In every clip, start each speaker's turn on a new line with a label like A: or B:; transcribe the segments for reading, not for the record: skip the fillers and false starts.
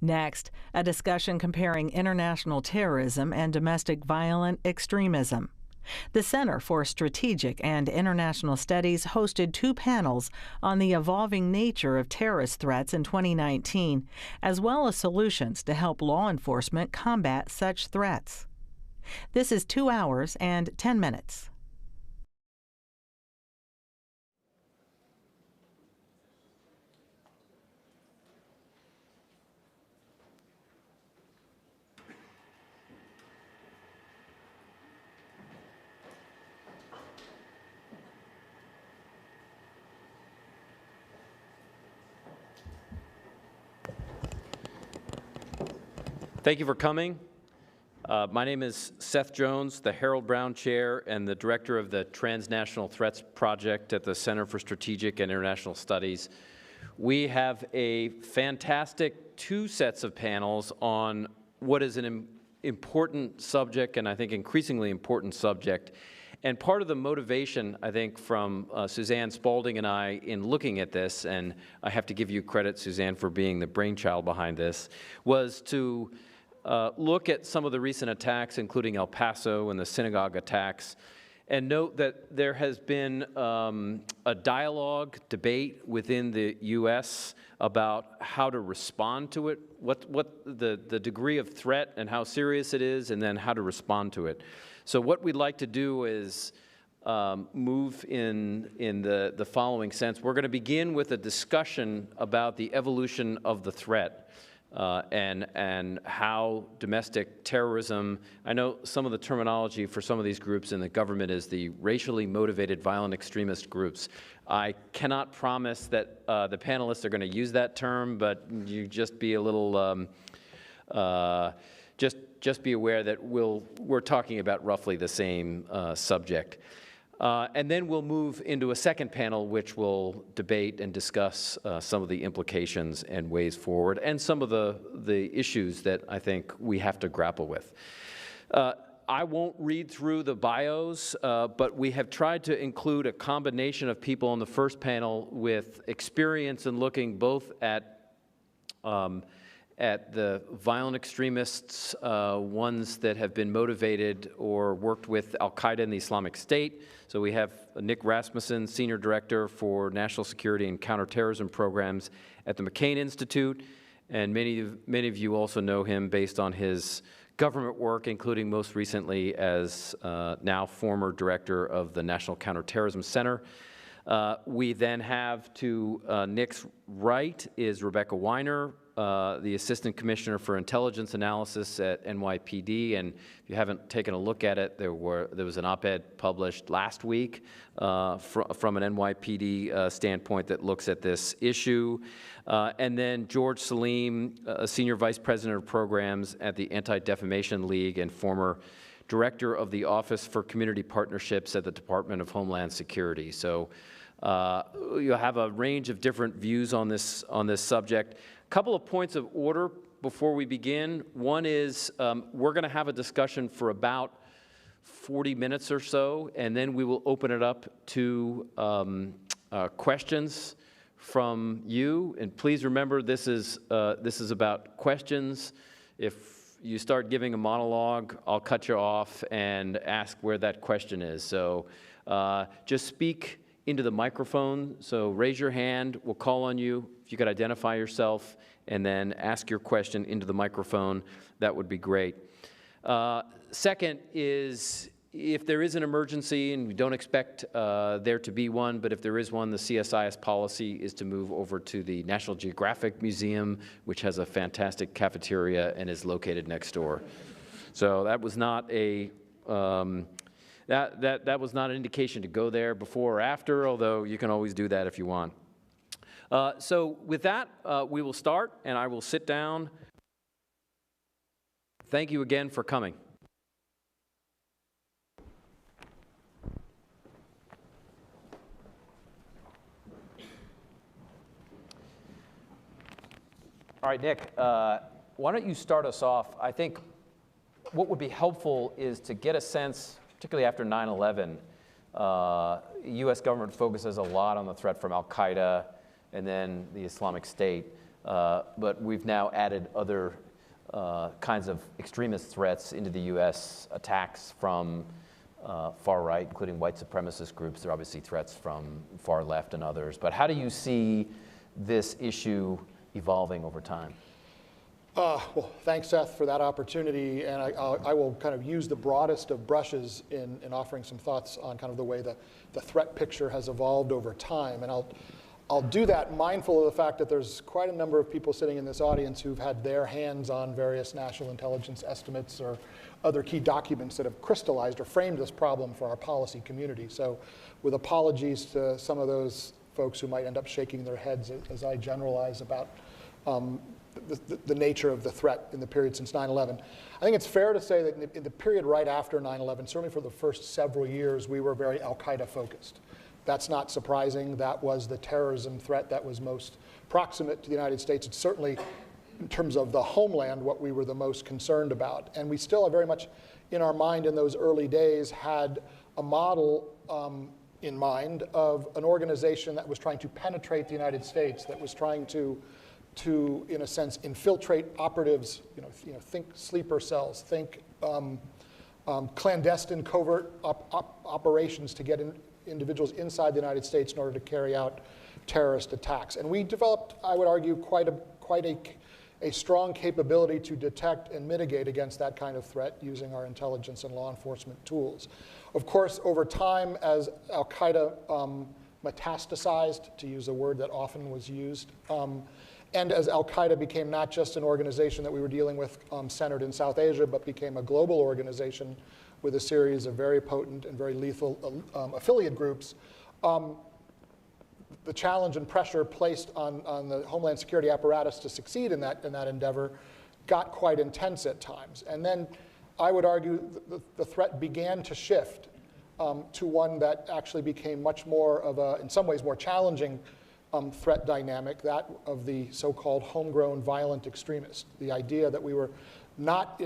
A: Next, a discussion comparing international terrorism and domestic violent extremism. The Center for Strategic and International Studies hosted 2 panels on the evolving nature of terrorist threats in 2019, as well as solutions to help law enforcement combat such threats. This is 2 hours and 10 minutes.
B: Thank you for coming. My name is Seth Jones, the Harold Brown Chair and the Director of the Transnational Threats Project at the Center for Strategic and International Studies. We have a fantastic 2 sets of panels on what is an important subject, and I think increasingly important subject. And part of the motivation, I think, from Suzanne, Spaulding, and I in looking at this, and I have to give you credit, Suzanne, for being the brainchild behind this, was to look at some of the recent attacks, including El Paso and the synagogue attacks, and note that there has been a dialogue, debate within the U.S. about how to respond to it, what the degree of threat and how serious it is, and then how to respond to it. So what we'd like to do is move in the following sense. We're going to begin with a discussion about the evolution of the threat. And how domestic terrorism, I know some of the terminology for some of these groups in the government is the racially motivated violent extremist groups. I cannot promise that the panelists are going to use that term, but you just be a little, just be aware that we're talking about roughly the same subject. And then we'll move into a second panel, which will debate and discuss some of the implications and ways forward, and some of the issues that I think we have to grapple with. I won't read through the bios, but we have tried to include a combination of people on the first panel with experience in looking both at the violent extremists, ones that have been motivated or worked with Al-Qaeda and the Islamic State. So we have Nick Rasmussen, Senior Director for National Security and Counterterrorism Programs at the McCain Institute. And many of you also know him based on his government work, including most recently as now former Director of the National Counterterrorism Center. We then have to Nick's right is Rebecca Weiner, the Assistant Commissioner for Intelligence Analysis at NYPD, and if you haven't taken a look at it, there was an op-ed published last week from an NYPD standpoint that looks at this issue. And then George Selim, Senior Vice President of Programs at the Anti-Defamation League and former Director of the Office for Community Partnerships at the Department of Homeland Security. So you'll have a range of different views on this subject. A couple of points of order before we begin. One is we're going to have a discussion for about 40 minutes or so, and then we will open it up to questions from you. And please remember, this is about questions. If you start giving a monologue, I'll cut you off and ask where that question is. So just speak into the microphone. So raise your hand, we'll call on you. If you could identify yourself and then ask your question into the microphone, that would be great. Second is, if there is an emergency, and we don't expect there to be one, but if there is one, the CSIS policy is to move over to the National Geographic Museum, which has a fantastic cafeteria and is located next door. So that was not a that was not an indication to go there before or after, although you can always do that if you want. So with that, we will start, and I will sit down. Thank you again for coming. All right, Nick, why don't you start us off? I think what would be helpful is to get a sense, particularly after 9/11, U.S. government focuses a lot on the threat from Al-Qaeda and then the Islamic State. but we've now added other kinds of extremist threats into the U.S., attacks from far right, including white supremacist groups. There are obviously threats from far left and others. But how do you see this issue evolving over time?
C: Well, thanks, Seth, for that opportunity. And I will kind of use the broadest of brushes in offering some thoughts on kind of the way the threat picture has evolved over time. And I'll do that mindful of the fact that there's quite a number of people sitting in this audience who've had their hands on various national intelligence estimates or other key documents that have crystallized or framed this problem for our policy community. So with apologies to some of those folks who might end up shaking their heads as I generalize about the nature of the threat in the period since 9/11. I think it's fair to say that in the period right after 9/11, certainly for the first several years, we were very al-Qaeda focused. That's not surprising. That was the terrorism threat that was most proximate to the United States. It's certainly, in terms of the homeland, what we were the most concerned about. And we still are very much in our mind in those early days had a model in mind of an organization that was trying to penetrate the United States, that was trying to in a sense, infiltrate operatives, think sleeper cells, think clandestine covert operations to get individuals inside the United States in order to carry out terrorist attacks. And we developed, I would argue, quite a strong capability to detect and mitigate against that kind of threat using our intelligence and law enforcement tools. Of course, over time, as al-Qaeda metastasized, to use a word that often was used, and as al-Qaeda became not just an organization that we were dealing with centered in South Asia, but became a global organization with a series of very potent and very lethal affiliate groups, the challenge and pressure placed on the Homeland Security apparatus to succeed in that endeavor got quite intense at times. And then I would argue the threat began to shift to one that actually became much more of a, in some ways, more challenging threat dynamic, that of the so-called homegrown violent extremist. The idea that we were not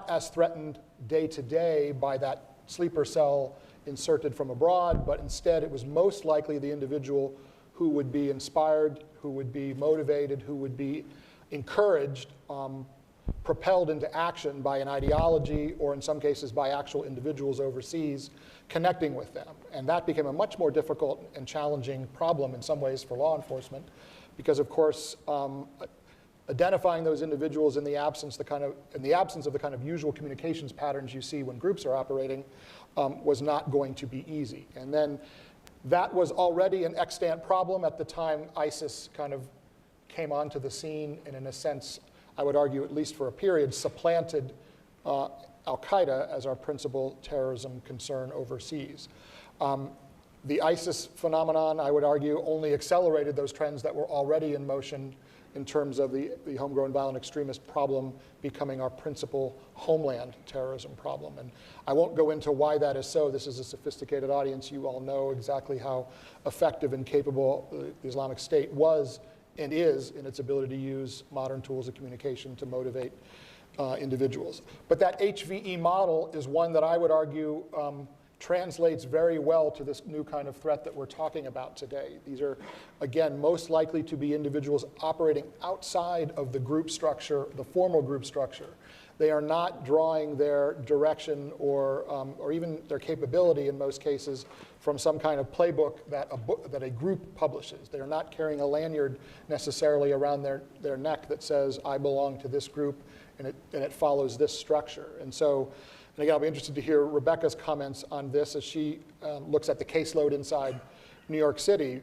C: as threatened day to day by that sleeper cell inserted from abroad, but instead it was most likely the individual who would be inspired, who would be motivated, who would be encouraged, propelled into action by an ideology, or in some cases by actual individuals overseas connecting with them. And that became a much more difficult and challenging problem in some ways for law enforcement, because of course identifying those individuals in the absence of the kind of usual communications patterns you see when groups are operating was not going to be easy. And then that was already an extant problem at the time ISIS kind of came onto the scene, and in a sense, I would argue, at least for a period, supplanted al-Qaeda as our principal terrorism concern overseas. The ISIS phenomenon, I would argue, only accelerated those trends that were already in motion in terms of the homegrown violent extremist problem becoming our principal homeland terrorism problem. And I won't go into why that is so. This is a sophisticated audience. You all know exactly how effective and capable the Islamic State was and is in its ability to use modern tools of communication to motivate individuals. But that HVE model is one that I would argue translates very well to this new kind of threat that we're talking about today. These are, again, most likely to be individuals operating outside of the group structure, the formal group structure. They are not drawing their direction or even their capability in most cases from some kind of playbook that a group publishes. They are not carrying a lanyard necessarily around their neck that says, I belong to this group and it follows this structure. And so, and again, I'll be interested to hear Rebecca's comments on this as she looks at the caseload inside New York City.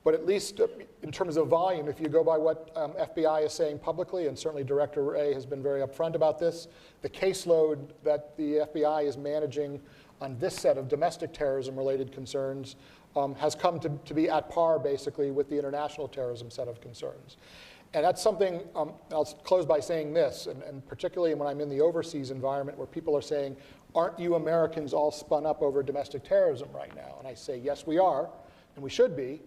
C: But at least in terms of volume, if you go by what FBI is saying publicly, and certainly Director Wray has been very upfront about this, the caseload that the FBI is managing on this set of domestic terrorism-related concerns has come to be at par, basically, with the international terrorism set of concerns. And that's something, I'll close by saying this, and particularly when I'm in the overseas environment where people are saying, aren't you Americans all spun up over domestic terrorism right now? And I say, yes, we are, and we should be.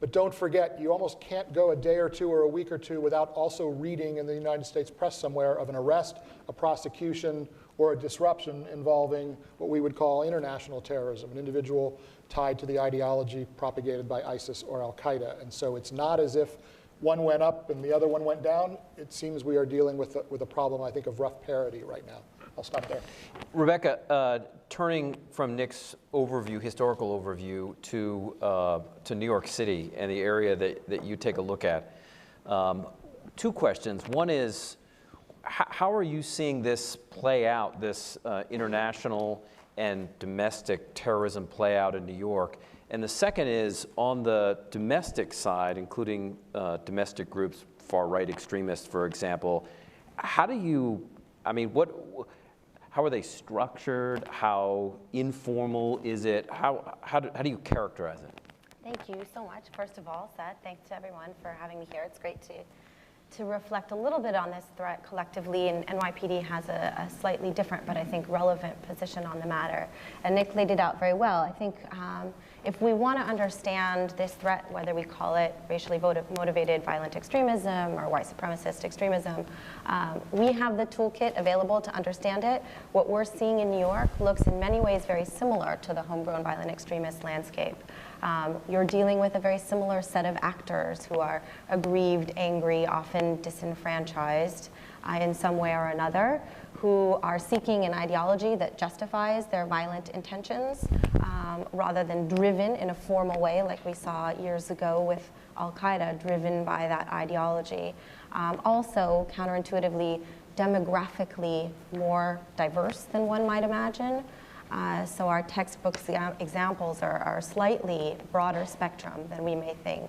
C: But don't forget, you almost can't go a day or two or a week or two without also reading in the United States press somewhere of an arrest, a prosecution, or a disruption involving what we would call international terrorism, an individual tied to the ideology propagated by ISIS or al-Qaeda. And so it's not as if one went up and the other one went down, it seems we are dealing with a problem, I think, of rough parity right now. I'll stop there.
B: Rebecca, turning from Nick's overview, historical overview, to New York City and the area that you take a look at, two questions. One is, how are you seeing this play out, this international and domestic terrorism play out in New York? And the second is, on the domestic side, including domestic groups, far-right extremists, for example, how do you, I mean, how are they structured? How informal is it? How do you characterize it?
D: Thank you so much. First of all, Seth, thanks to everyone for having me here. It's great to reflect a little bit on this threat collectively, and NYPD has a slightly different but I think relevant position on the matter. And Nick laid it out very well. I think if we want to understand this threat, whether we call it racially motivated violent extremism or white supremacist extremism, we have the toolkit available to understand it. What we're seeing in New York looks in many ways very similar to the homegrown violent extremist landscape. You're dealing with a very similar set of actors who are aggrieved, angry, often disenfranchised in some way or another, who are seeking an ideology that justifies their violent intentions rather than driven in a formal way like we saw years ago with Al-Qaeda, driven by that ideology. Also, counterintuitively, demographically more diverse than one might imagine. So our textbook examples are a slightly broader spectrum than we may think.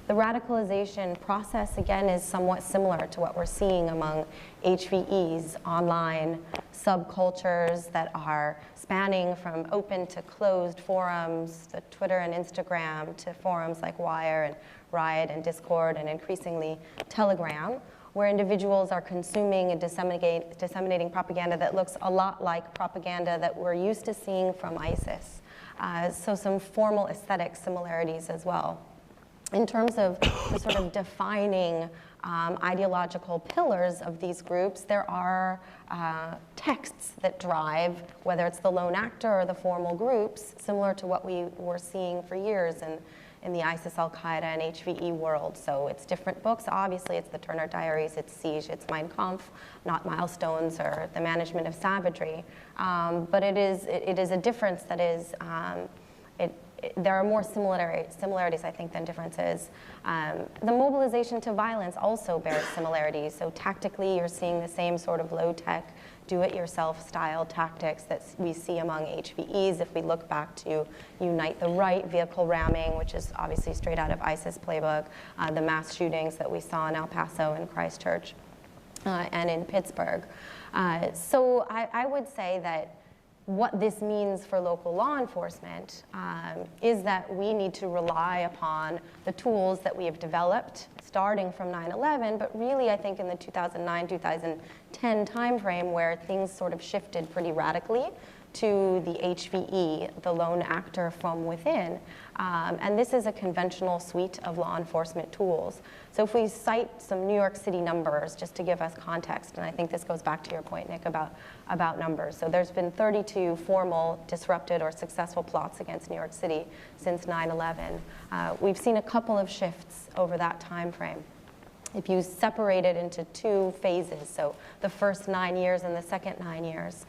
D: The radicalization process, again, is somewhat similar to what we're seeing among HVEs, online subcultures that are spanning from open to closed forums, the Twitter and Instagram, to forums like Weiner and Riot and Discord, and increasingly Telegram, where individuals are consuming and disseminating propaganda that looks a lot like propaganda that we're used to seeing from ISIS. So some formal aesthetic similarities as well. In terms of the sort of defining ideological pillars of these groups, there are texts that drive, whether it's the lone actor or the formal groups, similar to what we were seeing for years in the ISIS, Al-Qaeda, and HVE world. So it's different books. Obviously, it's the Turner Diaries, it's Siege, it's Mein Kampf, not Milestones or The Management of Savagery. But it is a difference that is, there are more similarities, I think, than differences. The mobilization to violence also bears similarities. So tactically, you're seeing the same sort of low-tech, do-it-yourself style tactics that we see among HVEs. If we look back to Unite the Right, vehicle ramming, which is obviously straight out of ISIS playbook, the mass shootings that we saw in El Paso and Christchurch and in Pittsburgh. So I would say that what this means for local law enforcement is that we need to rely upon the tools that we have developed starting from 9/11, but really I think in the 2009-2010 timeframe where things sort of shifted pretty radically to the HVE, the lone actor from within. And this is a conventional suite of law enforcement tools. So if we cite some New York City numbers, just to give us context, and I think this goes back to your point, Nick, about numbers. So there's been 32 formal, disrupted, or successful plots against New York City since 9/11. We've seen a couple of shifts over that time frame. If you separate it into two phases, so the first 9 years and the second 9 years,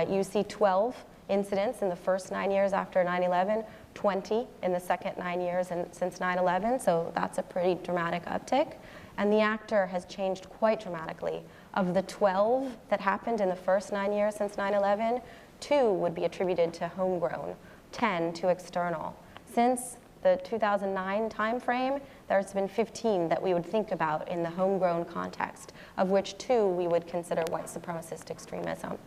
D: you see 12 incidents in the first 9 years after 9/11, 20 in the second 9 years and since 9/11, so that's a pretty dramatic uptick. And the actor has changed quite dramatically. Of the 12 that happened in the first 9 years since 9/11, 2 would be attributed to homegrown, 10 to external. Since the 2009 timeframe, there's been 15 that we would think about in the homegrown context, of which 2 we would consider white supremacist extremism.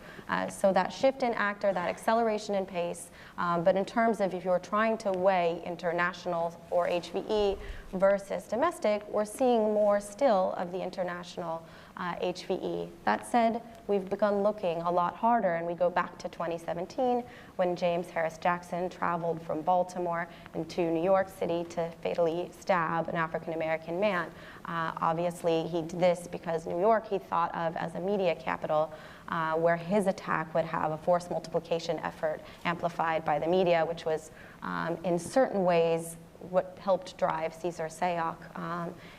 D: So that shift in actor, that acceleration in pace, but in terms of if you're trying to weigh international or HVE versus domestic, we're seeing more still of the international HVE. That said, we've begun looking a lot harder, and we go back to 2017 when James Harris Jackson traveled from Baltimore into New York City to fatally stab an African-American man. Obviously, he did this because New York he thought of as a media capital where his attack would have a force multiplication effort amplified by the media, which was in certain ways what helped drive Cesar Sayoc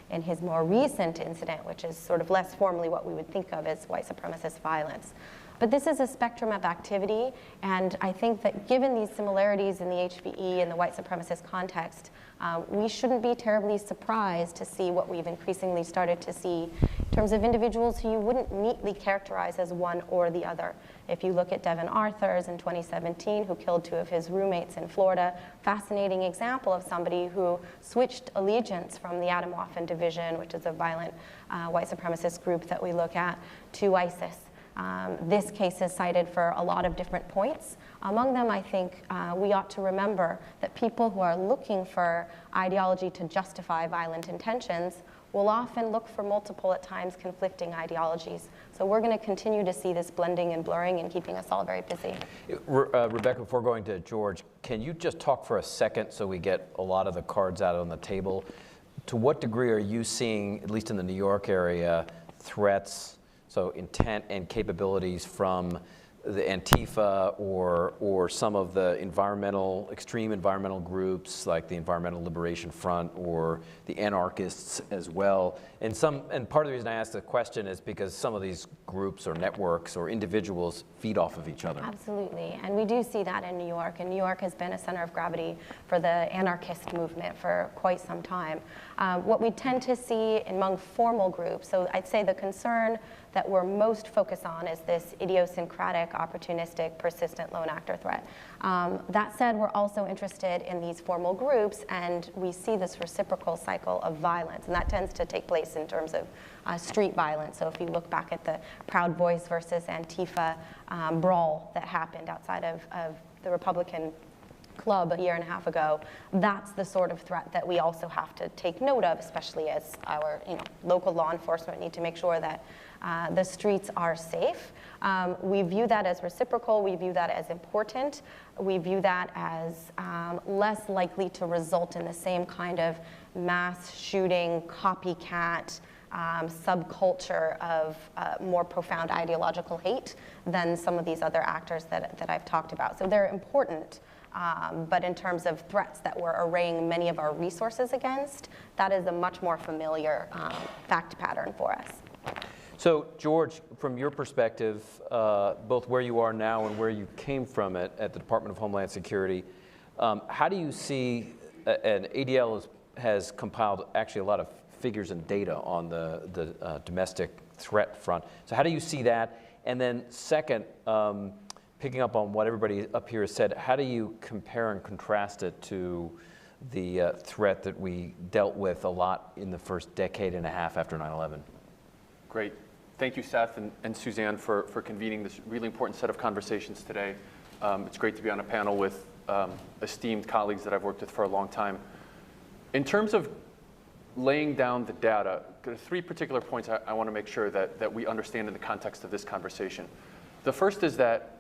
D: in his more recent incident, which is sort of less formally what we would think of as white supremacist violence. But this is a spectrum of activity, and I think that given these similarities in the HVE and the white supremacist context, we shouldn't be terribly surprised to see what we've increasingly started to see in terms of individuals who you wouldn't neatly characterize as one or the other. If you look at Devin Arthurs in 2017, who killed 2 of his roommates in Florida, fascinating example of somebody who switched allegiance from the Atomwaffen Division, which is a violent white supremacist group that we look at, to ISIS. This case is cited for a lot of different points. Among them, I think we ought to remember that people who are looking for ideology to justify violent intentions will often look for multiple, at times, conflicting ideologies. So we're going to continue to see this blending and blurring and keeping us all very busy.
B: Rebecca, before going to George, can you just talk for a second so we get a lot of the cards out on the table? To what degree are you seeing, at least in the New York area, threats, so intent and capabilities from the Antifa or some of the extreme environmental groups like the Environmental Liberation Front or the anarchists as well? And part of the reason I ask the question is because some of these groups or networks or individuals feed off of each other.
D: Absolutely, and we do see that in New York, and New York has been a center of gravity for the anarchist movement for quite some time. What we tend to see among formal groups, so I'd say the concern that we're most focused on is this idiosyncratic, opportunistic, persistent lone actor threat. That said, we're also interested in these formal groups, and we see this reciprocal cycle of violence, and that tends to take place in terms of street violence. So if you look back at the Proud Boys versus Antifa brawl that happened outside of the Republican Club a year and a half ago, that's the sort of threat that we also have to take note of, especially as our local law enforcement need to make sure that the streets are safe. We view that as reciprocal. We view that as important. We view that as less likely to result in the same kind of mass shooting, copycat, subculture of more profound ideological hate than some of these other actors that I've talked about. So they're important. But in terms of threats that we're arraying many of our resources against, that is a much more familiar fact pattern for us.
B: So, George, from your perspective, both where you are now and where you came from at the Department of Homeland Security, how do you see, and ADL has compiled actually a lot of figures and data on the domestic threat front. So how do you see that? And then second, picking up on what everybody up here has said, how do you compare and contrast it to the threat that we dealt with a lot in the first decade and a half after 9/11?
E: Great. Thank you, Seth and Suzanne, for convening this really important set of conversations today. It's great to be on a panel with esteemed colleagues that I've worked with for a long time. In terms of laying down the data, there are 3 particular points I want to make sure that we understand in the context of this conversation. The first is that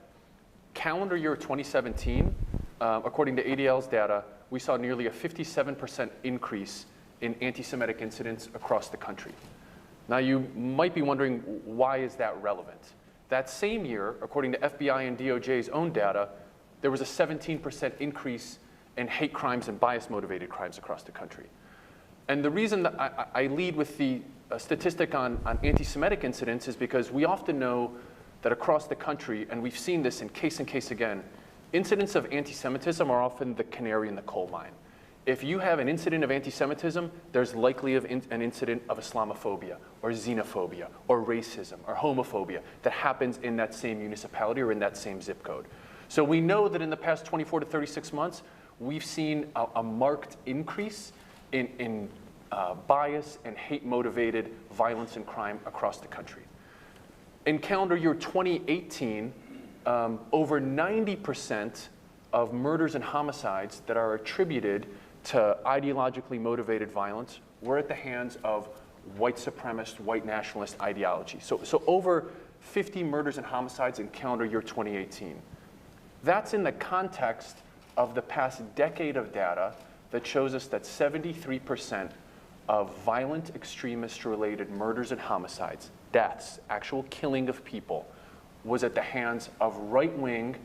E: calendar year 2017, according to ADL's data, we saw nearly a 57% increase in anti-Semitic incidents across the country. Now, you might be wondering, why is that relevant? That same year, according to FBI and DOJ's own data, there was a 17% increase in hate crimes and bias-motivated crimes across the country. And the reason that I lead with the statistic on anti-Semitic incidents is because we often know that across the country, and we've seen this in case again, incidents of anti-Semitism are often the canary in the coal mine. If you have an incident of anti-Semitism, there's likely an incident of Islamophobia or xenophobia or racism or homophobia that happens in that same municipality or in that same zip code. So we know that in the past 24 to 36 months, we've seen a marked increase in bias and hate-motivated violence and crime across the country. In calendar year 2018, over 90% of murders and homicides that are attributed to ideologically motivated violence were at the hands of white supremacist, white nationalist ideology. So over 50 murders and homicides in calendar year 2018. That's in the context of the past decade of data that shows us that 73% of violent extremist-related murders and homicides, deaths, actual killing of people, was at the hands of right-wing,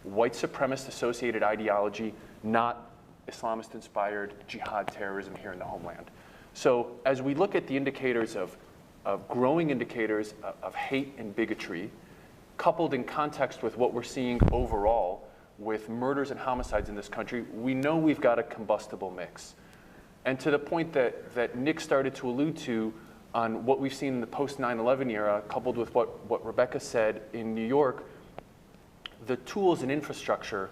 E: white supremacist-associated ideology, not Islamist-inspired jihad terrorism here in the homeland. So as we look at the indicators of growing indicators of hate and bigotry, coupled in context with what we're seeing overall with murders and homicides in this country, we know we've got a combustible mix. And to the point that Nick started to allude to on what we've seen in the post-9/11 era, coupled with what Rebecca said in New York, the tools and infrastructure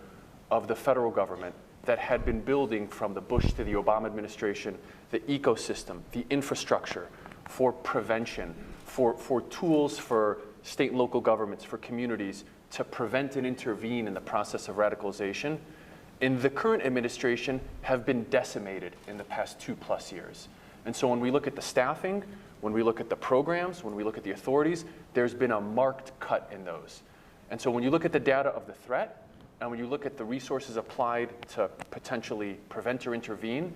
E: of the federal government that had been building from the Bush to the Obama administration, the ecosystem, the infrastructure for prevention, for tools for state and local governments, for communities to prevent and intervene in the process of radicalization, in the current administration have been decimated in the past 2+ years. And so when we look at the staffing, when we look at the programs, when we look at the authorities, there's been a marked cut in those. And so when you look at the data of the threat, and when you look at the resources applied to potentially prevent or intervene,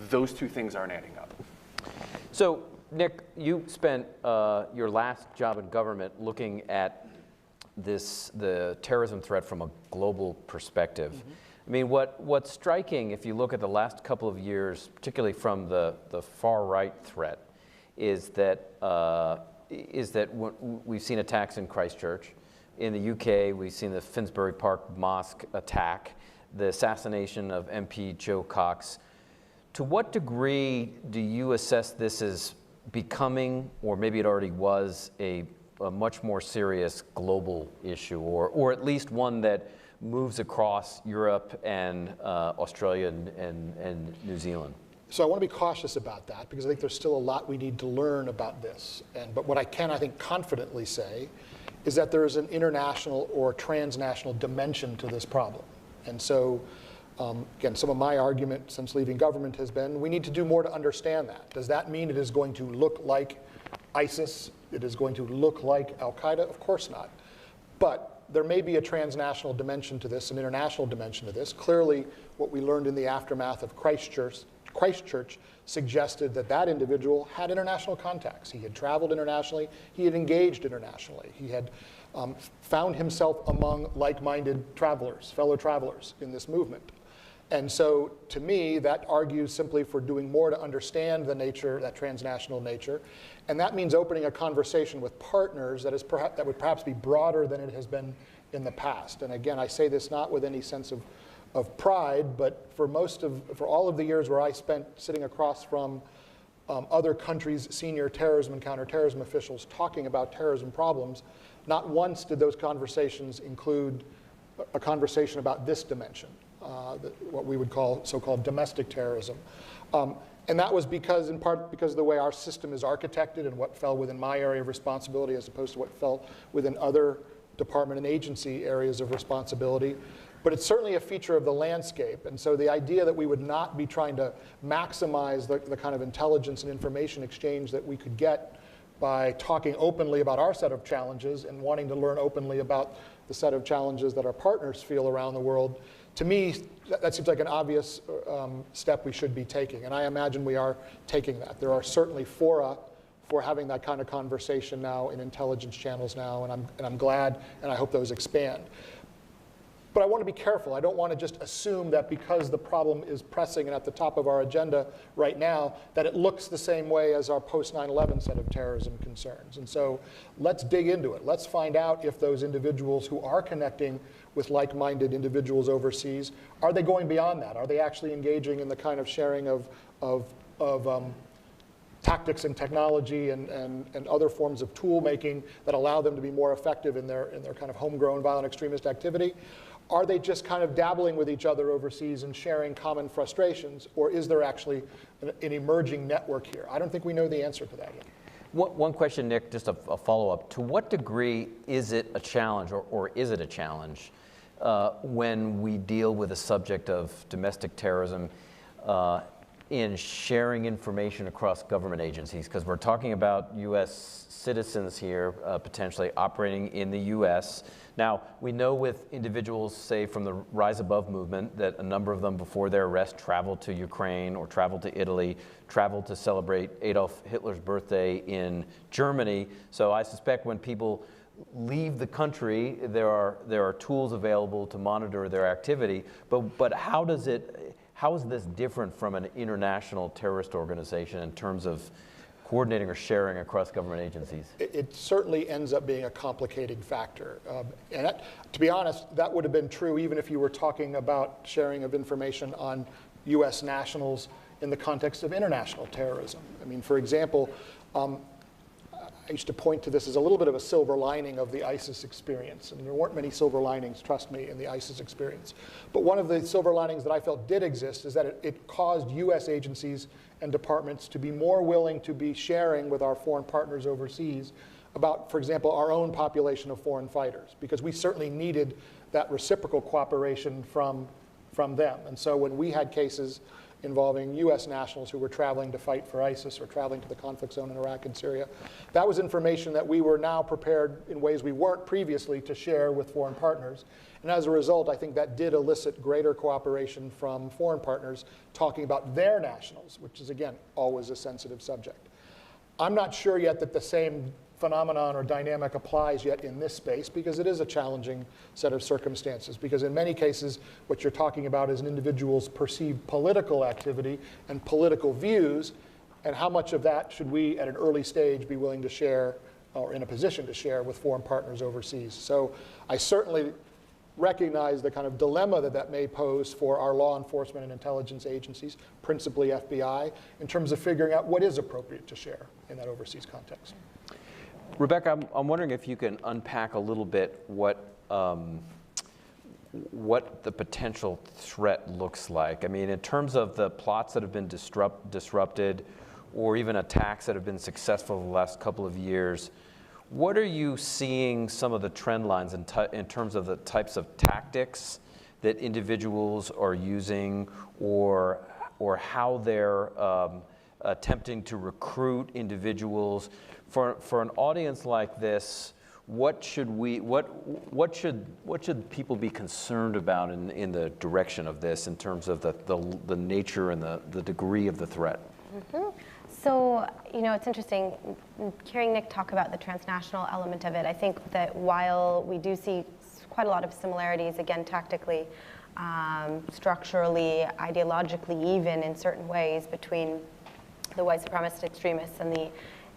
E: those two things aren't adding up.
B: So, Nick, you spent your last job in government looking at the terrorism threat from a global perspective. Mm-hmm. I mean, what's striking, if you look at the last couple of years, particularly from the far-right threat, is that we've seen attacks in Christchurch. In the UK, we've seen the Finsbury Park mosque attack, the assassination of MP Joe Cox. To what degree do you assess this as becoming, or maybe it already was, a much more serious global issue, or at least one that moves across Europe and Australia and New Zealand?
C: So I want to be cautious about that because I think there's still a lot we need to learn about this. But what I can, I think, confidently say is that there is an international or transnational dimension to this problem. And so, again, some of my argument since leaving government has been we need to do more to understand that. Does that mean it is going to look like ISIS? It is going to look like Al-Qaeda? Of course not. But there may be a transnational dimension to this, an international dimension to this. Clearly, what we learned in the aftermath of Christchurch suggested that that individual had international contacts. He had traveled internationally. He had engaged internationally. He had found himself among like-minded travelers, fellow travelers in this movement. And so, to me, that argues simply for doing more to understand the nature, that transnational nature. And that means opening a conversation with partners that would perhaps be broader than it has been in the past. And again, I say this not with any sense of pride, but for all of the years where I spent sitting across from other countries' senior terrorism and counterterrorism officials talking about terrorism problems, not once did those conversations include a conversation about this dimension, what we would call so-called domestic terrorism. And that was in part because of the way our system is architected and what fell within my area of responsibility as opposed to what fell within other department and agency areas of responsibility. But it's certainly a feature of the landscape. And so the idea that we would not be trying to maximize the kind of intelligence and information exchange that we could get by talking openly about our set of challenges and wanting to learn openly about the set of challenges that our partners feel around the world, to me, that seems like an obvious step we should be taking. And I imagine we are taking that. There are certainly fora for having that kind of conversation now in intelligence channels now, and I'm glad, and I hope those expand. But I want to be careful. I don't want to just assume that because the problem is pressing and at the top of our agenda right now, that it looks the same way as our post-9/11 set of terrorism concerns. And so let's dig into it. Let's find out if those individuals who are connecting with like-minded individuals overseas, are they going beyond that? Are they actually engaging in the kind of sharing of tactics and technology and other forms of tool making that allow them to be more effective in their kind of homegrown violent extremist activity? Are they just kind of dabbling with each other overseas and sharing common frustrations, or is there actually an emerging network here? I don't think we know the answer to that yet.
B: One question, Nick, just a follow-up. To what degree is it a challenge, or is it a challenge, when we deal with the subject of domestic terrorism in sharing information across government agencies? Because we're talking about U.S. citizens here potentially operating in the U.S. Now, we know with individuals, say, from the Rise Above movement, that a number of them before their arrest traveled to Ukraine or traveled to Italy, traveled to celebrate Adolf Hitler's birthday in Germany. So I suspect when people leave the country, there are tools available to monitor their activity. But how does it how is this different from an international terrorist organization in terms of coordinating or sharing across government agencies?
C: It certainly ends up being a complicating factor. And that, to be honest, that would have been true even if you were talking about sharing of information on US nationals in the context of international terrorism. I mean, for example, I used to point to this as a little bit of a silver lining of the ISIS experience. And there weren't many silver linings, trust me, in the ISIS experience. But one of the silver linings that I felt did exist is that it caused US agencies and departments to be more willing to be sharing with our foreign partners overseas about, for example, our own population of foreign fighters, because we certainly needed that reciprocal cooperation from them. And so when we had cases involving US nationals who were traveling to fight for ISIS or traveling to the conflict zone in Iraq and Syria, that was information that we were now prepared in ways we weren't previously to share with foreign partners. And as a result, I think that did elicit greater cooperation from foreign partners talking about their nationals, which is, again, always a sensitive subject. I'm not sure yet that the same phenomenon or dynamic applies yet in this space, because it is a challenging set of circumstances, because in many cases what you're talking about is an individual's perceived political activity and political views, and how much of that should we at an early stage be willing to share or in a position to share with foreign partners overseas. So I certainly recognize the kind of dilemma that may pose for our law enforcement and intelligence agencies, principally FBI, in terms of figuring out what is appropriate to share in that overseas context.
B: Rebecca, I'm wondering if you can unpack a little bit what the potential threat looks like. I mean, in terms of the plots that have been disrupted, or even attacks that have been successful the last couple of years, what are you seeing some of the trend lines in terms of the types of tactics that individuals are using, or how they're attempting to recruit individuals? For an audience like this, what should people be concerned about in the direction of this, in terms of the nature and the degree of the threat?
D: Mm-hmm. So, you know, it's interesting hearing Nick talk about the transnational element of it. I think that while we do see quite a lot of similarities, again, tactically, structurally, ideologically, even in certain ways, between the white supremacist extremists and the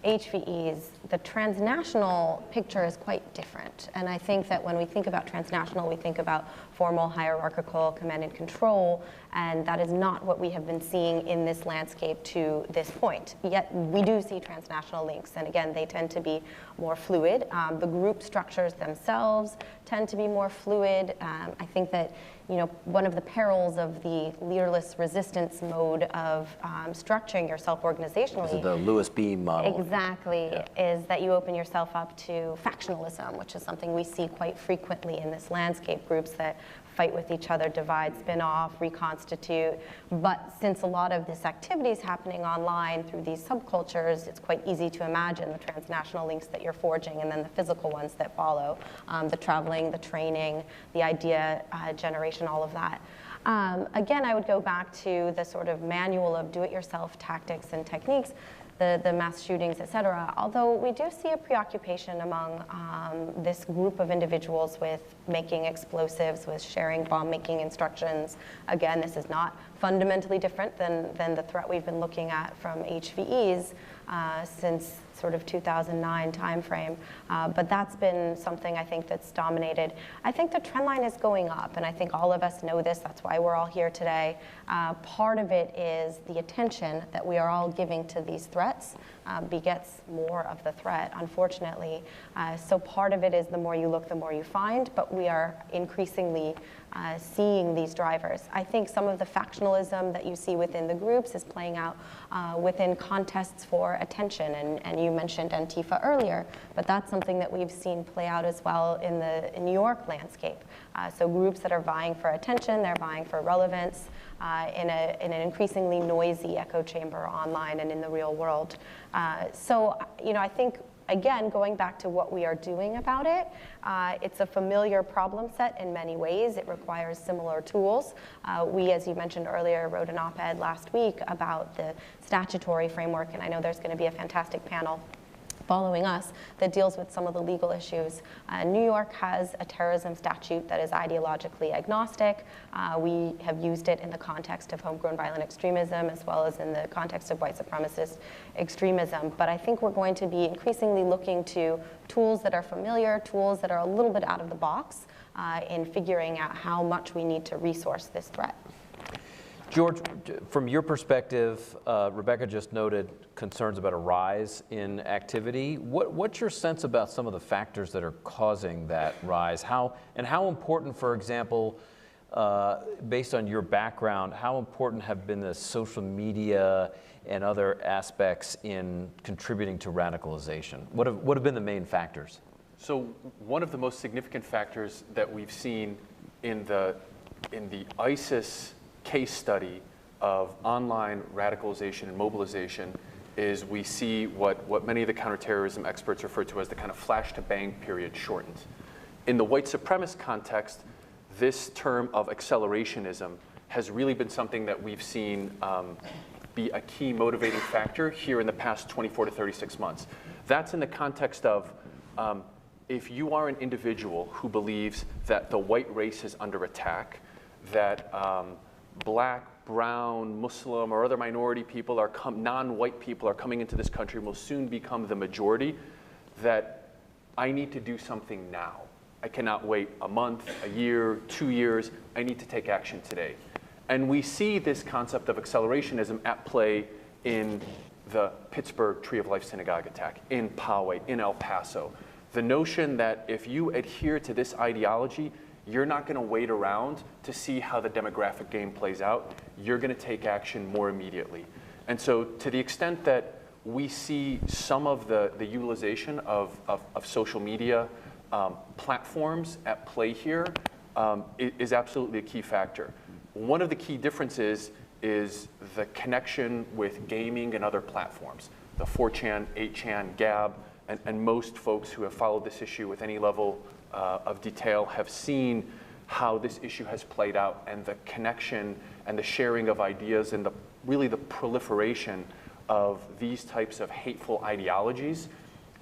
D: HVEs, the transnational picture is quite different. And I think that when we think about transnational, we think about formal hierarchical command and control, and that is not what we have been seeing in this landscape to this point. Yet we do see transnational links, and again, they tend to be more fluid. The group structures themselves tend to be more fluid. I think that, you know, one of the perils of the leaderless resistance mode of structuring yourself organizationally.
B: This is the Lewis Beam model.
D: Exactly, yeah. Is that you open yourself up to factionalism, which is something we see quite frequently in this landscape, groups that fight with each other, divide, spin off, reconstitute. But since a lot of this activity is happening online through these subcultures, it's quite easy to imagine the transnational links that you're forging, and then the physical ones that follow, the traveling, the training, the idea generation, all of that. Again, I would go back to the sort of manual of do-it-yourself tactics and techniques, the mass shootings, et cetera, although we do see a preoccupation among this group of individuals with making explosives, with sharing bomb-making instructions. Again, this is not fundamentally different than the threat we've been looking at from HVEs since sort of 2009 timeframe, but that's been something I think that's dominated. I think the trend line is going up, and I think all of us know this, that's why we're all here today. Part of it is the attention that we are all giving to these threats begets more of the threat, unfortunately. So part of it is the more you look, the more you find, but we are increasingly seeing these drivers. I think some of the factionalism that you see within the groups is playing out within contests for attention, and you mentioned Antifa earlier, but that's something that we've seen play out as well in the New York landscape. So groups that are vying for attention, they're vying for relevance in an increasingly noisy echo chamber online and in the real world. So, you know, I think, again, going back to what we are doing about it, it's a familiar problem set in many ways. It requires similar tools. We, as you mentioned earlier, wrote an op-ed last week about the statutory framework, and I know there's going to be a fantastic panel following us that deals with some of the legal issues. New York has a terrorism statute that is ideologically agnostic. We have used it in the context of homegrown violent extremism as well as in the context of white supremacist extremism. But I think we're going to be increasingly looking to tools that are familiar, tools that are a little bit out of the box in figuring out how much we need to resource this threat.
B: George, from your perspective, Rebecca just noted concerns about a rise in activity. What's your sense about some of the factors that are causing that rise? How important, for example, based on your background, how important have been the social media and other aspects in contributing to radicalization? What have been the main factors?
E: So one of the most significant factors that we've seen in the ISIS case study of online radicalization and mobilization is we see what many of the counterterrorism experts refer to as the kind of flash to bang period shortened. In the white supremacist context, this term of accelerationism has really been something that we've seen be a key motivating factor here in the past 24 to 36 months. That's in the context of if you are an individual who believes that the white race is under attack, that black, brown, Muslim, or other minority people non-white people are coming into this country and will soon become the majority, that I need to do something now. I cannot wait a month, a year, 2 years. I need to take action today. And we see this concept of accelerationism at play in the Pittsburgh Tree of Life synagogue attack, in Poway, in El Paso. The notion that if you adhere to this ideology, you're not going to wait around to see how the demographic game plays out. You're going to take action more immediately. And so to the extent that we see some of the utilization of social media platforms at play here is absolutely a key factor. One of the key differences is the connection with gaming and other platforms. The 4chan, 8chan, Gab, and most folks who have followed this issue with any level of detail have seen how this issue has played out and the connection and the sharing of ideas and really the proliferation of these types of hateful ideologies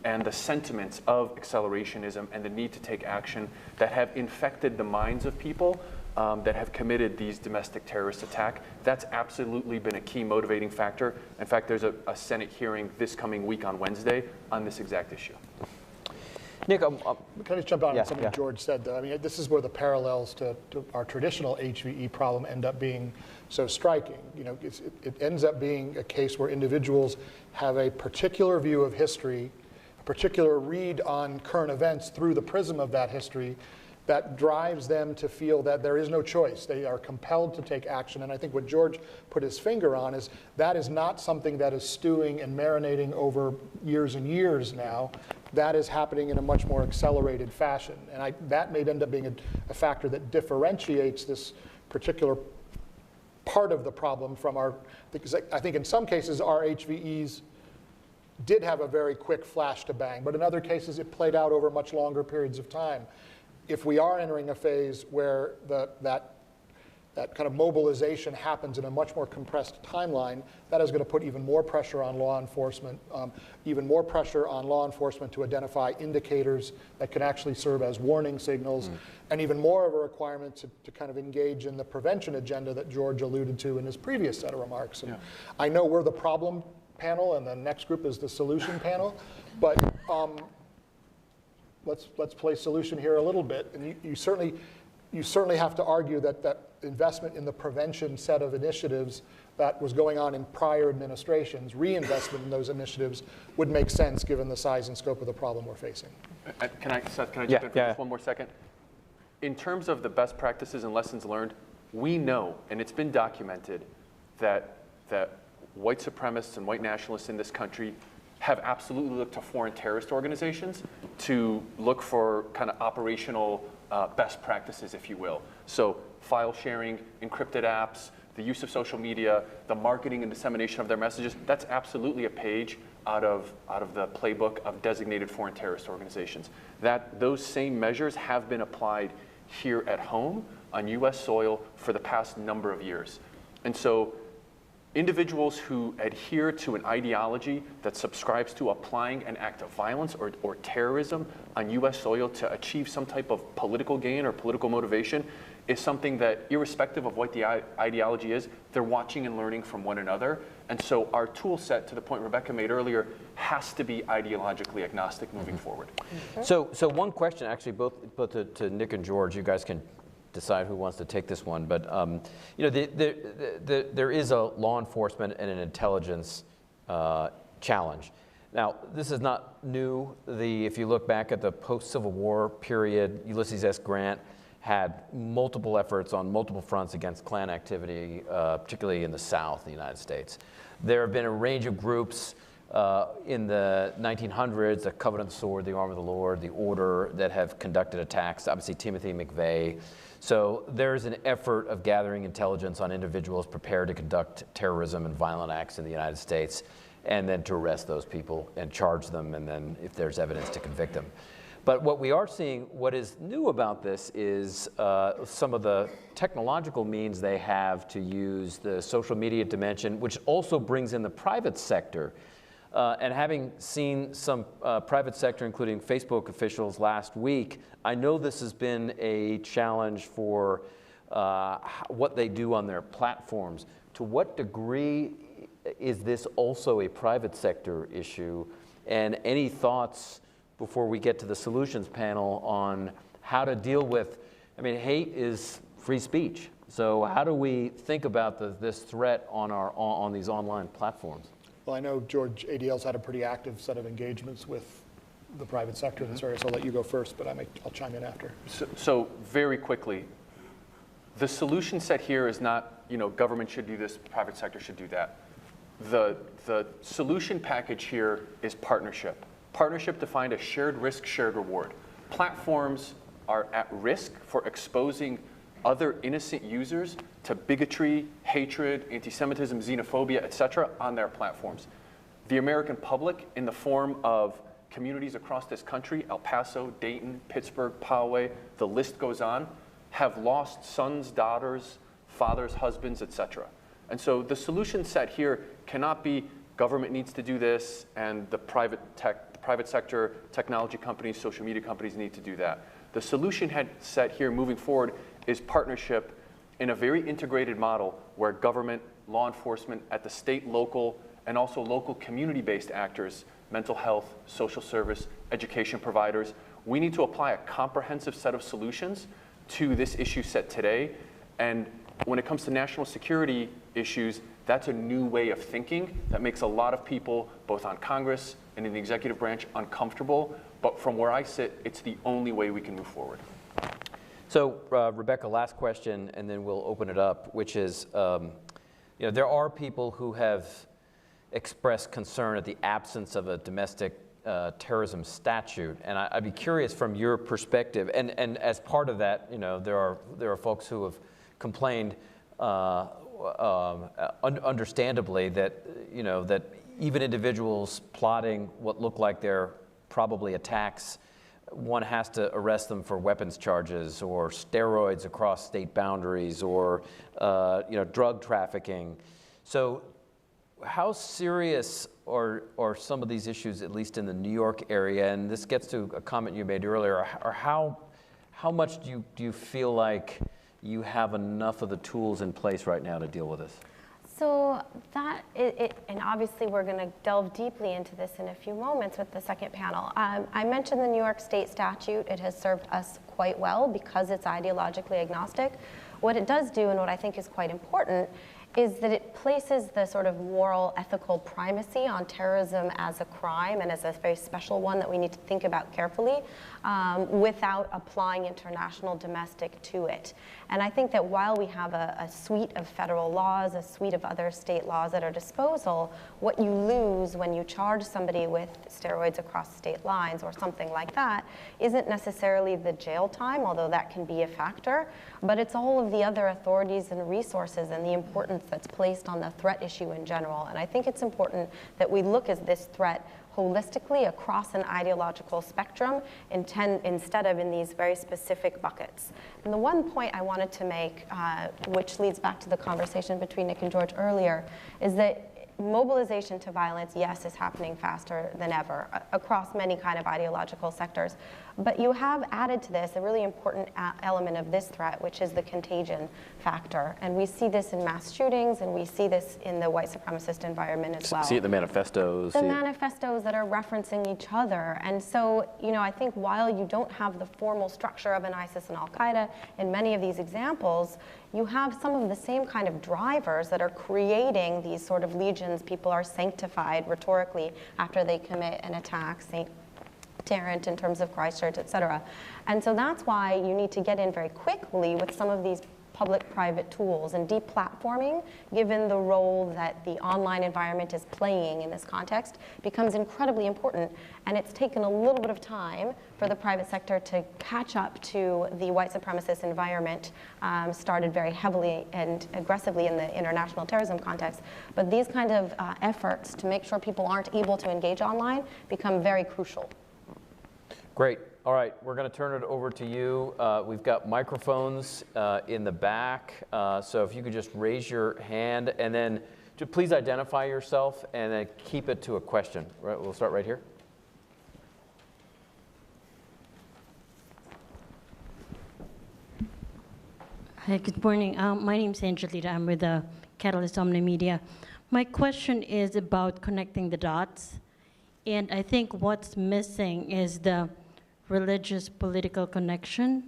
E: and the sentiments of accelerationism and the need to take action that have infected the minds of people that have committed these domestic terrorist attacks. That's absolutely been a key motivating factor. In fact, there's a Senate hearing this coming week on Wednesday on this exact issue.
B: Nick,
C: Can I just jump on something George said, though? I mean, this is where the parallels to our traditional HVE problem end up being so striking. You know, it ends up being a case where individuals have a particular view of history, a particular read on current events through the prism of that history that drives them to feel that there is no choice. They are compelled to take action. And I think what George put his finger on is that is not something that is stewing and marinating over years and years now. That is happening in a much more accelerated fashion. And that may end up being a factor that differentiates this particular part of the problem from our, because I think in some cases our HVEs did have a very quick flash to bang, but in other cases it played out over much longer periods of time. If we are entering a phase where that kind of mobilization happens in a much more compressed timeline, that is going to put even more pressure on law enforcement, to identify indicators that can actually serve as warning signals, and even more of a requirement to kind of engage in the prevention agenda that George alluded to in his previous set of remarks. And I know we're the problem panel, and the next group is the solution panel, but let's play solution here a little bit. And you certainly have to argue that investment in the prevention set of initiatives that was going on in prior administrations, reinvestment in those initiatives would make sense given the size and scope of the problem we're facing.
E: Seth, can I jump in for just one more second? In terms of the best practices and lessons learned, we know, and it's been documented, that white supremacists and white nationalists in this country have absolutely looked to foreign terrorist organizations to look for kind of operational best practices, if you will. So file sharing, encrypted apps, the use of social media, the marketing and dissemination of their messages, that's absolutely a page out of the playbook of designated foreign terrorist organizations. Those same measures have been applied here at home on US soil for the past number of years. And so individuals who adhere to an ideology that subscribes to applying an act of violence or terrorism on U.S. soil to achieve some type of political gain or political motivation is something that, irrespective of what the ideology is, they're watching and learning from one another. And so our tool set, to the point Rebecca made earlier, has to be ideologically agnostic moving forward.
B: So one question, actually, both to Nick and George, you guys can decide who wants to take this one, but you know, there is a law enforcement and an intelligence challenge. Now, this is not new. If you look back at the post-Civil War period, Ulysses S. Grant had multiple efforts on multiple fronts against Klan activity, particularly in the South of the United States. There have been a range of groups in the 1900s, the Covenant Sword, the Arm of the Lord, the Order, that have conducted attacks, obviously Timothy McVeigh. So there's an effort of gathering intelligence on individuals prepared to conduct terrorism and violent acts in the United States, and then to arrest those people and charge them, and then if there's evidence to convict them. But what we are seeing, what is new about this is some of the technological means they have to use the social media dimension, which also brings in the private sector. And having seen some private sector, including Facebook officials last week, I know this has been a challenge for what they do on their platforms. To what degree is this also a private sector issue? And any thoughts before we get to the solutions panel on how to deal with, I mean, hate is free speech. So how do we think about this threat on these online platforms?
C: Well, I know George ADL's had a pretty active set of engagements with the private sector in this area, so I'll let you go first, but I'll chime in after.
E: So very quickly, the solution set here is not, you know, government should do this, private sector should do that. The solution package here is partnership. Partnership to find a shared risk, shared reward. Platforms are at risk for exposing other innocent users to bigotry, hatred, anti-Semitism, xenophobia, etc. on their platforms. The American public, in the form of communities across this country, El Paso, Dayton, Pittsburgh, Poway, the list goes on, have lost sons, daughters, fathers, husbands, etc. And so the solution set here cannot be government needs to do this and the private sector, technology companies, social media companies need to do that. The solution set here moving forward is partnership in a very integrated model where government, law enforcement at the state, local, and also local community-based actors, mental health, social service, education providers, we need to apply a comprehensive set of solutions to this issue set today. And when it comes to national security issues, that's a new way of thinking that makes a lot of people, both on Congress and in the executive branch, uncomfortable. But from where I sit, it's the only way we can move forward.
B: So, Rebecca, last question, and then we'll open it up, which is, you know, there are people who have expressed concern at the absence of a domestic terrorism statute, and I'd be curious from your perspective, and as part of that, you know, there are folks who have complained, understandably, that, you know, that even individuals plotting what look like they're probably attacks, one has to arrest them for weapons charges or steroids across state boundaries or you know, drug trafficking. So how serious are some of these issues, at least in the New York area? And this gets to a comment you made earlier. Or how much do you feel like you have enough of the tools in place right now to deal with this?
D: So that, and obviously we're going to delve deeply into this in a few moments with the second panel. I mentioned the New York State statute. It has served us quite well because it's ideologically agnostic. What it does do, and what I think is quite important, is that it places the sort of moral, ethical primacy on terrorism as a crime and as a very special one that we need to think about carefully without applying international domestic to it. And I think that while we have a suite of federal laws, a suite of other state laws at our disposal, what you lose when you charge somebody with steroids across state lines or something like that isn't necessarily the jail time, although that can be a factor, but it's all of the other authorities and resources and the importance that's placed on the threat issue in general. And I think it's important that we look at this threat holistically across an ideological spectrum instead of in these very specific buckets. And the one point I wanted to make, which leads back to the conversation between Nick and George earlier, is that mobilization to violence, yes, is happening faster than ever across many kind of ideological sectors. But you have added to this a really important element of this threat, which is the contagion factor. And we see this in mass shootings, and we see this in the white supremacist environment as well.
E: See it in the manifestos.
D: The manifestos that are referencing each other. And so, you know, I think while you don't have the formal structure of an ISIS and Al-Qaeda in many of these examples, you have some of the same kind of drivers that are creating these sort of legions. People are sanctified rhetorically after they commit an attack, St. Tarrant in terms of Christchurch, et cetera. And so that's why you need to get in very quickly with some of these public-private tools, and deplatforming, given the role that the online environment is playing in this context, becomes incredibly important. And it's taken a little bit of time for the private sector to catch up to the white supremacist environment, started very heavily and aggressively in the international terrorism context. But these kind of efforts to make sure people aren't able to engage online become very crucial.
B: Great. All right, we're going to turn it over to you. We've got microphones in the back, so if you could just raise your hand and then just please identify yourself and then keep it to a question. Right, we'll start right here.
F: Hi, good morning. My name is Angelita. I'm with Catalyst Omni Media. My question is about connecting the dots. And I think what's missing is the religious political connection.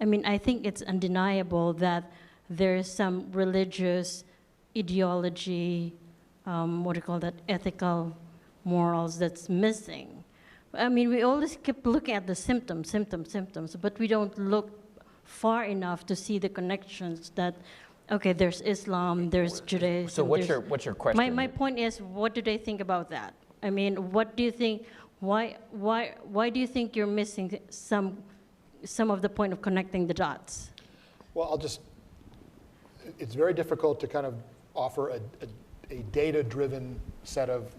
F: I mean, I think it's undeniable that there's some religious ideology, what do you call that, ethical morals that's missing. I mean, we always keep looking at the symptoms, but we don't look far enough to see the connections that, okay, there's Islam, there's Judaism.
B: So what's your question?
F: My point is, what do they think about that? I mean, what do you think? Why do you think you're missing some of the point of connecting the dots?
C: Well, it's very difficult to kind of offer a data-driven set of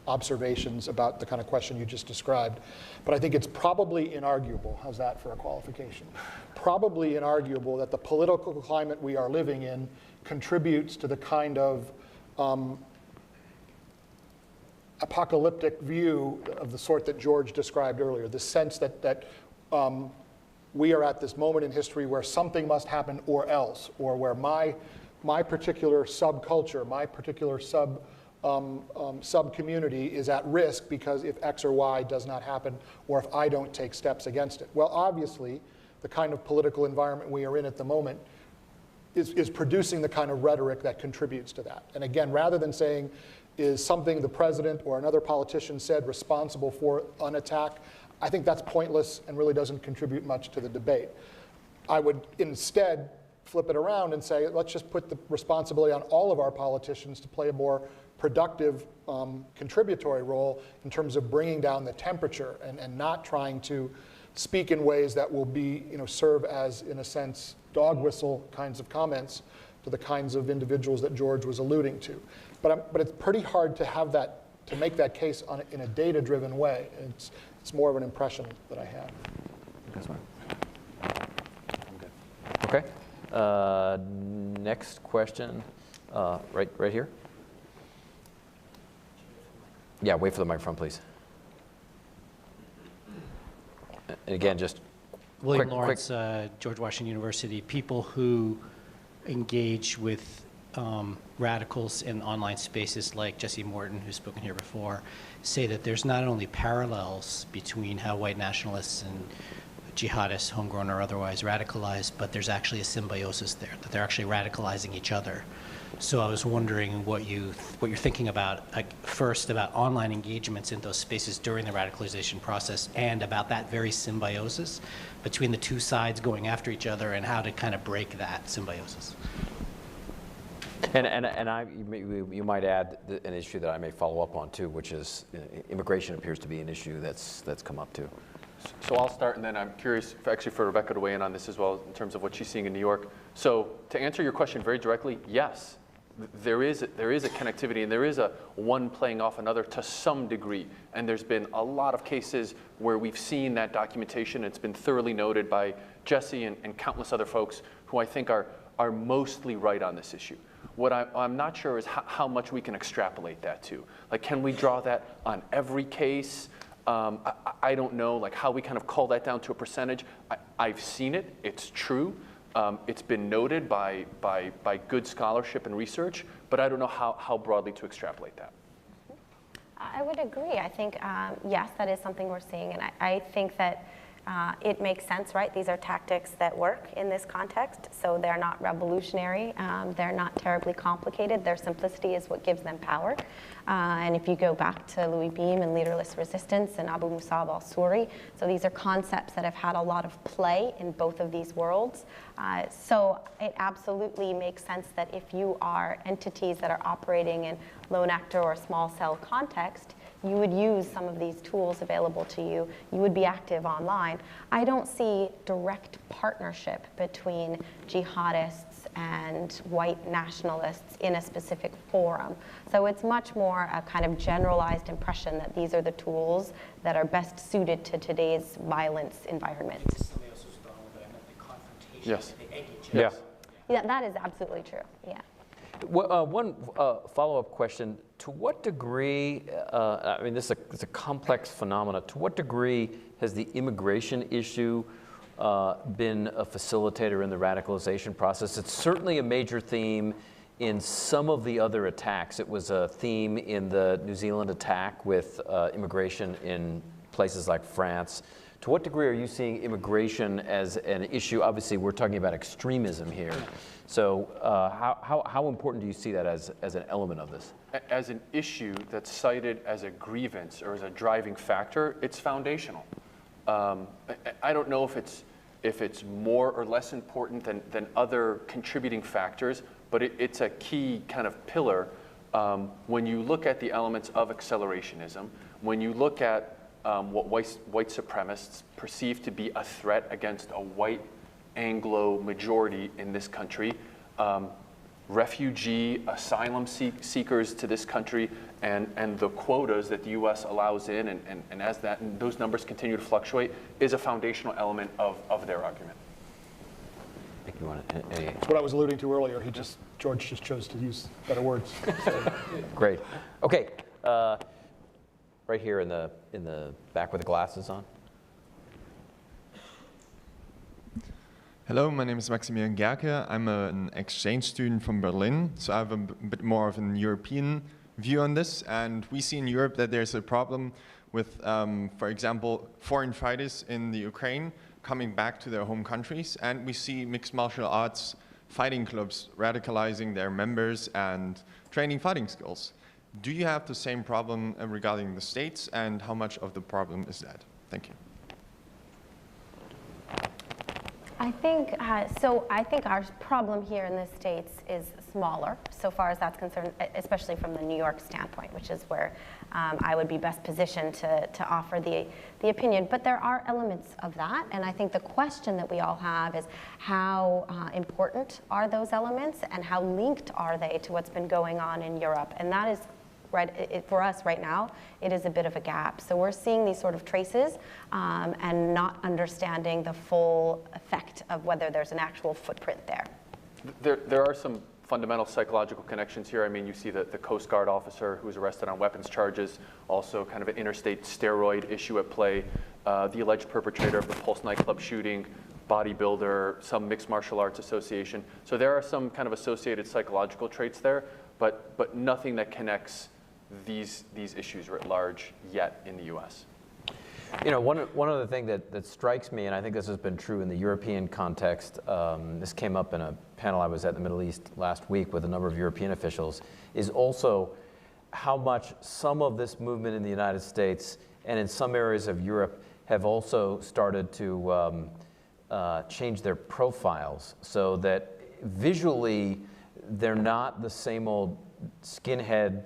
C: observations about the kind of question you just described. But I think it's probably inarguable, how's that for a qualification? Probably inarguable that the political climate we are living in contributes to the kind of apocalyptic view of the sort that George described earlier, the sense that we are at this moment in history where something must happen or else, or where my particular subculture, my particular sub-community is at risk because if X or Y does not happen, or if I don't take steps against it. Well, obviously, the kind of political environment we are in at the moment is producing the kind of rhetoric that contributes to that. And again, rather than saying, is something the president or another politician said responsible for an attack, I think that's pointless and really doesn't contribute much to the debate. I would instead flip it around and say, let's just put the responsibility on all of our politicians to play a more productive contributory role in terms of bringing down the temperature and not trying to speak in ways that will be, serve as, in a sense, dog whistle kinds of comments to the kinds of individuals that George was alluding to. But it's pretty hard to have that, to make that case in a data-driven way. It's more of an impression that I have.
B: That's fine. Okay. Next question, right here. Yeah, wait for the microphone, please. And again, just
G: William Lawrence, George Washington University. People who engage with radicals in online spaces like Jesse Morton, who's spoken here before, say that there's not only parallels between how white nationalists and jihadists, homegrown or otherwise, radicalize, but there's actually a symbiosis there, that they're actually radicalizing each other. So I was wondering what you're thinking about, first about online engagements in those spaces during the radicalization process, and about that very symbiosis between the two sides going after each other, and how to kind of break that symbiosis.
B: And you might add an issue that I may follow up on too, which is immigration appears to be an issue that's come up too.
E: So I'll start, and then I'm curious for Rebecca to weigh in on this as well in terms of what she's seeing in New York. So to answer your question very directly, yes, there is a connectivity, and there is a one playing off another to some degree. And there's been a lot of cases where we've seen that documentation. It's been thoroughly noted by Jesse and countless other folks who I think are mostly right on this issue. What I'm not sure is how much we can extrapolate that to. Like, can we draw that on every case? I don't know, like, how we kind of call that down to a percentage. I've seen it. It's true. It's been noted by good scholarship and research, but I don't know how broadly to extrapolate that.
D: I would agree. I think, yes, that is something we're seeing, and I think that it makes sense, right? These are tactics that work in this context, so they're not revolutionary. They're not terribly complicated. Their simplicity is what gives them power. And if you go back to Louis Beam and leaderless resistance and Abu Musab al-Suri, so these are concepts that have had a lot of play in both of these worlds. So it absolutely makes sense that if you are entities that are operating in lone actor or small cell context, you would use some of these tools available to you. You would be active online. I don't see direct partnership between jihadists and white nationalists in a specific forum. So it's much more a kind of generalized impression that these are the tools that are best suited to today's violence environment.
E: Yes.
B: Yes.
D: Yeah, that is absolutely true, yeah.
B: Well, one follow-up question. To what degree, I mean, this is a complex phenomenon. To what degree has the immigration issue been a facilitator in the radicalization process? It's certainly a major theme in some of the other attacks. It was a theme in the New Zealand attack with immigration in places like France. To what degree are you seeing immigration as an issue? Obviously, we're talking about extremism here. So how important do you see that as an element of this?
E: As an issue that's cited as a grievance or as a driving factor, it's foundational. I don't know if it's more or less important than other contributing factors, but it's a key kind of pillar when you look at the elements of accelerationism, when you look at what white supremacists perceive to be a threat against a white Anglo majority in this country, refugee, asylum seekers to this country, and the quotas that the U.S. allows in, and as those numbers continue to fluctuate, is a foundational element of their argument.
B: I think you want to,
C: That's what I was alluding to earlier. George just chose to use better words. So.
B: Great. Okay. Right here in the back with the glasses on.
H: Hello, my name is Maximilian Gerke. I'm an exchange student from Berlin, so I have a bit more of an European view on this. And we see in Europe that there's a problem with, for example, foreign fighters in the Ukraine coming back to their home countries. And we see mixed martial arts fighting clubs radicalizing their members and training fighting skills. Do you have the same problem regarding the States, and how much of the problem is that? Thank you.
D: I think, I think our problem here in the States is smaller, so far as that's concerned, especially from the New York standpoint, which is where I would be best positioned to offer the opinion. But there are elements of that, and I think the question that we all have is how important are those elements, and how linked are they to what's been going on in Europe? And that is, right, for us right now, it is a bit of a gap. So we're seeing these sort of traces and not understanding the full effect of whether there's an actual footprint there.
E: There are some fundamental psychological connections here. I mean, you see the Coast Guard officer who was arrested on weapons charges, also kind of an interstate steroid issue at play, the alleged perpetrator of the Pulse nightclub shooting, bodybuilder, some mixed martial arts association. So there are some kind of associated psychological traits there, but nothing that connects these issues writ large yet in the U.S.
B: You know, one other thing that strikes me, and I think this has been true in the European context, this came up in a panel I was at in the Middle East last week with a number of European officials, is also how much some of this movement in the United States and in some areas of Europe have also started to change their profiles so that visually they're not the same old skinhead,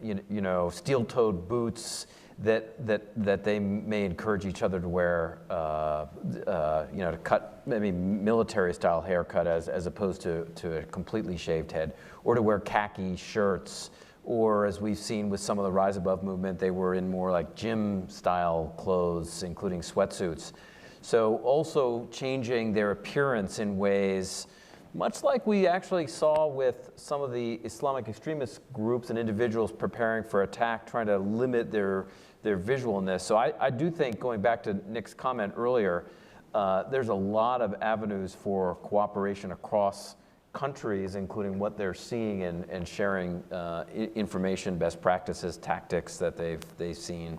B: you know, steel-toed boots. that they may encourage each other to wear, to cut maybe military-style haircut as opposed to a completely shaved head, or to wear khaki shirts, or as we've seen with some of the Rise Above movement, they were in more like gym-style clothes, including sweatsuits. So also changing their appearance in ways much like we actually saw with some of the Islamic extremist groups and individuals preparing for attack, trying to limit their visualness. So I do think, going back to Nick's comment earlier, there's a lot of avenues for cooperation across countries, including what they're seeing and sharing information, best practices, tactics that they've seen.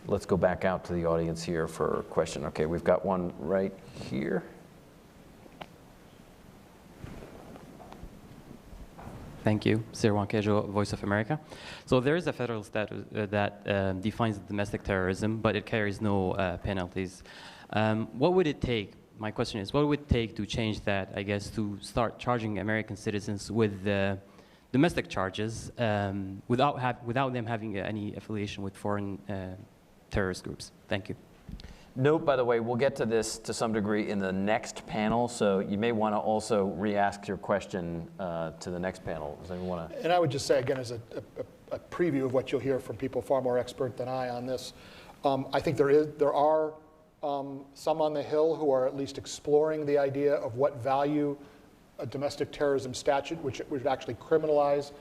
B: Let's go back out to the audience here for a question. Okay, we've got one right here.
I: Thank you. Sirwan Kejo, Voice of America. So there is a federal statute that defines domestic terrorism, but it carries no penalties. What would it take? My question is, what would it take to change that, I guess, to start charging American citizens with domestic charges without them having any affiliation with foreign terrorist groups? Thank you.
B: Note, by the way, we'll get to this to some degree in the next panel, so you may want to also re-ask your question to the next panel. Does anyone want to?
C: And I would just say, again, as a preview of what you'll hear from people far more expert than I on this, I think there are some on the Hill who are at least exploring the idea of what value a domestic terrorism statute, which would actually criminalize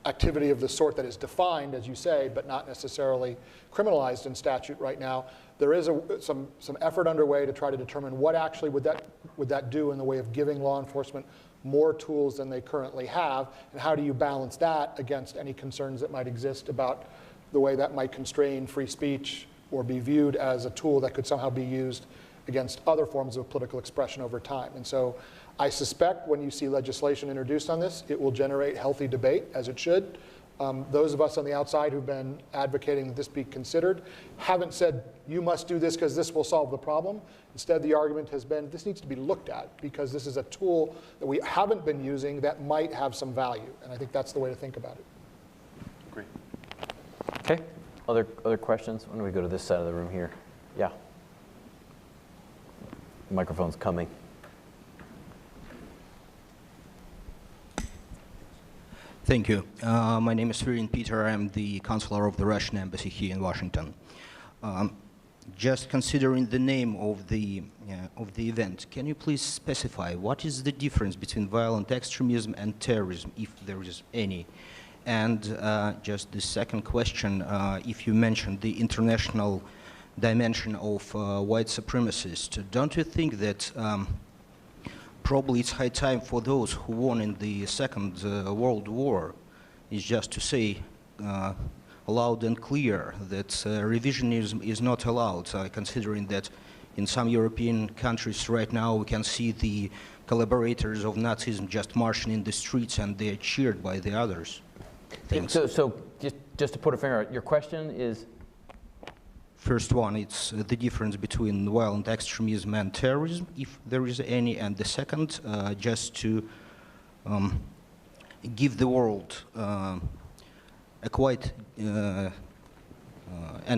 C: activity of the sort that is defined, as you say, but not necessarily criminalized in statute right now. There is some effort underway to try to determine what actually would that do in the way of giving law enforcement more tools than they currently have, and how do you balance that against any concerns that might exist about the way that might constrain free speech or be viewed as a tool that could somehow be used against other forms of political expression over time. And so I suspect when you see legislation introduced on this, it will generate healthy debate, as it should. Those of us on the outside who've been advocating that this be considered haven't said, you must do this because this will solve the problem. Instead, the argument has been, this needs to be looked at because this is a tool that we haven't been using that might have some value. And I think that's the way to think about it.
E: Agree.
B: Okay. Other questions? Why don't we go to this side of the room here? Yeah. The microphone's coming.
J: Thank you. My name is Peter. I'm the counselor of the Russian embassy here in Washington. Just considering the name of the event, can you please specify what is the difference between violent extremism and terrorism, if there is any? And just the second question, if you mentioned the international dimension of white supremacists, don't you think that probably it's high time for those who won in the Second World War is just to say loud and clear that revisionism is not allowed, considering that in some European countries right now we can see the collaborators of Nazism just marching in the streets and they're cheered by the others. Thanks.
B: So just to put a finger on it, your question is?
J: First one, it's the difference between violent extremism and terrorism, if there is any, and the second, just to give the world a quite an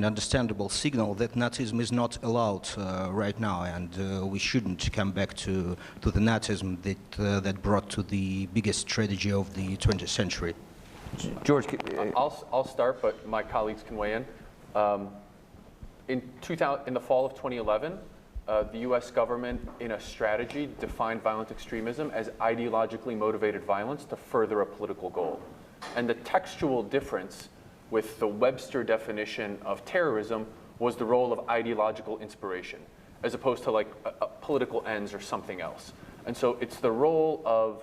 J: understandable signal that Nazism is not allowed right now, and we shouldn't come back to the Nazism that brought to the biggest tragedy of the 20th century.
B: George,
E: I'll start, but my colleagues can weigh in. In the fall of 2011, the U.S. government, in a strategy, defined violent extremism as ideologically motivated violence to further a political goal. And the textual difference with the Webster definition of terrorism was the role of ideological inspiration, as opposed to like political ends or something else. And so it's the role of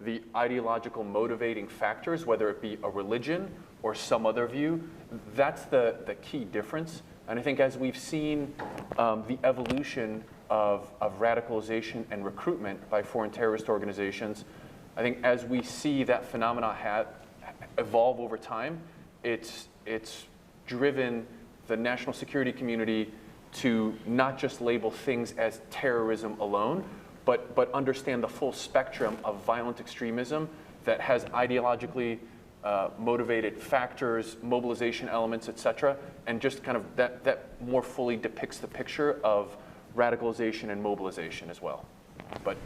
E: the ideological motivating factors, whether it be a religion or some other view, that's the key difference. And I think as we've seen the evolution of radicalization and recruitment by foreign terrorist organizations, I think as we see that phenomena evolve over time, it's driven the national security community to not just label things as terrorism alone, but understand the full spectrum of violent extremism that has ideologically motivated factors, mobilization elements, et cetera, and just kind of that more fully depicts the picture of radicalization and mobilization as well. But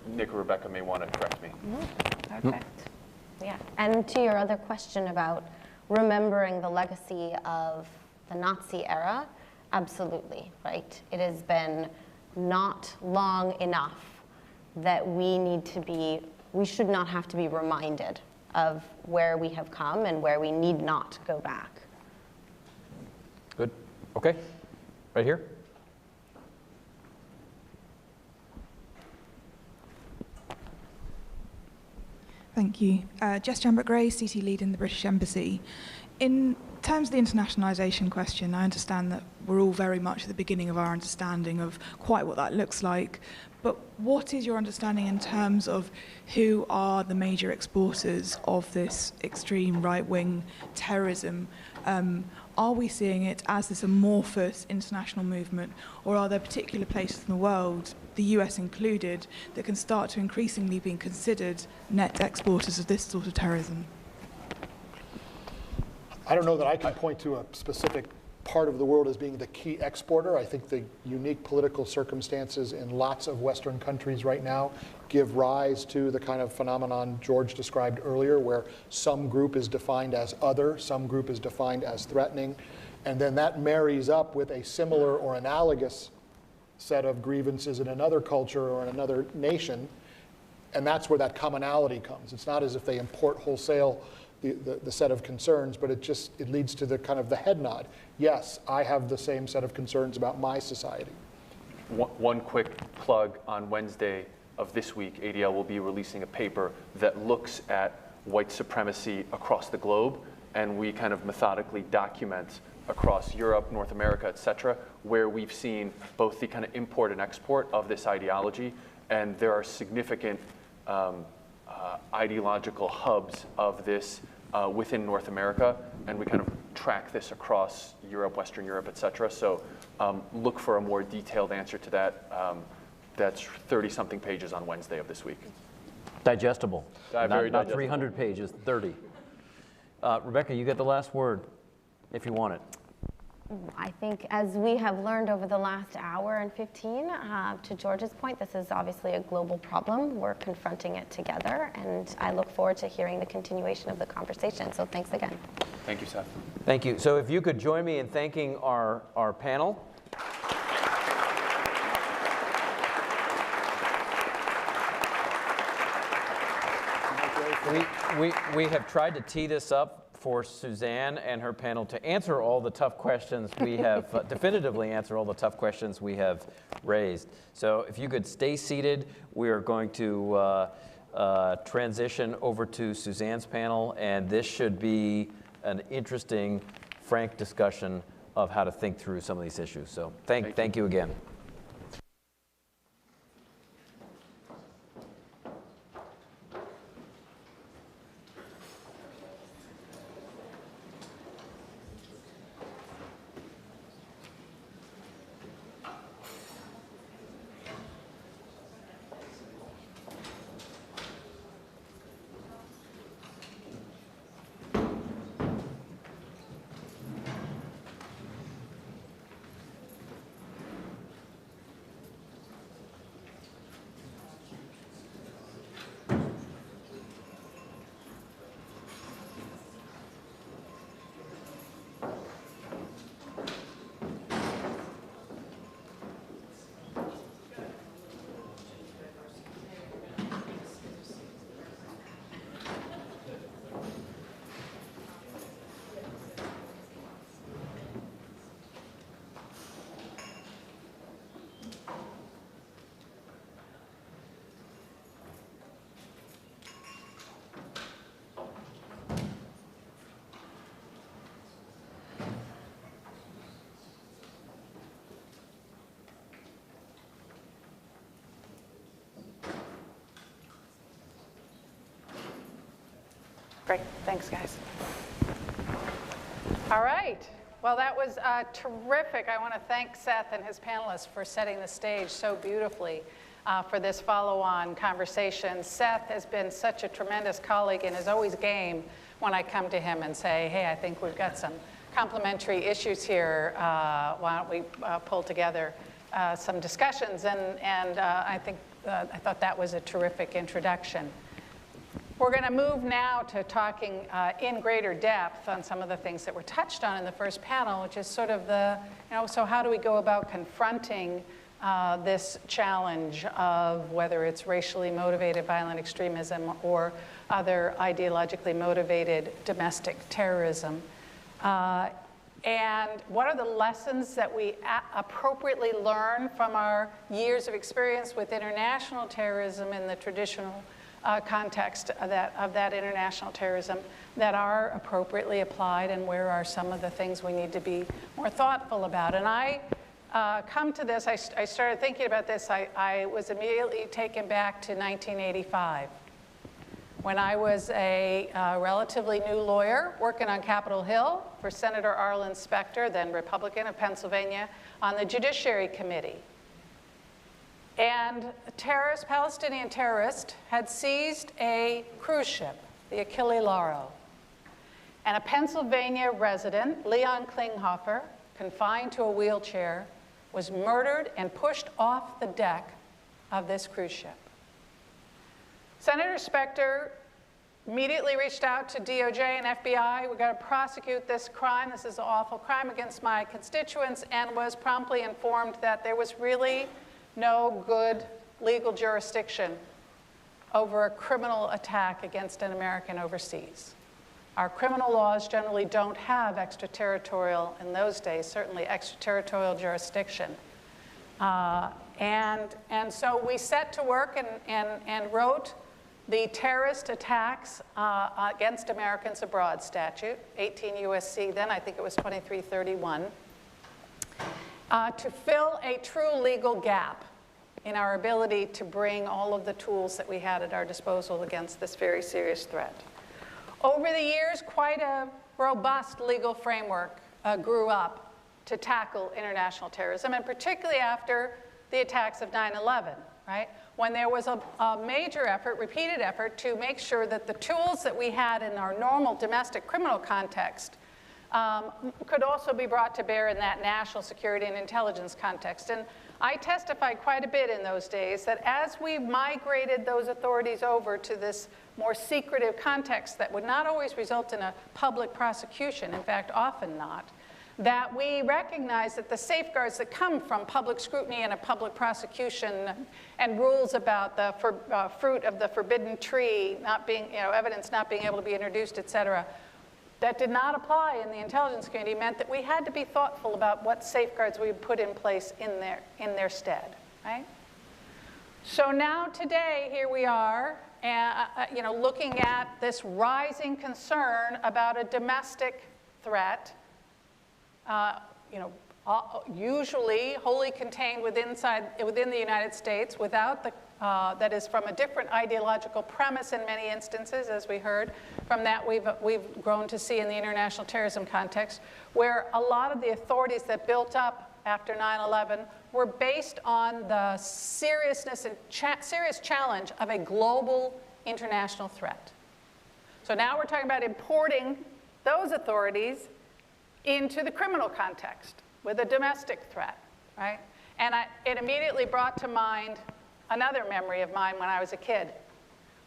E: Nick or Rebecca may want to correct me.
D: Perfect. Yeah, and to your other question about remembering the legacy of the Nazi era, absolutely, right? It has been not long enough that we should not have to be reminded of where we have come and where we need not go back.
B: Good. Okay. Right here.
K: Thank you. Jess Jambert-Gray, CT lead in the British Embassy. In terms of the internationalisation question, I understand that we're all very much at the beginning of our understanding of quite what that looks like. But what is your understanding in terms of who are the major exporters of this extreme right-wing terrorism? Are we seeing it as this amorphous international movement, or are there particular places in the world, the US included, that can start to increasingly be considered net exporters of this sort of terrorism?
C: I don't know that I can point to a specific part of the world as being the key exporter. I think the unique political circumstances in lots of Western countries right now give rise to the kind of phenomenon George described earlier, where some group is defined as other, some group is defined as threatening, and then that marries up with a similar or analogous set of grievances in another culture or in another nation, and that's where that commonality comes. It's not as if they import wholesale the set of concerns, but it leads to the kind of the head nod. Yes, I have the same set of concerns about my society.
E: One quick plug: on Wednesday of this week, ADL will be releasing a paper that looks at white supremacy across the globe, and we kind of methodically document across Europe, North America, et cetera, where we've seen both the kind of import and export of this ideology, and there are significant ideological hubs of this within North America, and we kind of track this across Europe, Western Europe, et cetera. So look for a more detailed answer to that. That's 30-something pages on Wednesday of this week.
B: Digestible.
E: Very
B: Not
E: digestible.
B: 300 pages, 30. Rebecca, you get the last word if you want it.
D: I think, as we have learned over the last hour and 15, to George's point, this is obviously a global problem. We're confronting it together, and I look forward to hearing the continuation of the conversation. So thanks again.
E: Thank you, Seth.
B: Thank you. So if you could join me in thanking our panel. We have tried to tee this up for Suzanne and her panel to answer all the tough questions we have, definitively answer all the tough questions we have raised. So if you could stay seated, we are going to transition over to Suzanne's panel, and this should be an interesting, frank discussion of how to think through some of these issues. So thank you again.
L: Great, thanks guys. All right, well that was terrific. I want to thank Seth and his panelists for setting the stage so beautifully for this follow-on conversation. Seth has been such a tremendous colleague and is always game when I come to him and say, hey, I think we've got some complementary issues here. Why don't we pull together some discussions? And I thought that was a terrific introduction. We're going to move now to talking in greater depth on some of the things that were touched on in the first panel, which is sort of the, so how do we go about confronting this challenge of whether it's racially motivated violent extremism or other ideologically motivated domestic terrorism? And what are the lessons that we appropriately learn from our years of experience with international terrorism in the traditional context of that international terrorism that are appropriately applied, and where are some of the things we need to be more thoughtful about? And I come to this, I started thinking about this, I was immediately taken back to 1985, when I was a relatively new lawyer working on Capitol Hill for Senator Arlen Specter, then Republican of Pennsylvania, on the Judiciary Committee. And a Palestinian terrorist had seized a cruise ship, the Achille Lauro. And a Pennsylvania resident, Leon Klinghoffer, confined to a wheelchair, was murdered and pushed off the deck of this cruise ship. Senator Specter immediately reached out to DOJ and FBI. We've got to prosecute this crime. This is an awful crime against my constituents, and was promptly informed that there was really no good legal jurisdiction over a criminal attack against an American overseas. Our criminal laws generally don't have extraterritorial, in those days, certainly extraterritorial jurisdiction. And so we set to work and wrote the Terrorist Attacks Against Americans Abroad statute, 18 U.S.C., then I think it was 2331, to fill a true legal gap in our ability to bring all of the tools that we had at our disposal against this very serious threat. Over the years, quite a robust legal framework grew up to tackle international terrorism, and particularly after the attacks of 9/11, right? When there was a major effort, repeated effort, to make sure that the tools that we had in our normal domestic criminal context could also be brought to bear in that national security and intelligence context. And I testified quite a bit in those days that as we migrated those authorities over to this more secretive context that would not always result in a public prosecution, in fact, often not, that we recognize that the safeguards that come from public scrutiny and a public prosecution and rules about the fruit of the forbidden tree not being, evidence not being able to be introduced, et cetera, that did not apply in the intelligence community meant that we had to be thoughtful about what safeguards we would put in place in their stead, right? So now today, here we are, looking at this rising concern about a domestic threat, usually wholly contained within the United States, without the that is from a different ideological premise in many instances, as we heard. From that, we've grown to see in the international terrorism context, where a lot of the authorities that built up after 9/11 were based on the seriousness and serious challenge of a global international threat. So now we're talking about importing those authorities into the criminal context with a domestic threat, right? And it immediately brought to mind another memory of mine when I was a kid.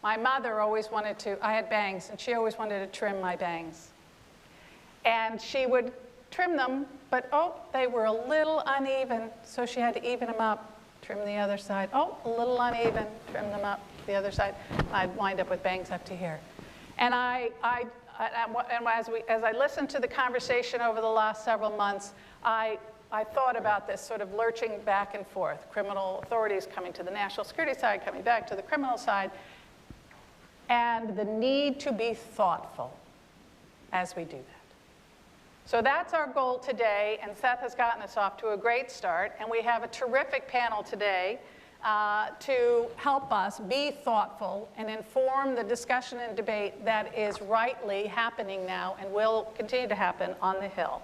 L: My mother always wanted to, I had bangs, and she always wanted to trim my bangs. And she would trim them, but they were a little uneven, so she had to even them up, trim the other side. A little uneven, trim them up the other side. I'd wind up with bangs up to here. And as I listened to the conversation over the last several months, I thought about this sort of lurching back and forth, criminal authorities coming to the national security side, coming back to the criminal side, and the need to be thoughtful as we do that. So that's our goal today, and Seth has gotten us off to a great start, and we have a terrific panel today to help us be thoughtful and inform the discussion and debate that is rightly happening now and will continue to happen on the Hill.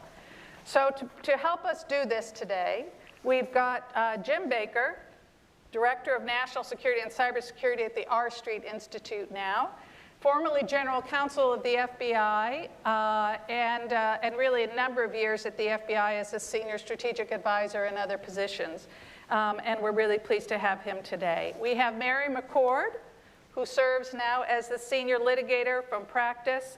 L: So to help us do this today, we've got Jim Baker, Director of National Security and Cybersecurity at the R Street Institute now, formerly General Counsel of the FBI, and really a number of years at the FBI as a senior strategic advisor and other positions. And we're really pleased to have him today. We have Mary McCord, who serves now as the senior litigator for practice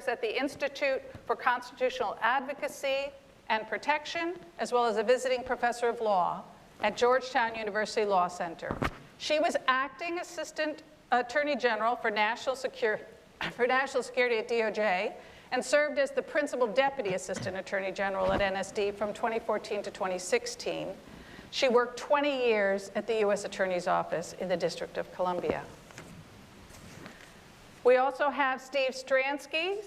L: at the Institute for Constitutional Advocacy and Protection, as well as a visiting professor of law at Georgetown University Law Center. She was acting assistant attorney general for national security at DOJ and served as the principal deputy assistant attorney general at NSD from 2014 to 2016. She worked 20 years at the U.S. Attorney's Office in the District of Columbia. We also have Steve Stransky.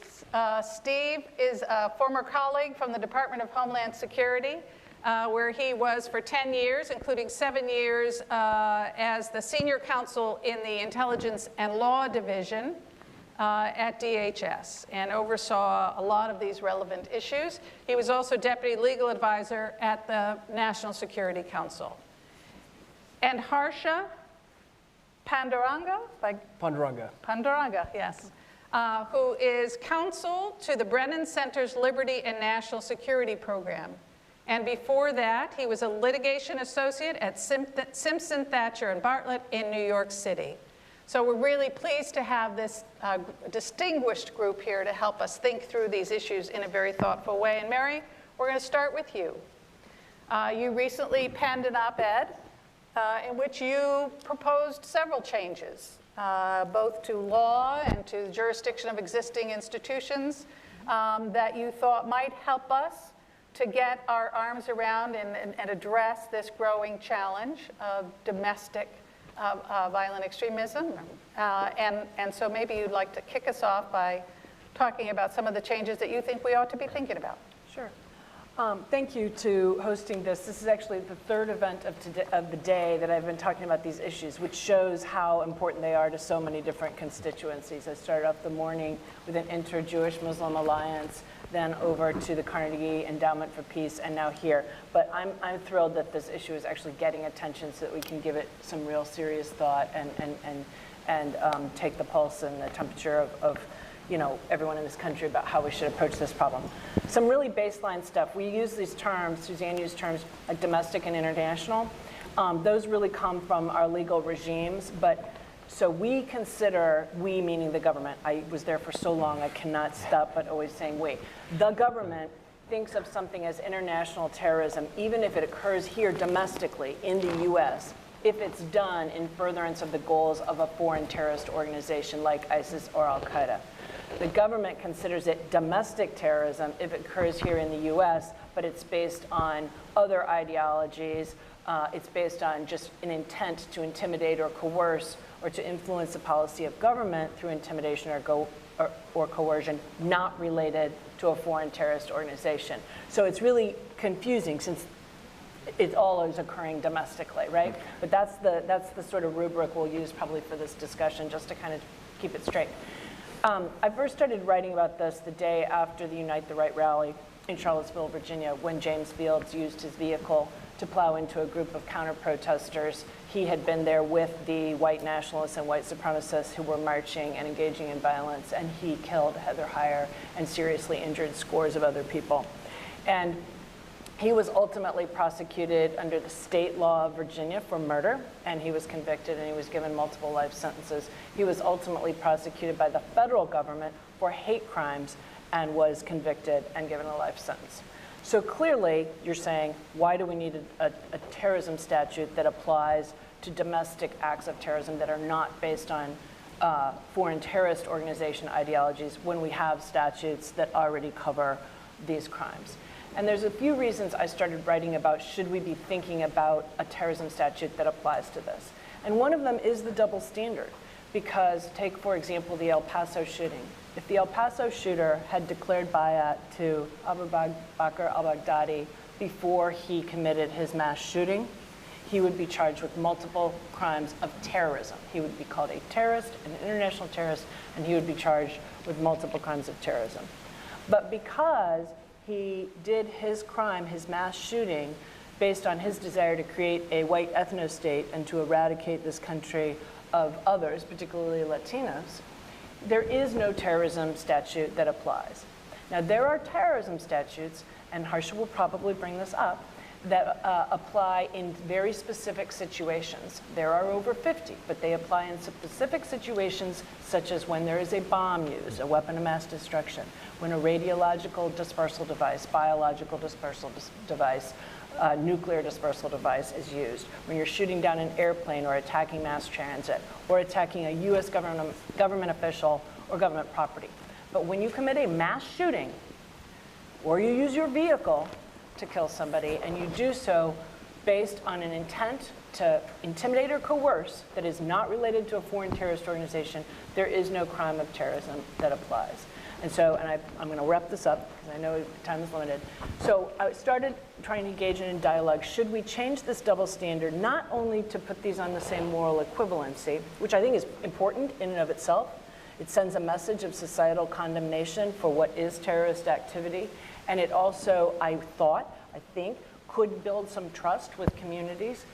L: Steve is a former colleague from the Department of Homeland Security, where he was for 10 years, including 7 years as the senior counsel in the Intelligence and Law Division at DHS, and oversaw a lot of these relevant issues. He was also deputy legal advisor at the National Security Council. And Harsha Panduranga? Panduranga, yes. Who is counsel to the Brennan Center's Liberty and National Security Program. And before that, he was a litigation associate at Simpson, Thacher, and Bartlett in New York City. So we're really pleased to have this distinguished group here to help us think through these issues in a very thoughtful way. And Mary, we're going to start with you. You recently penned an op-ed in which you proposed several changes, both to law and to the jurisdiction of existing institutions that you thought might help us to get our arms around and address this growing challenge of domestic violent extremism. And so maybe you'd like to kick us off by talking about some of the changes that you think we ought to be thinking about.
M: Sure. Thank you to hosting this. This is actually the third event of the day that I've been talking about these issues, which shows how important they are to so many different constituencies. I started off the morning with an inter-Jewish Muslim alliance, then over to the Carnegie Endowment for Peace, and now here. But I'm thrilled that this issue is actually getting attention so that we can give it some real serious thought and take the pulse and the temperature of everyone in this country about how we should approach this problem. Some really baseline stuff. We use these terms, Suzanne used terms like domestic and international. Those really come from our legal regimes, but so we consider, we meaning the government, I was there for so long I cannot stop but always saying we. The government thinks of something as international terrorism, even if it occurs here domestically in the US, if it's done in furtherance of the goals of a foreign terrorist organization like ISIS or Al-Qaeda. The government considers it domestic terrorism if it occurs here in the US, but it's based on other ideologies. It's based on just an intent to intimidate or coerce or to influence the policy of government through intimidation or coercion, not related to a foreign terrorist organization. So it's really confusing since it all is occurring domestically, right? But that's the sort of rubric we'll use probably for this discussion, just to kind of keep it straight. I first started writing about this the day after the Unite the Right rally in Charlottesville, Virginia, when James Fields used his vehicle to plow into a group of counter-protesters. He had been there with the white nationalists and white supremacists who were marching and engaging in violence, and he killed Heather Heyer and seriously injured scores of other people. And he was ultimately prosecuted under the state law of Virginia for murder, and he was convicted and he was given multiple life sentences. He was ultimately prosecuted by the federal government for hate crimes and was convicted and given a life sentence. So clearly, you're saying, why do we need a terrorism statute that applies to domestic acts of terrorism that are not based on foreign terrorist organization ideologies when we have statutes that already cover these crimes? And there's a few reasons I started writing about should we be thinking about a terrorism statute that applies to this. And one of them is the double standard, because take, for example, the El Paso shooting. If the El Paso shooter had declared bayat to Abu Bakr al-Baghdadi before he committed his mass shooting, he would be charged with multiple crimes of terrorism. He would be called a terrorist, an international terrorist, and he would be charged with multiple crimes of terrorism. But because he did his crime, his mass shooting, based on his desire to create a white ethno-state and to eradicate this country of others, particularly Latinos, there is no terrorism statute that applies. Now, there are terrorism statutes, and Harsha will probably bring this up, that apply in very specific situations. There are over 50, but they apply in specific situations such as when there is a bomb used, a weapon of mass destruction, when a radiological dispersal device, biological dispersal device, nuclear dispersal device is used, when you're shooting down an airplane or attacking mass transit, or attacking a US government official or government property. But when you commit a mass shooting, or you use your vehicle to kill somebody, and you do so based on an intent to intimidate or coerce that is not related to a foreign terrorist organization, there is no crime of terrorism that applies. And so, I'm going to wrap this up because I know time is limited. So I started trying to engage in a dialogue. Should we change this double standard, not only to put these on the same moral equivalency, which I think is important in and of itself. It sends a message of societal condemnation for what is terrorist activity. And it also, I think, could build some trust with communities.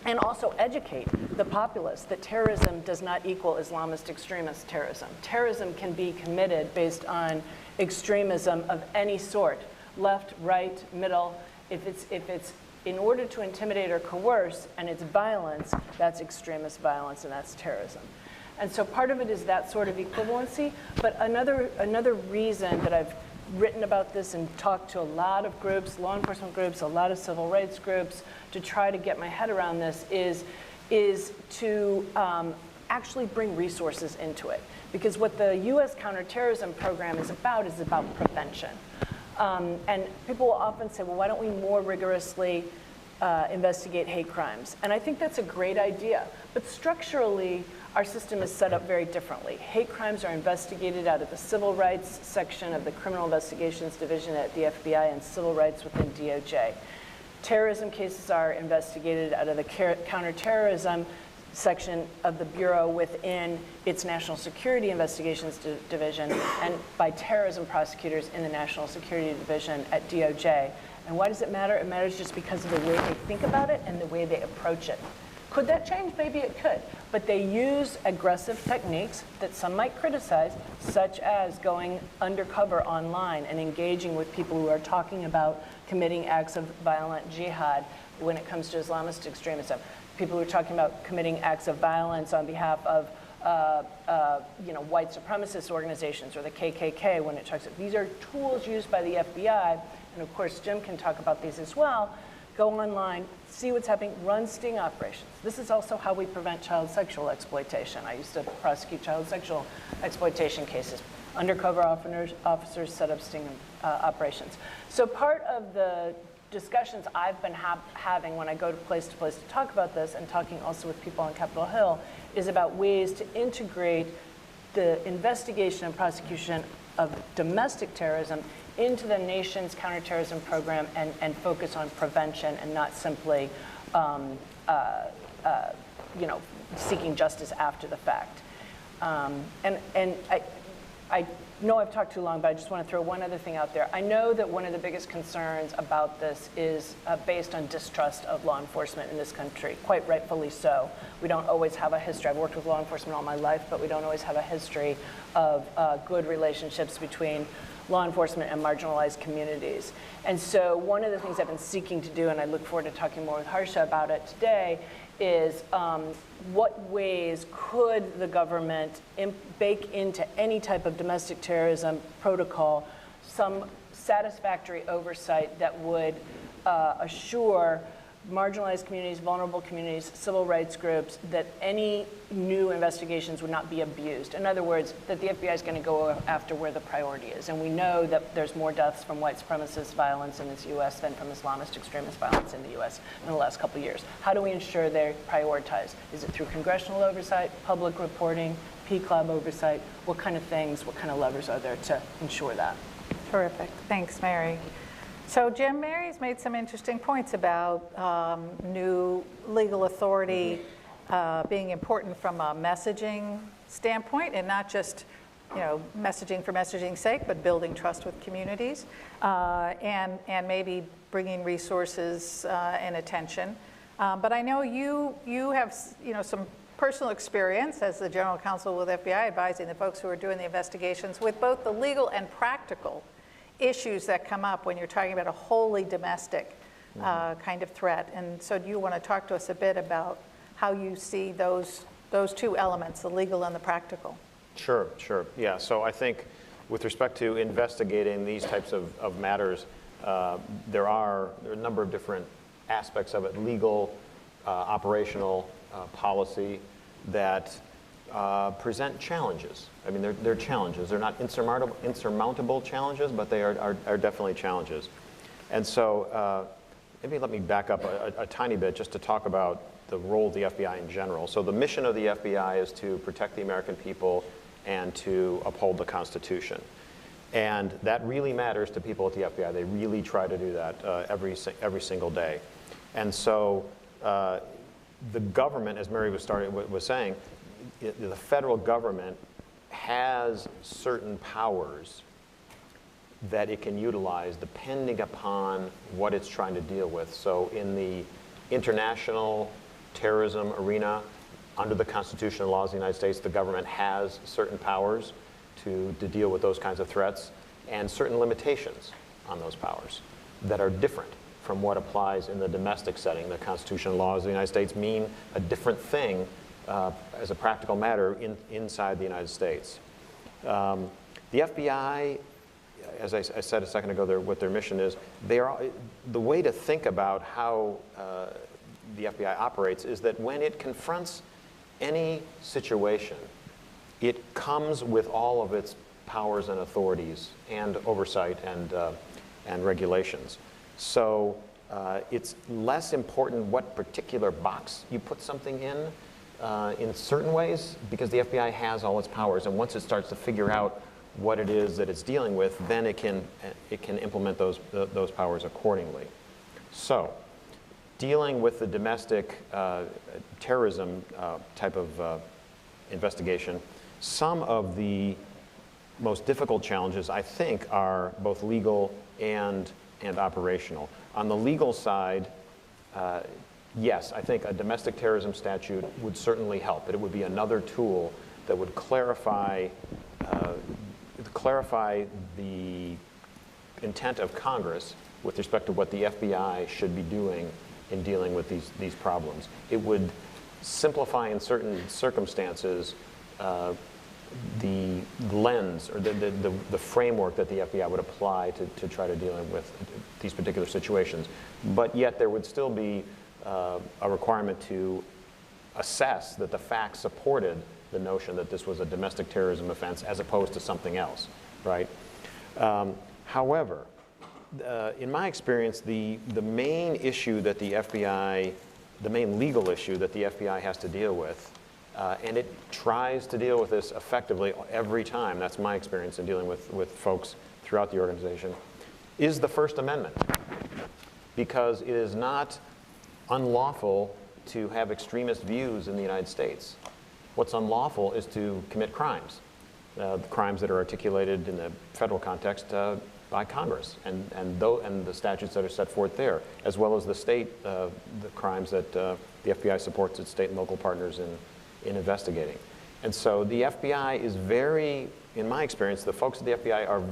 M: And also educate the populace that terrorism does not equal Islamist extremist terrorism. Terrorism can be committed based on extremism of any sort, left, right, middle. If it's in order to intimidate or coerce and it's violence, that's extremist violence and that's terrorism. And so part of it is that sort of equivalency, but another reason that I've written about this and talked to a lot of groups, law enforcement groups, a lot of civil rights groups, to try to get my head around this is to actually bring resources into it. Because what the US counterterrorism program is about prevention. And people will often say, well, why don't we more rigorously investigate hate crimes? And I think that's a great idea. But structurally, our system is set up very differently. Hate crimes are investigated out of the civil rights section of the Criminal Investigations Division at the FBI and civil rights within DOJ. Terrorism cases are investigated out of the Counterterrorism section of the Bureau within its National Security Investigations Division and by terrorism prosecutors in the National Security Division at DOJ. And why does it matter? It matters just because of the way they think about it and the way they approach it. Could that change? Maybe it could. But they use aggressive techniques that some might criticize, such as going undercover online and engaging with people who are talking about committing acts of violent jihad when it comes to Islamist extremism. People who are talking about committing acts of violence on behalf of white supremacist organizations or the KKK when it talks about, these are tools used by the FBI, and of course Jim can talk about these as well. Go online, see what's happening, run sting operations. This is also how we prevent child sexual exploitation. I used to prosecute child sexual exploitation cases. Undercover officers set up sting operations. So part of the discussions I've been having when I go to place to talk about this, and talking also with people on Capitol Hill, is about ways to integrate the investigation and prosecution of domestic terrorism into the nation's counterterrorism program and focus on prevention and not simply seeking justice after the fact. And I know I've talked too long, but I just want to throw one other thing out there. I know that one of the biggest concerns about this is based on distrust of law enforcement in this country, quite rightfully so. We don't always have a history. I've worked with law enforcement all my life, but we don't always have a history of good relationships between law enforcement and marginalized communities. And so one of the things I've been seeking to do, and I look forward to talking more with Harsha about it today, is what ways could the government bake into any type of domestic terrorism protocol some satisfactory oversight that would assure marginalized communities, vulnerable communities, civil rights groups, that any new investigations would not be abused. In other words, that the FBI is going to go after where the priority is. And we know that there's more deaths from white supremacist violence in the US than from Islamist extremist violence in the US in the last couple of years. How do we ensure they're prioritized? Is it through congressional oversight, public reporting, P-Club oversight? What kind of things, what kind of levers are there to ensure that?
L: Terrific. Thanks, Mary. So Jim, Mary's made some interesting points about new legal authority being important from a messaging standpoint, and not just messaging for messaging's sake, but building trust with communities, and maybe bringing resources and attention. But I know you have some personal experience as the general counsel with FBI advising the folks who are doing the investigations with both the legal and practical issues that come up when you're talking about a wholly domestic kind of threat. And so do you want to talk to us a bit about how you see those two elements, the legal and the practical?
N: Sure. Yeah, so I think with respect to investigating these types of matters, there are a number of different aspects of it, legal, operational, policy, that present challenges. I mean, they're challenges. They're not insurmountable challenges, but they are definitely challenges. And so maybe let me back up a tiny bit just to talk about the role of the FBI in general. So the mission of the FBI is to protect the American people and to uphold the Constitution. And that really matters to people at the FBI. They really try to do that every single day. And so the government, as Mary was saying, the federal government has certain powers that it can utilize depending upon what it's trying to deal with. So in the international terrorism arena, under the Constitution and laws of the United States, the government has certain powers to deal with those kinds of threats and certain limitations on those powers that are different from what applies in the domestic setting. The Constitution and laws of the United States mean a different thing as a practical matter inside the United States. The FBI, as I said a second ago, what their mission is, the way to think about how the FBI operates is that when it confronts any situation, it comes with all of its powers and authorities and oversight and regulations. So it's less important what particular box you put something in certain ways, because the FBI has all its powers, and once it starts to figure out what it is that it's dealing with, then it can implement those powers accordingly. So dealing with the domestic terrorism type of investigation, some of the most difficult challenges, I think, are both legal and operational. On the legal side, yes, I think a domestic terrorism statute would certainly help. It would be another tool that would clarify the intent of Congress with respect to what the FBI should be doing in dealing with these problems. It would simplify in certain circumstances the lens or the framework that the FBI would apply to try to deal with these particular situations. But yet there would still be a requirement to assess that the facts supported the notion that this was a domestic terrorism offense as opposed to something else, right? However, in my experience, the main issue that the FBI, the main legal issue that the FBI has to deal with, and it tries to deal with this effectively every time, that's my experience in dealing with folks throughout the organization, is the First Amendment. Because it is not unlawful to have extremist views in the United States. What's unlawful is to commit crimes, crimes that are articulated in the federal context by Congress and the statutes that are set forth there, as well as the state, the crimes that the FBI supports its state and local partners in investigating. And so the FBI is very, in my experience, the folks at the FBI are,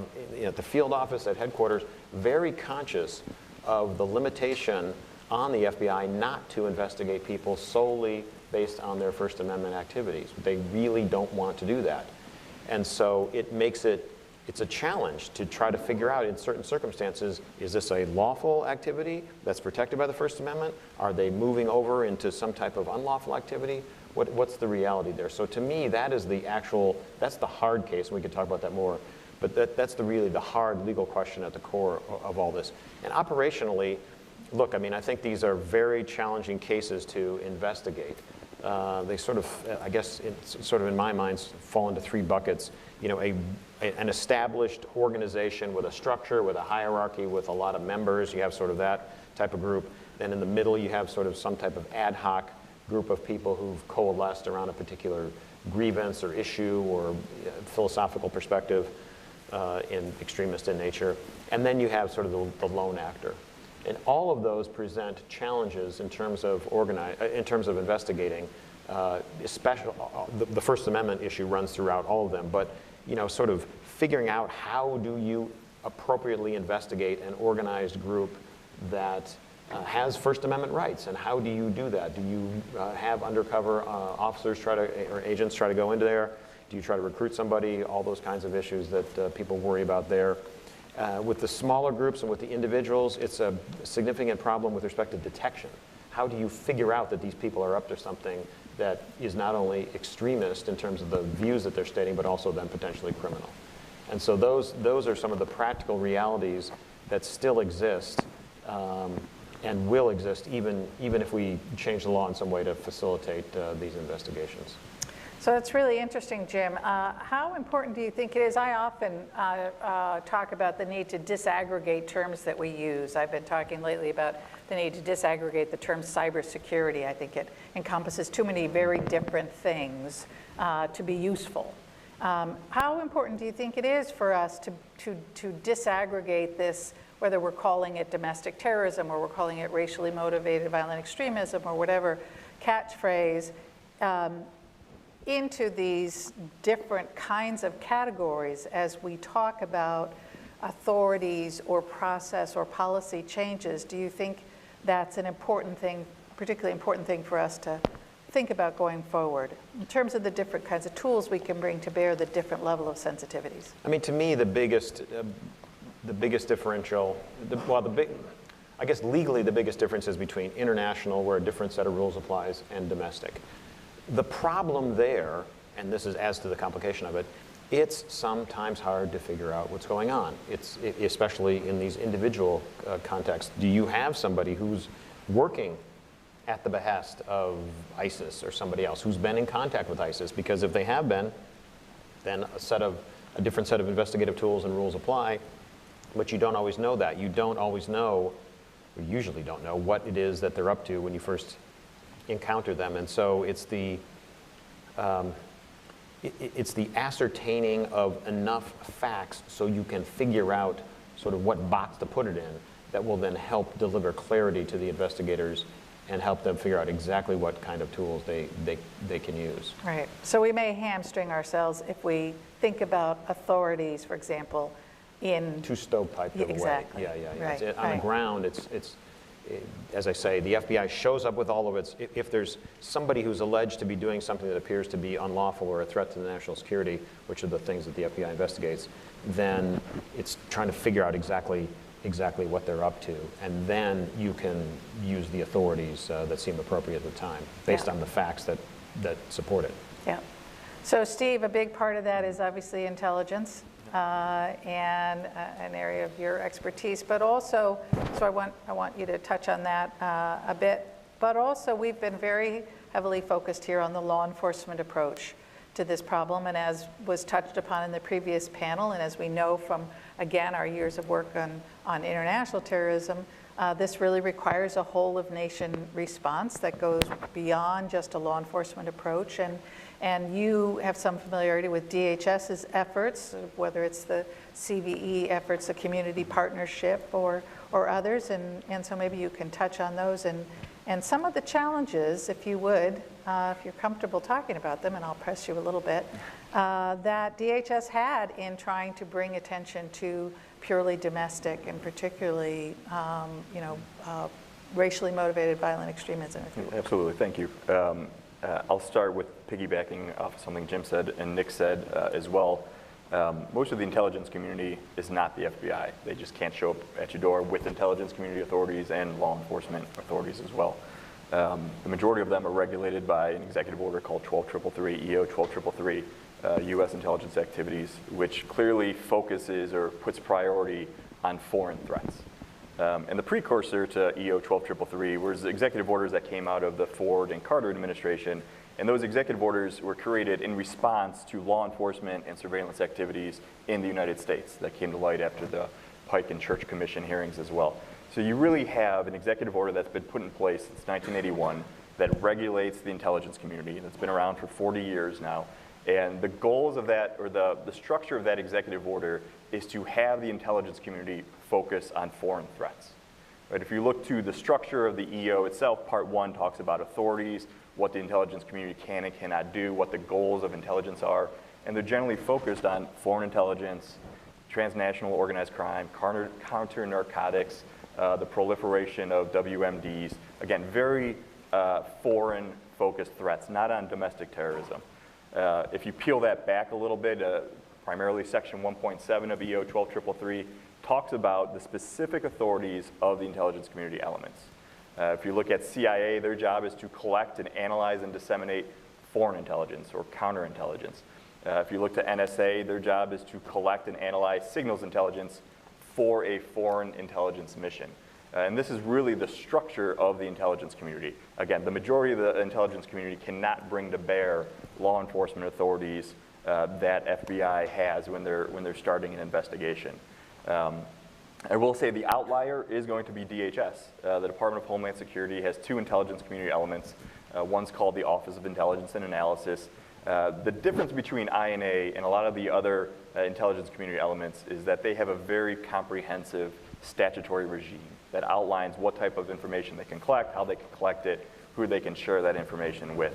N: at the field office, at headquarters, very conscious of the limitation on the FBI not to investigate people solely based on their First Amendment activities. They really don't want to do that. And so it makes it's a challenge to try to figure out in certain circumstances, is this a lawful activity that's protected by the First Amendment? Are they moving over into some type of unlawful activity? What's the reality there? So to me, that's the hard case, and we could talk about that more, but that's really the hard legal question at the core of all this. And operationally, look, I mean, I think these are very challenging cases to investigate. They sort of, I guess, in my mind, fall into three buckets. You know, an established organization with a structure, with a hierarchy, with a lot of members. You have sort of that type of group. Then in the middle, you have sort of some type of ad hoc group of people who've coalesced around a particular grievance or issue or philosophical perspective in extremist in nature. And then you have sort of the lone actor. And all of those present challenges in terms of investigating especially the First Amendment issue runs throughout all of them, but sort of figuring out how do you appropriately investigate an organized group that has First Amendment rights, and how do you do that? Do you have undercover officers or agents try to go into there? Do you try to recruit somebody? All those kinds of issues that people worry about there. With the smaller groups and with the individuals, it's a significant problem with respect to detection. How do you figure out that these people are up to something that is not only extremist in terms of the views that they're stating, but also then potentially criminal? And so those are some of the practical realities that still exist and will exist even if we change the law in some way to facilitate these investigations.
L: So that's really interesting, Jim. How important do you think it is? I often talk about the need to disaggregate terms that we use. I've been talking lately about the need to disaggregate the term cybersecurity. I think it encompasses too many very different things to be useful. How important do you think it is for us to disaggregate this, whether we're calling it domestic terrorism or we're calling it racially motivated violent extremism or whatever catchphrase, into these different kinds of categories as we talk about authorities or process or policy changes? Do you think that's an important thing, particularly important thing for us to think about going forward in terms of the different kinds of tools we can bring to bear the different level of sensitivities?
N: I mean, to me, the biggest differential, I guess legally the biggest difference is between international, where a different set of rules applies, and domestic. The problem there, and this is as to the complication of it, it's sometimes hard to figure out what's going on. It's especially in these individual contexts. Do you have somebody who's working at the behest of ISIS or somebody else who's been in contact with ISIS? Because if they have been, then a different set of investigative tools and rules apply. But you don't always know that. You don't always know, or usually don't know, what it is that they're up to when you first encounter them. And so it's the ascertaining of enough facts so you can figure out sort of what box to put it in that will then help deliver clarity to the investigators and help them figure out exactly what kind of tools they can use.
L: Right. So we may hamstring ourselves if we think about authorities, for example, in
N: too stovepiped of a way.
L: Exactly.
N: Yeah.
L: Right.
N: On the ground, as I say, the FBI shows up with all of its, if there's somebody who's alleged to be doing something that appears to be unlawful or a threat to the national security, which are the things that the FBI investigates, then it's trying to figure out exactly what they're up to. And then you can use the authorities that seem appropriate at the time, based on the facts that support it.
L: Yeah. So Steve, a big part of that is obviously intelligence. And an area of your expertise, but also, so I want you to touch on that a bit, but also we've been very heavily focused here on the law enforcement approach to this problem, and as was touched upon in the previous panel, and as we know from, again, our years of work on international terrorism, this really requires a whole of nation response that goes beyond just a law enforcement approach. And you have some familiarity with DHS's efforts, whether it's the CVE efforts, the community partnership, or others, and so maybe you can touch on those and some of the challenges, if you would, if you're comfortable talking about them, and I'll press you a little bit, that DHS had in trying to bring attention to purely domestic and particularly, racially motivated violent extremism. If you would.
O: Absolutely, thank you. I'll start with piggybacking off something Jim said and Nick said as well. Most of the intelligence community is not the FBI. They just can't show up at your door with intelligence community authorities and law enforcement authorities as well. The majority of them are regulated by an executive order called 12333, EO 12333, U.S. intelligence activities, which clearly focuses or puts priority on foreign threats. And the precursor to EO 12333 was executive orders that came out of the Ford and Carter administration, and those executive orders were created in response to law enforcement and surveillance activities in the United States that came to light after the Pike and Church Commission hearings as well. So you really have an executive order that's been put in place since 1981 that regulates the intelligence community, and it's been around for 40 years now. And the goals of that, or the structure of that executive order, is to have the intelligence community focus on foreign threats. Right? If you look to the structure of the EO itself, Part 1 talks about authorities, what the intelligence community can and cannot do, what the goals of intelligence are, and they're generally focused on foreign intelligence, transnational organized crime, counter narcotics, the proliferation of WMDs. Again, very foreign-focused threats, not on domestic terrorism. If you peel that back a little bit, primarily Section 1.7 of EO 12333 talks about the specific authorities of the intelligence community elements. If you look at CIA, their job is to collect and analyze and disseminate foreign intelligence or counterintelligence. If you look to NSA, their job is to collect and analyze signals intelligence for a foreign intelligence mission. And this is really the structure of the intelligence community. Again, the majority of the intelligence community cannot bring to bear law enforcement authorities that FBI has when they're starting an investigation. I will say the outlier is going to be DHS. The Department of Homeland Security has two intelligence community elements. One's called the Office of Intelligence and Analysis. The difference between INA and a lot of the other intelligence community elements is that they have a very comprehensive statutory regime that outlines what type of information they can collect, how they can collect it, who they can share that information with.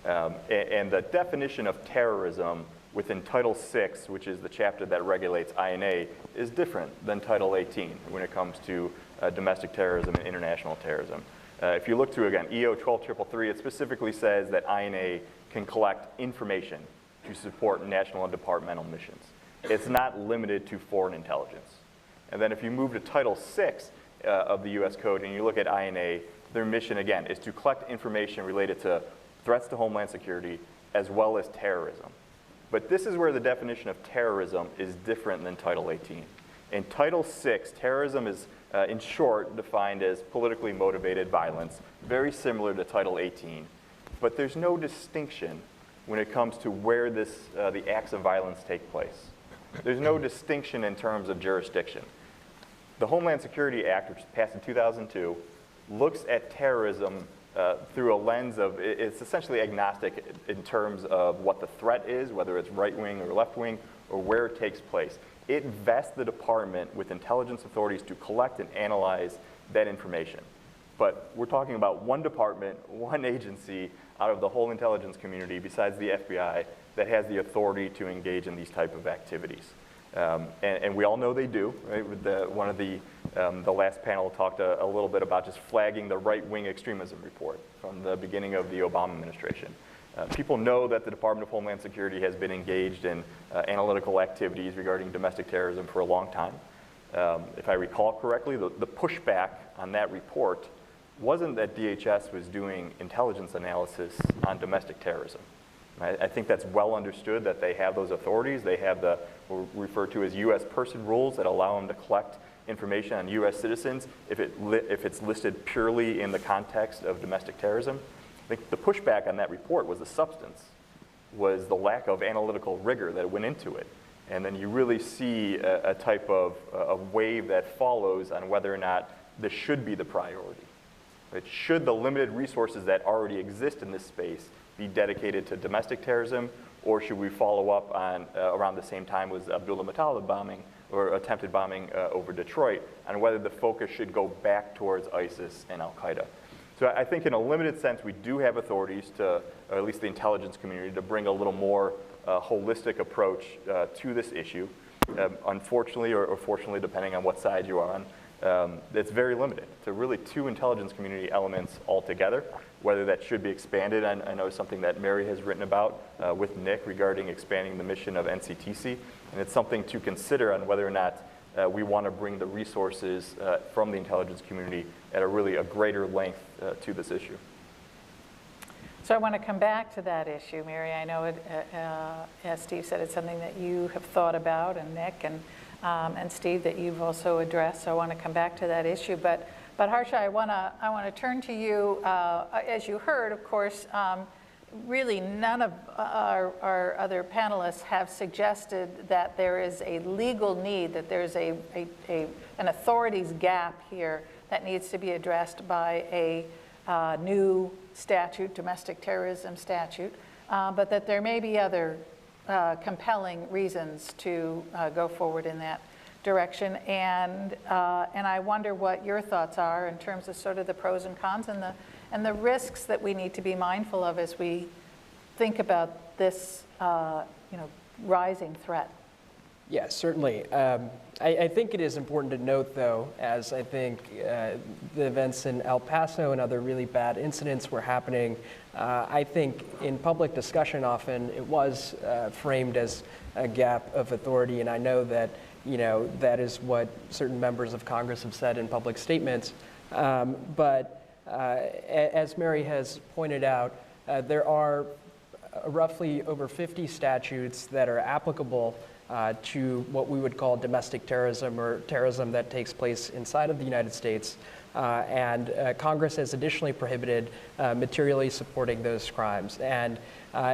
O: And the definition of terrorism within Title VI, which is the chapter that regulates INA, is different than Title 18 when it comes to domestic terrorism and international terrorism. If you look through, again, EO 12333, it specifically says that INA can collect information to support national and departmental missions. It's not limited to foreign intelligence. And then if you move to Title VI of the US Code and you look at INA, their mission, again, is to collect information related to threats to Homeland Security as well as terrorism. But this is where the definition of terrorism is different than Title 18. In Title VI, terrorism is, in short, defined as politically motivated violence, very similar to Title 18. But there's no distinction when it comes to where the acts of violence take place. There's no distinction in terms of jurisdiction. The Homeland Security Act, which was passed in 2002, looks at terrorism through a lens of, it's essentially agnostic in terms of what the threat is, whether it's right-wing or left-wing, or where it takes place. It vests the department with intelligence authorities to collect and analyze that information. But we're talking about one department, one agency out of the whole intelligence community, besides the FBI, that has the authority to engage in these type of activities. And we all know they do. Right? One of the last panel talked a little bit about just flagging the right-wing extremism report from the beginning of the Obama administration. People know that the Department of Homeland Security has been engaged in analytical activities regarding domestic terrorism for a long time. If I recall correctly, the pushback on that report wasn't that DHS was doing intelligence analysis on domestic terrorism. I think that's well understood that they have those authorities. They have what we refer to as U.S. person rules that allow them to collect information on U.S. citizens if it's listed purely in the context of domestic terrorism. I think the pushback on that report was the substance, was the lack of analytical rigor that went into it. And then you really see a type of a wave that follows on whether or not this should be the priority. Right? Should the limited resources that already exist in this space be dedicated to domestic terrorism, or should we follow up on, around the same time was Abdullah Muttalib bombing, or attempted bombing over Detroit, on whether the focus should go back towards ISIS and Al-Qaeda. So I think in a limited sense, we do have authorities to, or at least the intelligence community, to bring a little more holistic approach to this issue. Unfortunately, or fortunately, depending on what side you are on, it's very limited to really two intelligence community elements altogether. Whether that should be expanded, I know something that Mary has written about with Nick regarding expanding the mission of NCTC, and it's something to consider on whether or not we want to bring the resources from the intelligence community at a greater length to this issue.
L: So I want to come back to that issue, Mary. I know, as Steve said, it's something that you have thought about, and Nick and Steve, that you've also addressed. So I want to come back to that issue. But Harsha, I want to turn to you. As you heard, of course, really none of our other panelists have suggested that there is a legal need, that there's an authorities gap here that needs to be addressed by a new statute, domestic terrorism statute, but that there may be other compelling reasons to go forward in that direction, and I wonder what your thoughts are in terms of sort of the pros and cons and the risks that we need to be mindful of as we think about this rising threat.
P: Yeah, certainly. I think it is important to note, though, as I think the events in El Paso and other really bad incidents were happening, I think in public discussion often it was framed as a gap of authority, and I know that that is what certain members of Congress have said in public statements. But as Mary has pointed out, there are roughly over 50 statutes that are applicable to what we would call domestic terrorism or terrorism that takes place inside of the United States. And Congress has additionally prohibited materially supporting those crimes. And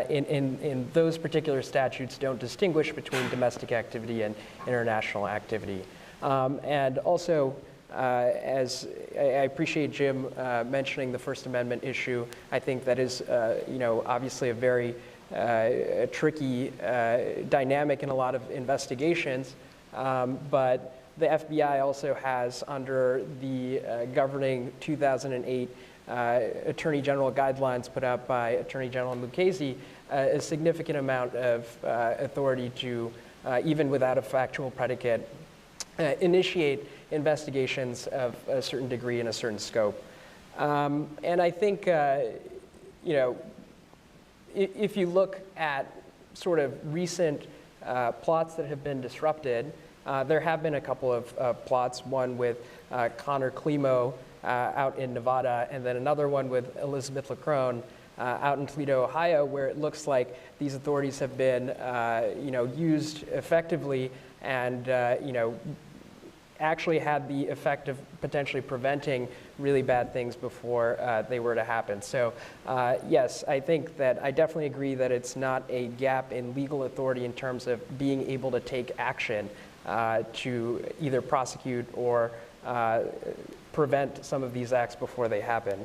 P: in those particular statutes don't distinguish between domestic activity and international activity. And also, as I appreciate Jim mentioning the First Amendment issue, I think that is obviously a very tricky dynamic in a lot of investigations, but the FBI also has, under the governing 2008 Attorney General guidelines put out by Attorney General Mukasey, a significant amount of authority to, even without a factual predicate, initiate investigations of a certain degree and a certain scope. And I think, if you look at sort of recent plots that have been disrupted, there have been a couple of plots, one with Connor Climo out in Nevada, and then another one with Elizabeth Lacrone out in Toledo, Ohio, where it looks like these authorities have been used effectively and actually had the effect of potentially preventing really bad things before they were to happen. So yes, I think that I definitely agree that it's not a gap in legal authority in terms of being able to take action to either prosecute or prevent some of these acts before they happen.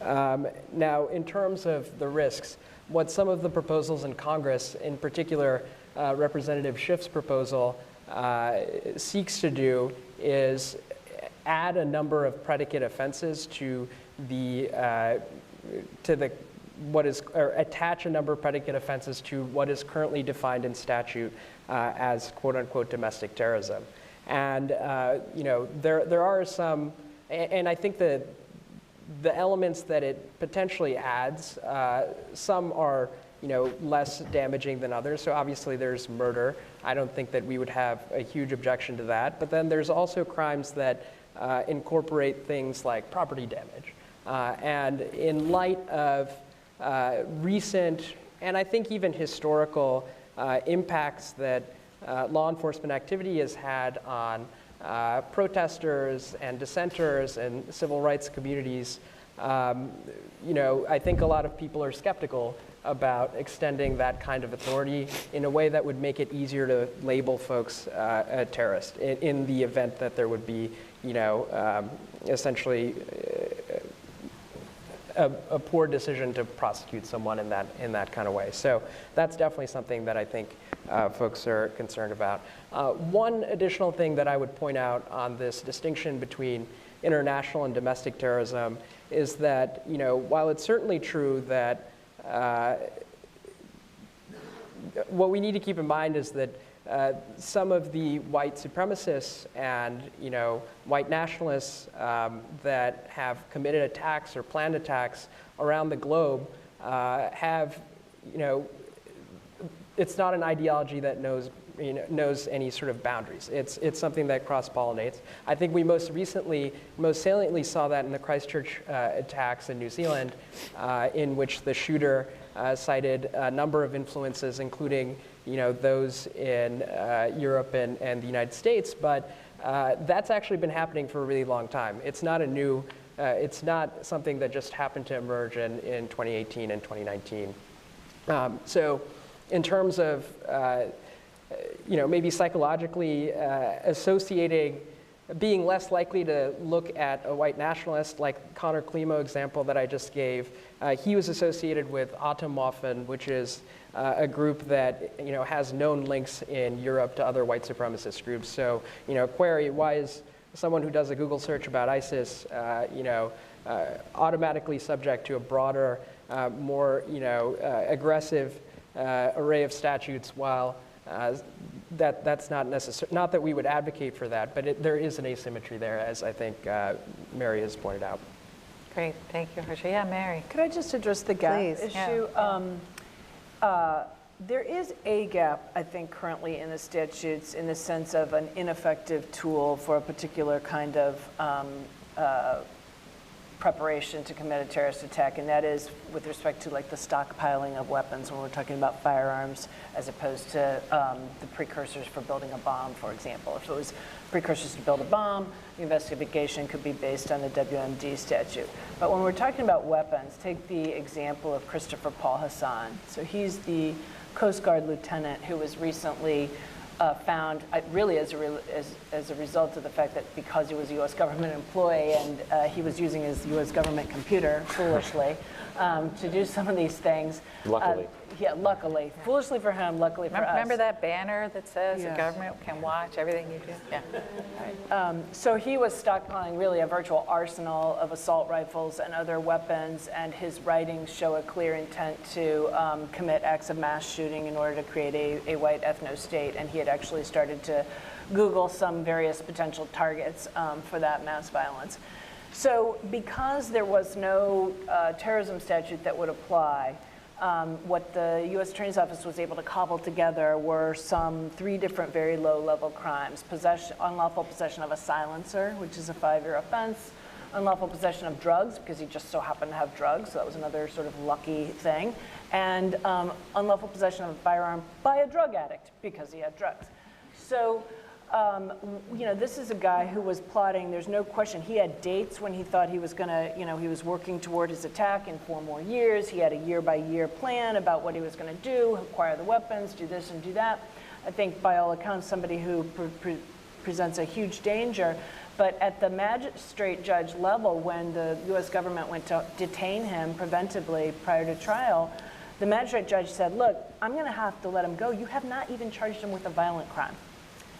P: Now, in terms of the risks, what some of the proposals in Congress, in particular Representative Schiff's proposal, seeks to do is add a number of predicate offenses to or attach a number of predicate offenses to what is currently defined in statute as quote unquote domestic terrorism. And there are some, and I think that the elements that it potentially adds, some are less damaging than others. So obviously there's murder. I don't think that we would have a huge objection to that. But then there's also crimes that incorporate things like property damage. And in light of recent, and I think even historical impacts that law enforcement activity has had on protesters and dissenters and civil rights communities, I think a lot of people are skeptical about extending that kind of authority in a way that would make it easier to label folks a terrorist in the event that there would be, essentially a poor decision to prosecute someone in that kind of way. So that's definitely something that I think folks are concerned about. One additional thing that I would point out on this distinction between international and domestic terrorism is that, while it's certainly true that what we need to keep in mind is that some of the white supremacists and white nationalists that have committed attacks or planned attacks around the globe have, it's not an ideology that knows any sort of boundaries. It's something that cross-pollinates. I think we most saliently saw that in the Christchurch attacks in New Zealand, in which the shooter cited a number of influences, including those in Europe and the United States. But that's actually been happening for a really long time. It's not it's not something that just happened to emerge in 2018 and 2019. So in terms of maybe psychologically associating being less likely to look at a white nationalist like Connor Klimo example that I just gave. He was associated with Automorphin, which is a group that has known links in Europe to other white supremacist groups. So query, why is someone who does a Google search about ISIS automatically subject to a broader, more aggressive array of statutes, while that's not necessary. Not that we would advocate for that, but there is an asymmetry there, as I think Mary has pointed out.
Q: Great, thank you, Harsha. Yeah, Mary.
M: Could I just address the gap issue?
Q: Yeah.
M: There is a gap, I think, currently in the statutes in the sense of an ineffective tool for a particular kind of preparation to commit a terrorist attack, and that is with respect to like the stockpiling of weapons when we're talking about firearms, as opposed to the precursors for building a bomb, for example. If it was precursors to build a bomb, the investigation could be based on the WMD statute. But when we're talking about weapons, take the example of Christopher Paul Hassan. So he's the Coast Guard lieutenant who was recently found, really as a result of the fact that because he was a U.S. government employee and he was using his U.S. government computer foolishly to do some of these things.
N: Luckily.
M: Yeah, luckily. Foolishly for him, luckily for us.
Q: Remember that banner that says
M: Yes.
Q: the government can watch everything you do? Yeah.
M: So he was stockpiling really a virtual arsenal of assault rifles and other weapons, and his writings show a clear intent to commit acts of mass shooting in order to create a white ethno-state, and he had actually started to Google some various potential targets for that mass violence. So because there was no terrorism statute that would apply, what the U.S. Attorney's Office was able to cobble together were some 3 different very low-level crimes. Unlawful possession of a silencer, which is a 5-year offense. Unlawful possession of drugs, because he just so happened to have drugs, so that was another sort of lucky thing. And unlawful possession of a firearm by a drug addict, because he had drugs. So this is a guy who was plotting, there's no question. He had dates when he thought he was going to, he was working toward his attack in 4 more years. He had a year-by-year plan about what he was going to do, acquire the weapons, do this and do that. I think, by all accounts, somebody who presents a huge danger. But at the magistrate judge level, when the U.S. government went to detain him preventively prior to trial, the magistrate judge said, look, I'm going to have to let him go. You have not even charged him with a violent crime.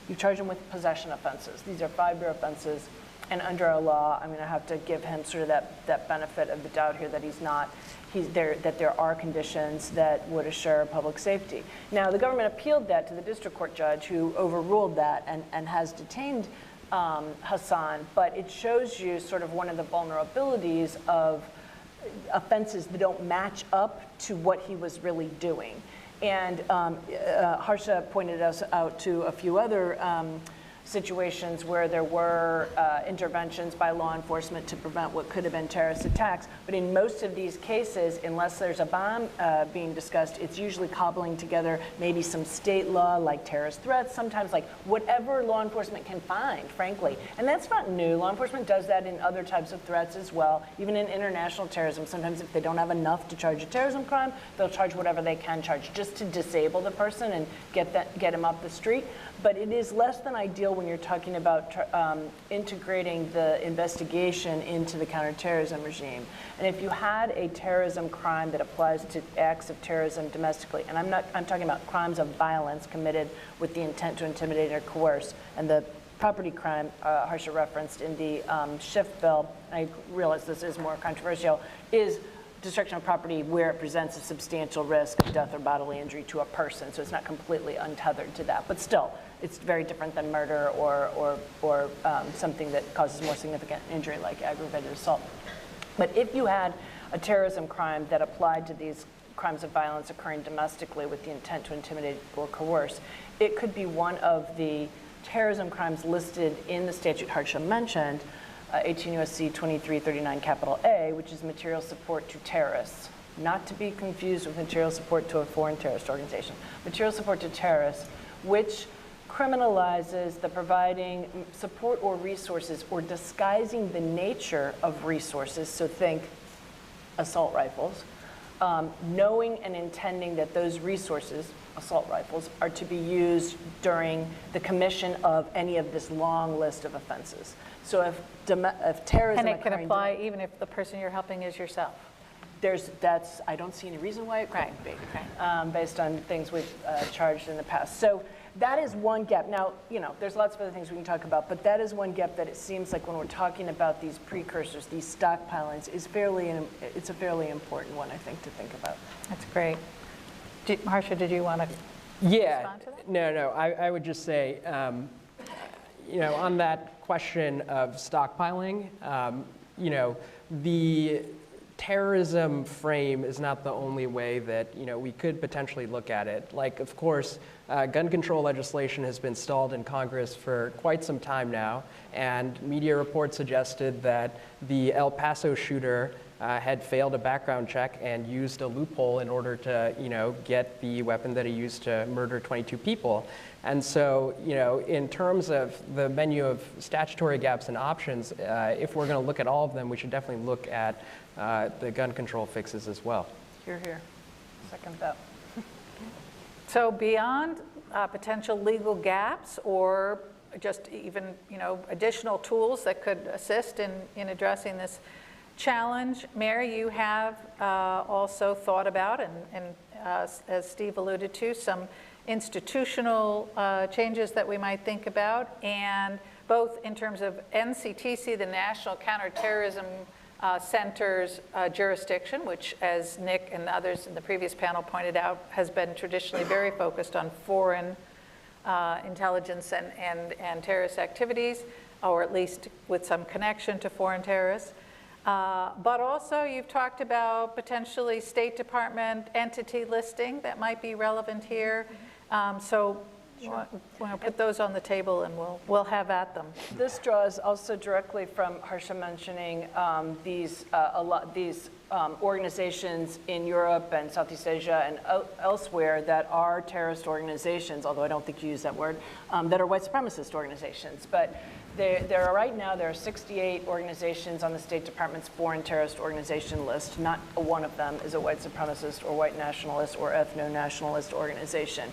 M: You charge him with possession offenses. These are 5-year offenses, and under our law, I'm going to have to give him sort of that benefit of the doubt here that that there are conditions that would assure public safety. Now, the government appealed that to the district court judge, who overruled that and has detained Hassan, but it shows you sort of one of the vulnerabilities of offenses that don't match up to what he was really doing. And Harsha pointed us out to a few other situations where there were interventions by law enforcement to prevent what could have been terrorist attacks. But in most of these cases, unless there's a bomb being discussed, it's usually cobbling together maybe some state law like terrorist threats, sometimes like whatever law enforcement can find, frankly. And that's not new. Law enforcement does that in other types of threats as well. Even in international terrorism, sometimes if they don't have enough to charge a terrorism crime, they'll charge whatever they can charge just to disable the person and get him off the street. But it is less than ideal when you're talking about integrating the investigation into the counterterrorism regime. And if you had a terrorism crime that applies to acts of terrorism domestically, and I'm talking about crimes of violence committed with the intent to intimidate or coerce, and the property crime Harsha referenced in the Schiff bill, I realize this is more controversial, is destruction of property where it presents a substantial risk of death or bodily injury to a person. So it's not completely untethered to that. But still, it's very different than murder or something that causes more significant injury like aggravated assault. But if you had a terrorism crime that applied to these crimes of violence occurring domestically with the intent to intimidate or coerce, it could be one of the terrorism crimes listed in the statute Harsha mentioned, 18 U.S.C. 2339 capital A, which is material support to terrorists, not to be confused with material support to a foreign terrorist organization. Material support to terrorists, which criminalizes the providing support or resources or disguising the nature of resources, so think assault rifles, knowing and intending that those resources, assault rifles, are to be used during the commission of any of this long list of offenses. So if terrorism...
Q: And it can apply even if the person you're helping is yourself.
M: I don't see any reason why it couldn't be, based on things we've charged in the past. So that is one gap. Now, there's lots of other things we can talk about, but that is one gap that it seems like when we're talking about these precursors, these stockpilings, it's a fairly important one, I think, to think about.
Q: That's great. Harsha, did you want to respond to that?
P: No, I would just say, on that question of stockpiling, the terrorism frame is not the only way that we could potentially look at it. Like, of course, gun control legislation has been stalled in Congress for quite some time now, and media reports suggested that the El Paso shooter had failed a background check and used a loophole in order to get the weapon that he used to murder 22 people. And so, in terms of the menu of statutory gaps and options, if we're going to look at all of them, we should definitely look at the gun control fixes as well.
M: Here. Second that.
Q: So beyond potential legal gaps or just even additional tools that could assist in addressing this challenge, Mary, you have also thought about, and as Steve alluded to, some institutional changes that we might think about, and both in terms of NCTC, the National Counterterrorism Center's jurisdiction, which, as Nick and others in the previous panel pointed out, has been traditionally very focused on foreign intelligence and terrorist activities, or at least with some connection to foreign terrorists. But also you've talked about potentially State Department entity listing that might be relevant here. So we'll put those on the table and we'll have at them.
M: This draws also directly from Harsha mentioning these organizations in Europe and Southeast Asia and elsewhere that are terrorist organizations, although I don't think you use that word, that are white supremacist organizations. But right now there are 68 organizations on the State Department's foreign terrorist organization list. Not one of them is a white supremacist or white nationalist or ethno-nationalist organization.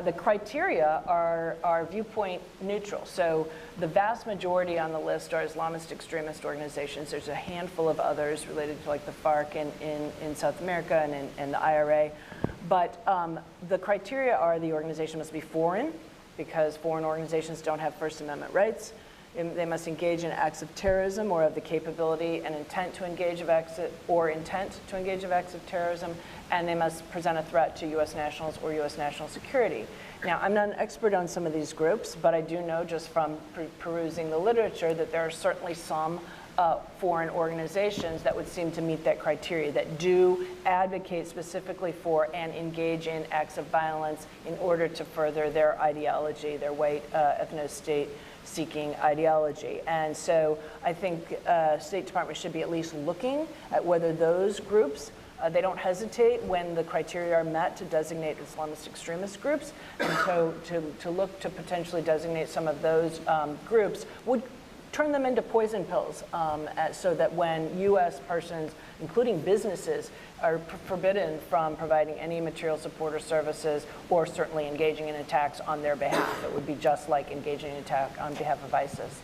M: The criteria are viewpoint neutral. So the vast majority on the list are Islamist extremist organizations. There's a handful of others related to like the FARC in South America and the IRA. But the criteria are the organization must be foreign, because foreign organizations don't have First Amendment rights. They must engage in acts of terrorism or have the capability and intent to engage in acts of terrorism, and they must present a threat to U.S. nationals or U.S. national security. Now, I'm not an expert on some of these groups, but I do know just from perusing the literature that there are certainly some foreign organizations that would seem to meet that criteria, that do advocate specifically for and engage in acts of violence in order to further their ideology, their white ethno-state seeking ideology. And so I think State Department should be at least looking at whether those groups, they don't hesitate when the criteria are met to designate Islamist extremist groups, and to look to potentially designate some of those groups would turn them into poison pills, so that when U.S. persons, including businesses, are forbidden from providing any material support or services, or certainly engaging in attacks on their behalf. It would be just like engaging in an attack on behalf of ISIS.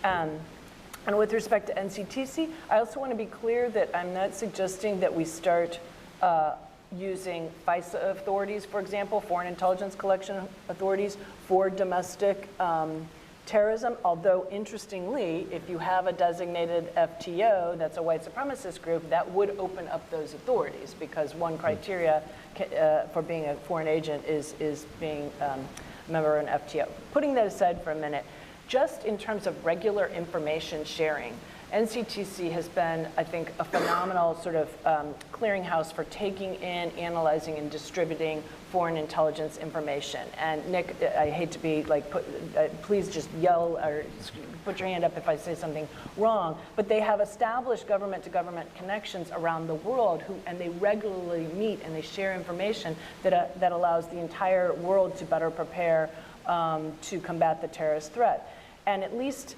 M: And with respect to NCTC, I also want to be clear that I'm not suggesting that we start using FISA authorities, for example, foreign intelligence collection authorities, for domestic terrorism, although interestingly, if you have a designated FTO that's a white supremacist group, that would open up those authorities, because one criteria for being a foreign agent is being a member of an FTO. Putting that aside for a minute, just in terms of regular information sharing, NCTC has been, I think, a phenomenal sort of clearinghouse for taking in, analyzing, and distributing foreign intelligence information. And Nick, I hate to be like, please just yell or put your hand up if I say something wrong, but they have established government-to-government connections around the world, and they regularly meet and they share information that allows the entire world to better prepare to combat the terrorist threat. And at least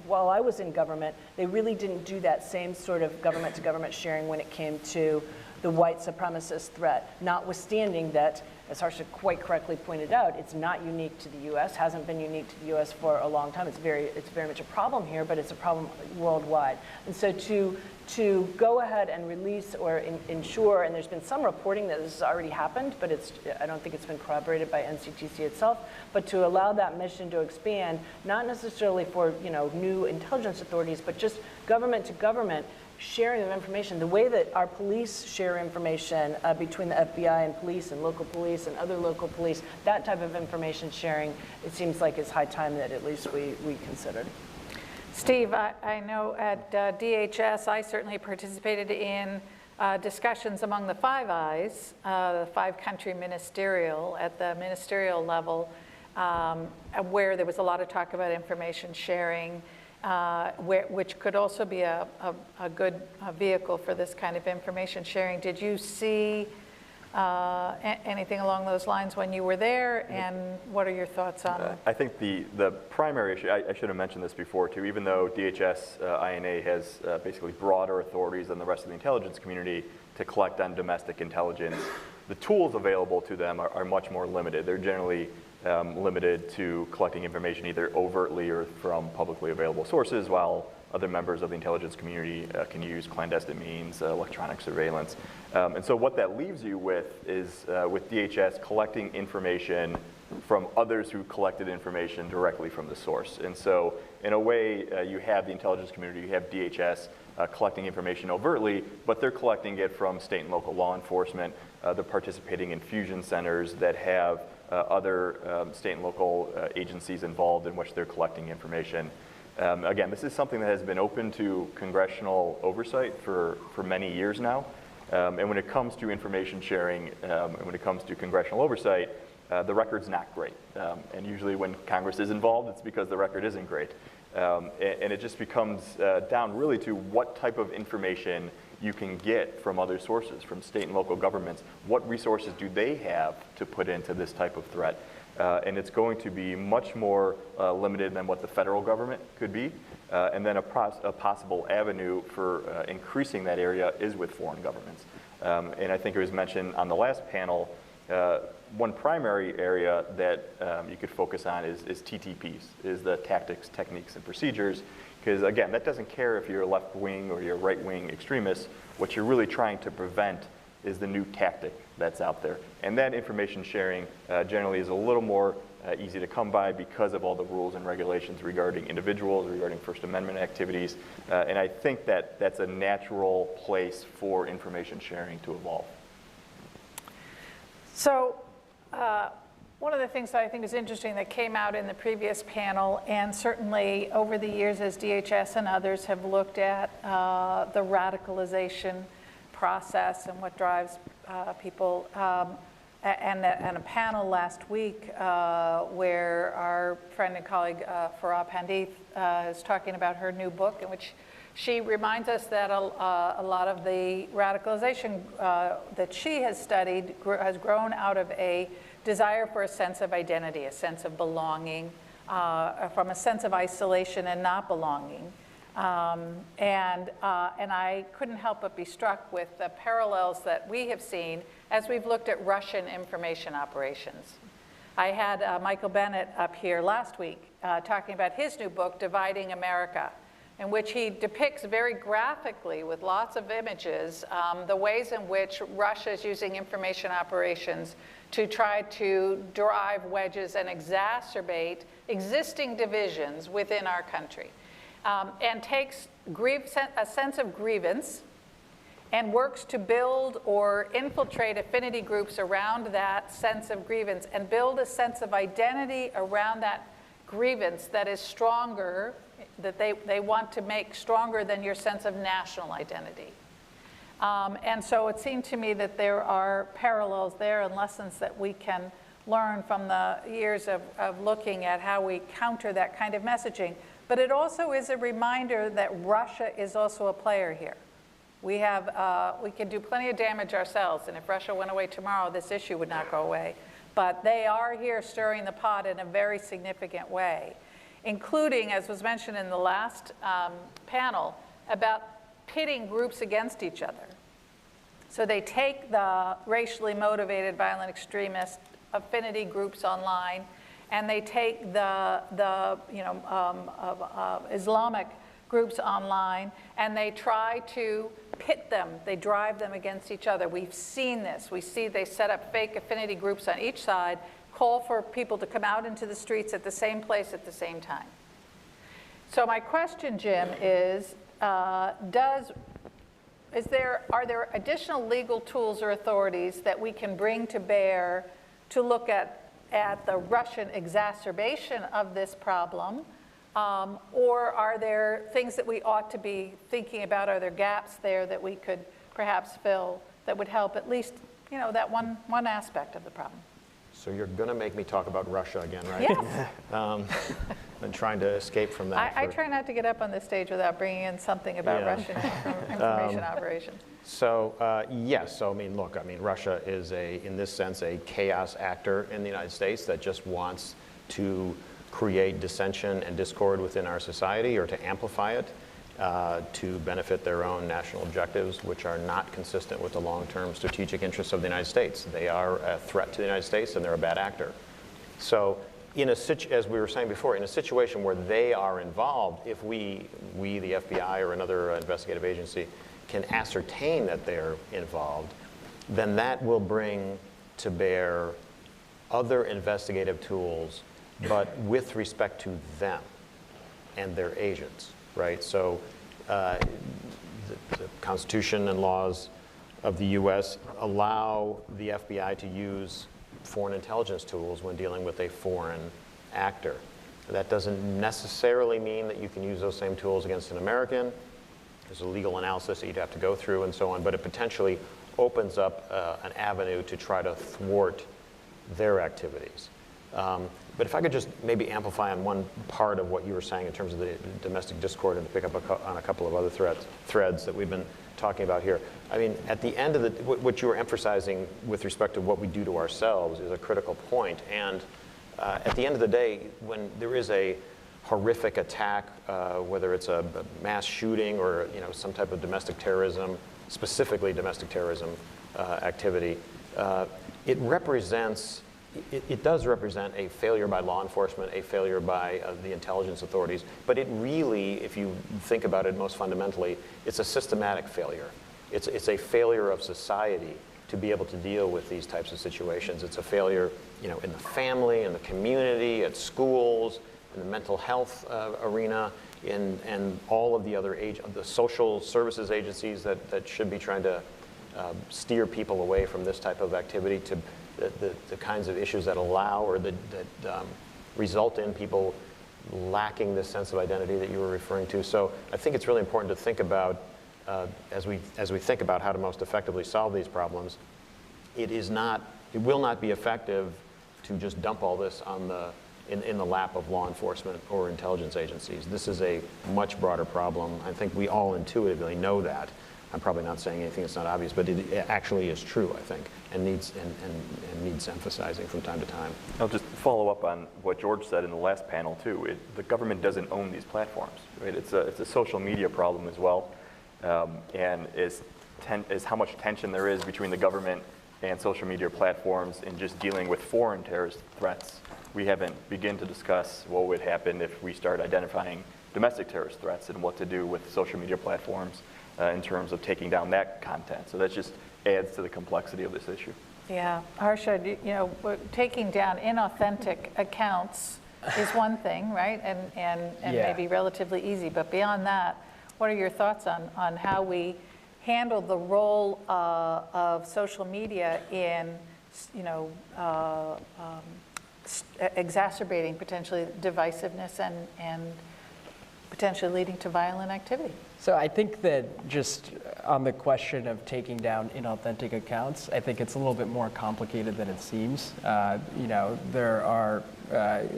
M: while I was in government, they really didn't do that same sort of government-to-government sharing when it came to the white supremacist threat, notwithstanding that, as Harsha quite correctly pointed out, it's not unique to the US, hasn't been unique to the US for a long time. It's very much a problem here, but it's a problem worldwide. And so to go ahead and release or ensure, and there's been some reporting that this has already happened, but I don't think it's been corroborated by NCTC itself, but to allow that mission to expand, not necessarily for new intelligence authorities, but just government to government sharing of information, the way that our police share information between the FBI and police and local police and other local police, that type of information sharing, it seems like it's high time that at least we considered.
Q: Steve, I know at DHS, I certainly participated in discussions among the Five Eyes, the five-country ministerial, at the ministerial level, where there was a lot of talk about information sharing, which could also be a good vehicle for this kind of information sharing. Did you see anything along those lines when you were there, and what are your thoughts on it?
O: I think the primary issue, I should have mentioned this before too, even though DHS INA has basically broader authorities than the rest of the intelligence community to collect on domestic intelligence, the tools available to them are much more limited. They're generally limited to collecting information either overtly or from publicly available sources, while other members of the intelligence community can use clandestine means, electronic surveillance. And so what that leaves you with is, with DHS collecting information from others who collected information directly from the source. And so in a way, you have the intelligence community, you have DHS collecting information overtly, but they're collecting it from state and local law enforcement. They're participating in fusion centers that have other state and local agencies involved in which they're collecting information. Again, this is something that has been open to congressional oversight for many years now. And when it comes to information sharing, and when it comes to congressional oversight, the record's not great. And usually when Congress is involved, it's because the record isn't great. And it just becomes down really to what type of information you can get from other sources, from state and local governments. What resources do they have to put into this type of threat? And it's going to be much more limited than what the federal government could be. And then a possible avenue for increasing that area is with foreign governments. And I think it was mentioned on the last panel, one primary area that you could focus on is TTPs, is the tactics, techniques, and procedures. Because again, that doesn't care if you're a left-wing or you're a right-wing extremist. What you're really trying to prevent is the new tactic that's out there. And that information sharing generally is a little more easy to come by because of all the rules and regulations regarding individuals, regarding First Amendment activities. And I think that that's a natural place for information sharing to evolve.
Q: So one of the things that I think is interesting that came out in the previous panel, and certainly over the years as DHS and others have looked at the radicalization process and what drives people, and a panel last week where our friend and colleague Farah Pandith is talking about her new book, in which she reminds us that a lot of the radicalization that she has studied has grown out of a desire for a sense of identity, a sense of belonging, from a sense of isolation and not belonging. And I couldn't help but be struck with the parallels that we have seen as we've looked at Russian information operations. I had Michael Bennett up here last week talking about his new book, Dividing America, in which he depicts very graphically with lots of images the ways in which Russia is using information operations to try to drive wedges and exacerbate existing divisions within our country. And takes a sense of grievance and works to build or infiltrate affinity groups around that sense of grievance and build a sense of identity around that grievance that is stronger, that they want to make stronger than your sense of national identity. And so it seemed to me that there are parallels there and lessons that we can learn from the years of looking at how we counter that kind of messaging. But it also is a reminder that Russia is also a player here. We can do plenty of damage ourselves, and if Russia went away tomorrow, this issue would not go away. But they are here stirring the pot in a very significant way, including, as was mentioned in the last panel, about pitting groups against each other. So they take the racially motivated violent extremist affinity groups online, and they take the Islamic groups online, and they try to pit them. They drive them against each other. We've seen this. We see they set up fake affinity groups on each side, call for people to come out into the streets at the same place at the same time. So my question, Jim, is are there additional legal tools or authorities that we can bring to bear to look at the Russian exacerbation of this problem? Or are there things that we ought to be thinking about? Are there gaps there that we could perhaps fill that would help at least, that one aspect of the problem?
N: So you're going to make me talk about Russia again, right?
Q: Yes.
N: I'm trying to escape from that.
Q: I try not to get up on this stage without bringing in something about Russian information operations.
N: So yes, so look, Russia is in this sense, a chaos actor in the United States that just wants to create dissension and discord within our society, or to amplify it to benefit their own national objectives, which are not consistent with the long-term strategic interests of the United States. They are a threat to the United States, and they're a bad actor. So as we were saying before, in a situation where they are involved, if we the FBI or another investigative agency, can ascertain that they're involved, then that will bring to bear other investigative tools, but with respect to them and their agents, right? So the Constitution and laws of the US allow the FBI to use foreign intelligence tools when dealing with a foreign actor. That doesn't necessarily mean that you can use those same tools against an American. There's a legal analysis that you'd have to go through and so on, but it potentially opens up an avenue to try to thwart their activities. But if I could just maybe amplify on one part of what you were saying in terms of the domestic discord, and to pick up on a couple of other threads that we've been talking about here. At the end of what you were emphasizing with respect to what we do to ourselves is a critical point. And at the end of the day, when there is a horrific attack, whether it's a mass shooting or some type of domestic terrorism, specifically domestic terrorism activity, it does represent a failure by law enforcement, a failure by the intelligence authorities, but it really, if you think about it most fundamentally, it's a systematic failure. It's a failure of society to be able to deal with these types of situations. It's a failure, in the family, in the community, at schools, in the mental health arena, and all of the other the social services agencies that should be trying to steer people away from this type of activity, to the kinds of issues that allow or that result in people lacking this sense of identity that you were referring to. So I think it's really important to think about, as we think about how to most effectively solve these problems, it will not be effective to just dump all this in the lap of law enforcement or intelligence agencies. This is a much broader problem. I think we all intuitively know that. I'm probably not saying anything that's not obvious, but it actually is true, I think, and needs emphasizing from time to time.
O: I'll just follow up on what George said in the last panel too. The government doesn't own these platforms, right? It's a social media problem as well, and is how much tension there is between the government and social media platforms in just dealing with foreign terrorist threats. We haven't begun to discuss what would happen if we start identifying domestic terrorist threats and what to do with social media platforms in terms of taking down that content. So that just adds to the complexity of this issue.
Q: Yeah, Harsha, taking down inauthentic accounts is one thing, right? And maybe relatively easy. But beyond that, what are your thoughts on how we handle the role of social media in, exacerbating potentially divisiveness and potentially leading to violent activity?
P: So I think that just on the question of taking down inauthentic accounts, I think it's a little bit more complicated than it seems. There are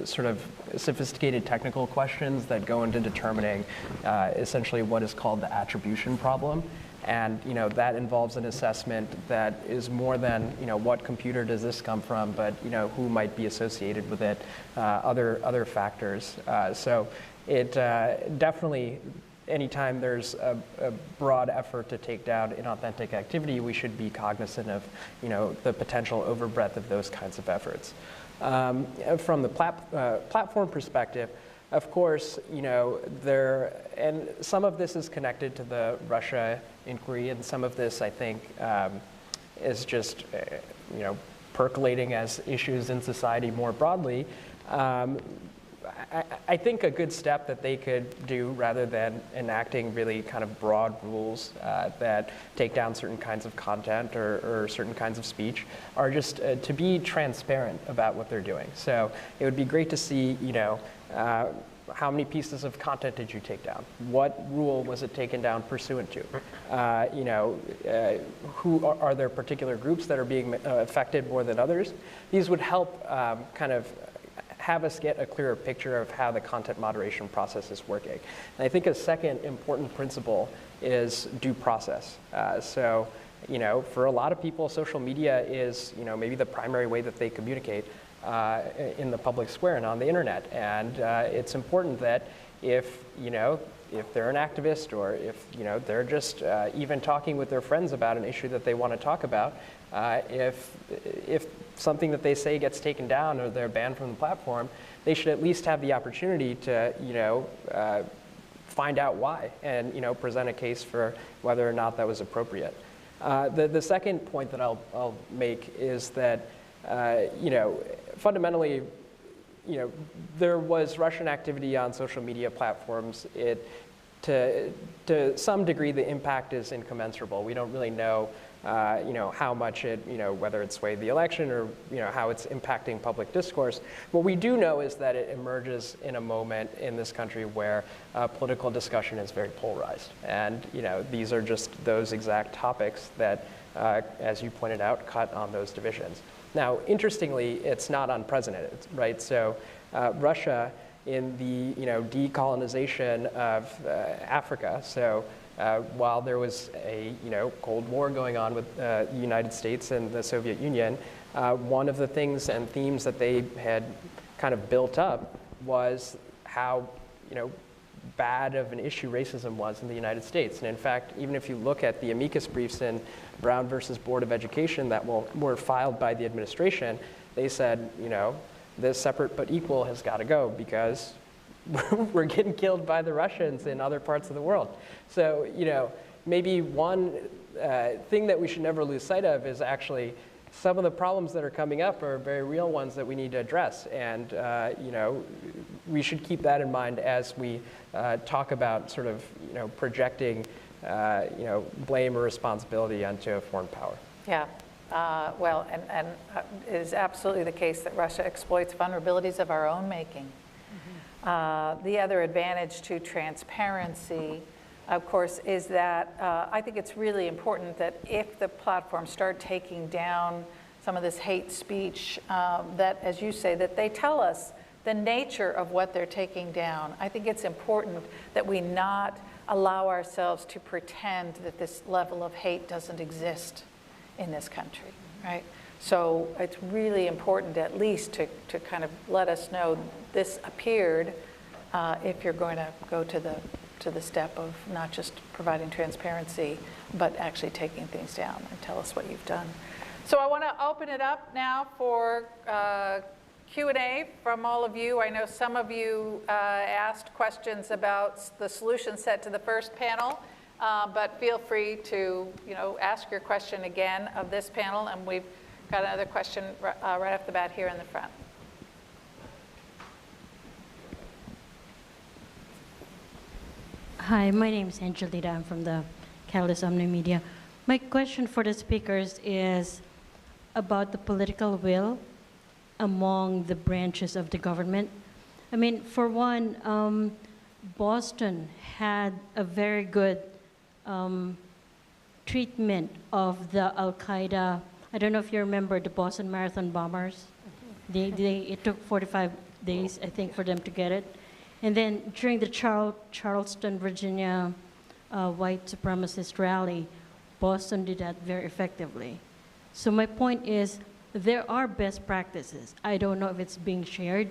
P: sort of sophisticated technical questions that go into determining essentially what is called the attribution problem. And that involves an assessment that is more than what computer does this come from, but who might be associated with it, other factors. So it definitely anytime there's a broad effort to take down inauthentic activity, we should be cognizant of, the potential overbreadth of those kinds of efforts. From the platform perspective, of course, and some of this is connected to the Russia inquiry, and some of this, I think, is just, percolating as issues in society more broadly. I think a good step that they could do, rather than enacting really kind of broad rules that take down certain kinds of content or certain kinds of speech, are just to be transparent about what they're doing. So it would be great to see, how many pieces of content did you take down? What rule was it taken down pursuant to? Who are there particular groups that are being affected more than others? These would help kind of have us get a clearer picture of how the content moderation process is working. And I think a second important principle is due process. So, for a lot of people, social media is, maybe the primary way that they communicate in the public square and on the internet. And it's important that if they're an activist, or if they're just even talking with their friends about an issue that they want to talk about, if something that they say gets taken down or they're banned from the platform, they should at least have the opportunity to find out why and present a case for whether or not that was appropriate. The second point that I'll make is that fundamentally, there was Russian activity on social media platforms. To some degree, the impact is incommensurable. We don't really know, how much it, whether it swayed the election or, how it's impacting public discourse. What we do know is that it emerges in a moment in this country where political discussion is very polarized. And, these are just those exact topics that, as you pointed out, cut on those divisions. Now, interestingly, it's not unprecedented, right? So Russia, in the decolonization of Africa, so while there was a Cold War going on with the United States and the Soviet Union, one of the things and themes that they had kind of built up was how bad of an issue racism was in the United States. And in fact, even if you look at the amicus briefs in Brown versus Board of Education that were filed by the administration, they said, this separate but equal has got to go because we're getting killed by the Russians in other parts of the world. So, maybe one thing that we should never lose sight of is actually some of the problems that are coming up are very real ones that we need to address. And, we should keep that in mind as we talk about sort of, projecting, blame or responsibility onto a foreign power.
Q: Yeah. Well, and it is absolutely the case that Russia exploits vulnerabilities of our own making. The other advantage to transparency, of course, is that I think it's really important that if the platforms start taking down some of this hate speech, that, as you say, that they tell us the nature of what they're taking down. I think it's important that we not allow ourselves to pretend that this level of hate doesn't exist in this country, right? So it's really important at least to kind of let us know this appeared if you're going to go to the step of not just providing transparency, but actually taking things down and tell us what you've done. So I want to open it up now for Q&A from all of you. I know some of you asked questions about the solution set to the first panel. But feel free to, ask your question again of this panel, and we've got another question right off the bat here in the front.
F: Hi, my name is Angelita. I'm from the Catalyst Omni Media. My question for the speakers is about the political will among the branches of the government. I mean, for one, Boston had a very good treatment of the Al-Qaeda. I don't know if you remember the Boston Marathon bombers. It took 45 days, I think, for them to get it. And then during the Charleston, Virginia white supremacist rally, Boston did that very effectively. So my point is, there are best practices. I don't know if it's being shared,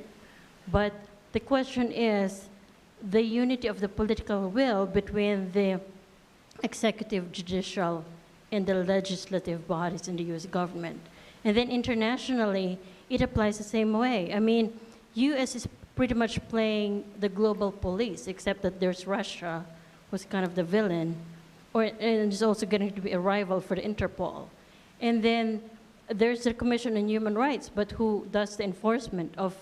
F: but the question is, the unity of the political will between the executive, judicial, and the legislative bodies in the US government. And then internationally, it applies the same way. I mean, US is pretty much playing the global police, except that there's Russia, who's kind of the villain, and is also going to be a rival for the Interpol. And then there's the Commission on Human Rights, but who does the enforcement of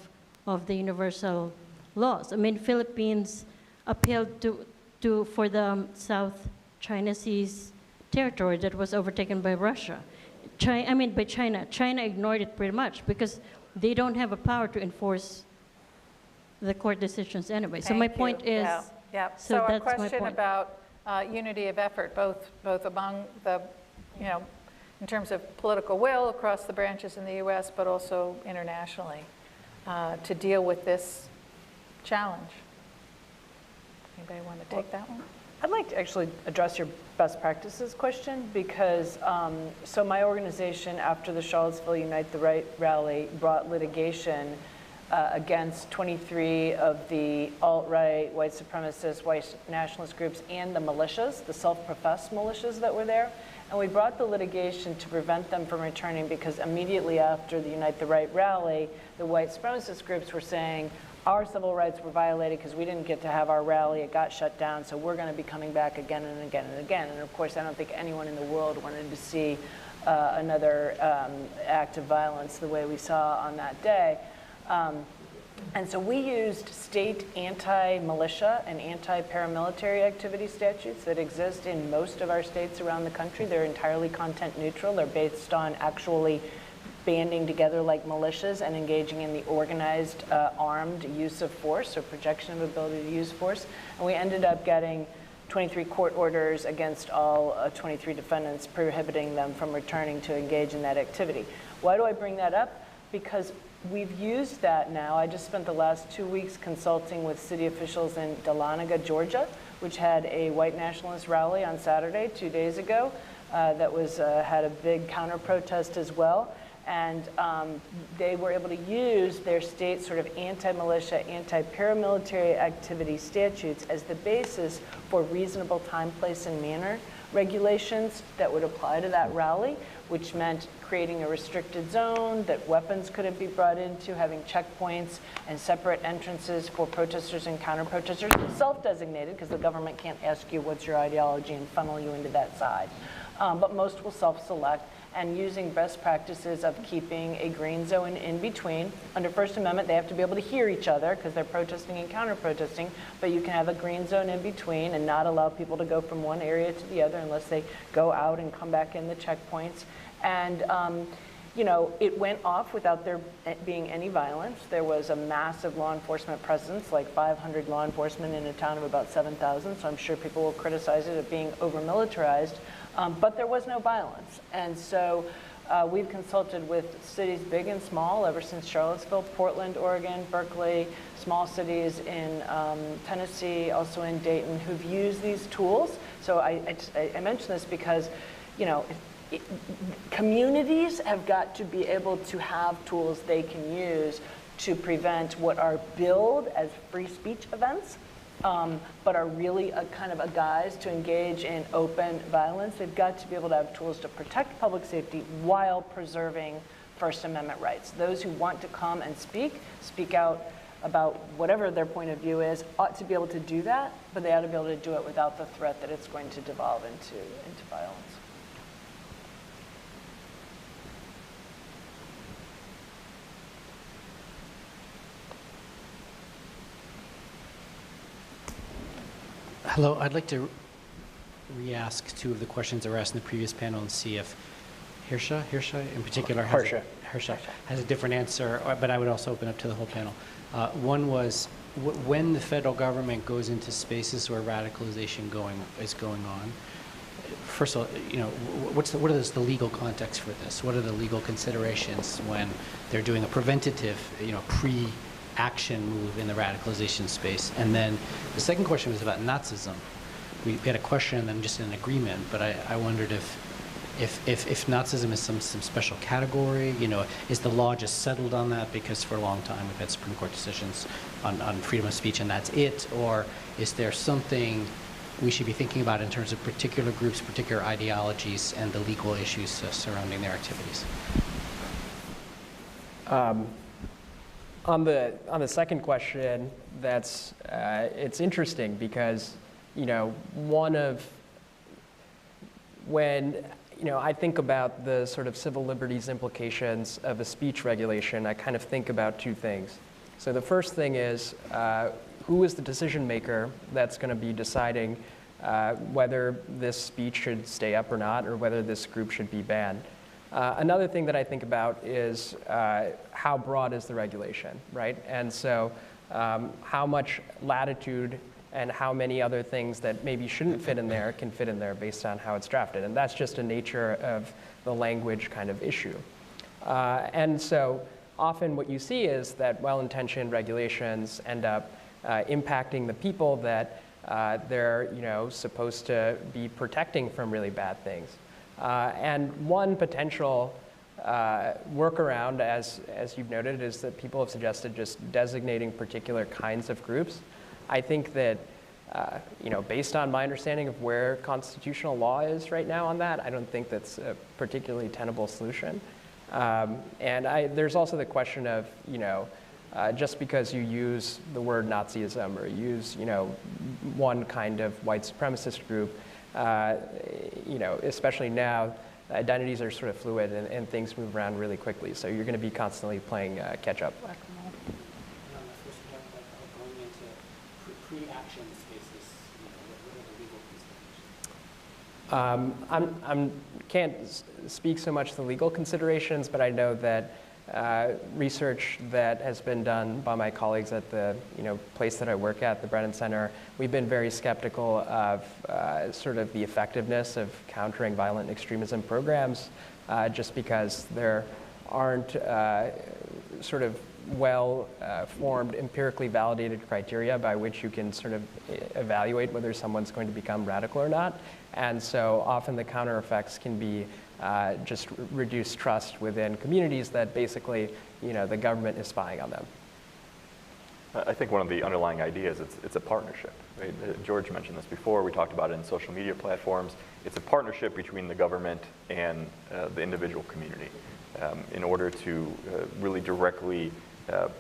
F: the universal laws? I mean, Philippines appealed for the South China Sea's territory that was overtaken by Russia. By China. China ignored it pretty much because they don't have a power to enforce the court decisions anyway. So my point is,
Q: yeah.
F: So
Q: a
F: that's my
Q: question
F: point.
Q: about unity of effort, both among the, in terms of political will across the branches in the U.S., but also internationally, to deal with this challenge. Anybody want to take that one?
M: I'd like to actually address your best practices question because, so my organization, after the Charlottesville Unite the Right rally, brought litigation against 23 of the alt-right, white supremacist, white nationalist groups and the militias, the self-professed militias that were there. And we brought the litigation to prevent them from returning because immediately after the Unite the Right rally, the white supremacist groups were saying, our civil rights were violated because we didn't get to have our rally, it got shut down, so we're going to be coming back again and again and again. And of course, I don't think anyone in the world wanted to see another act of violence the way we saw on that day. And so we used state anti-militia and anti-paramilitary activity statutes that exist in most of our states around the country. They're entirely content neutral. They're based on actually banding together like militias and engaging in the organized armed use of force or projection of ability to use force. And we ended up getting 23 court orders against all 23 defendants prohibiting them from returning to engage in that activity. Why do I bring that up? Because we've used that now. I just spent the last 2 weeks consulting with city officials in Dahlonega, Georgia, which had a white nationalist rally on Saturday, 2 days ago, that was had a big counter protest as well. And they were able to use their state sort of anti-militia, anti-paramilitary activity statutes as the basis for reasonable time, place, and manner regulations that would apply to that rally, which meant creating a restricted zone that weapons couldn't be brought into, having checkpoints and separate entrances for protesters and counter-protesters, self-designated, because the government can't ask you what's your ideology and funnel you into that side. But most will self-select, and using best practices of keeping a green zone in between. Under First Amendment, they have to be able to hear each other because they're protesting and counter-protesting, but you can have a green zone in between and not allow people to go from one area to the other unless they go out and come back in the checkpoints. And it went off without there being any violence. There was a massive law enforcement presence, like 500 law enforcement in a town of about 7,000, so I'm sure people will criticize it as being over-militarized. But there was no violence. And so we've consulted with cities big and small ever since Charlottesville, Portland, Oregon, Berkeley, small cities in Tennessee, also in Dayton, who've used these tools. So I mention this because, communities have got to be able to have tools they can use to prevent what are billed as free speech events, but are really a kind of a guise to engage in open violence. They've got to be able to have tools to protect public safety while preserving First Amendment rights. Those who want to come and speak out about whatever their point of view is, ought to be able to do that, but they ought to be able to do it without the threat that it's going to devolve into violence.
G: Hello, I'd like to re-ask two of the questions that were asked in the previous panel and see if Harsha in particular Harsha has a different answer, but I would also open up to the whole panel. One was, when the federal government goes into spaces where radicalization is going on, first of all, what is the legal context for this? What are the legal considerations when they're doing a preventative, pre-action move in the radicalization space? And then the second question was about Nazism. We had a question and then just an agreement, but I wondered if if Nazism is some special category, you know, is the law just settled on that because for a long time we've had Supreme Court decisions on freedom of speech and that's it, or is there something we should be thinking about in terms of particular groups, particular ideologies, and the legal issues surrounding their activities?
P: On the second question, that's it's interesting because, you know, when I think about the sort of civil liberties implications of a speech regulation, I kind of think about two things. So the first thing is, who is the decision maker that's going to be deciding whether this speech should stay up or not, or whether this group should be banned? Another thing that I think about is how broad is the regulation, right? And so how much latitude and how many other things that maybe shouldn't fit in there can fit in there based on how it's drafted. And that's just a nature of the language kind of issue. And so often what you see is that well-intentioned regulations end up impacting the people that they're supposed to be protecting from really bad things. And one potential workaround, as you've noted, is that people have suggested just designating particular kinds of groups. I think that, based on my understanding of where constitutional law is right now on that, I don't think that's a particularly tenable solution. And there's also the question of, just because you use the word Nazism or use, one kind of white supremacist group, especially now, identities are sort of fluid and things move around really quickly. So you're going to be constantly playing catch up. I can't speak so much to the legal considerations, but I know that research that has been done by my colleagues at the place that I work at, the Brennan Center, we've been very skeptical of sort of the effectiveness of countering violent extremism programs, just because there aren't sort of well-formed, empirically validated criteria by which you can sort of evaluate whether someone's going to become radical or not. And so often the counter effects can be just reduced trust within communities that basically, the government is spying on them.
O: I think one of the underlying ideas, it's a partnership. Right? George mentioned this before. We talked about it in social media platforms. It's a partnership between the government and the individual community in order to really directly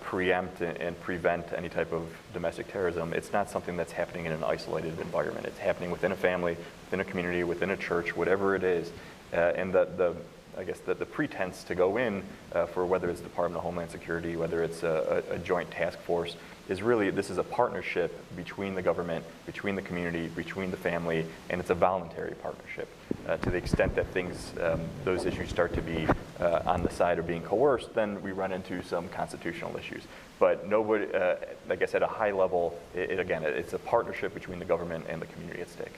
O: preempt and prevent any type of domestic terrorism. It's not something that's happening in an isolated environment. It's happening within a family, within a community, within a church, whatever it is. And I guess the pretense to go in for whether it's the Department of Homeland Security, whether it's a joint task force, is really, this is a partnership between the government, between the community, between the family, and it's a voluntary partnership. To the extent that those issues start to be on the side of being coerced, then we run into some constitutional issues. But nobody, I guess at a high level, it's a partnership between the government and the community at stake.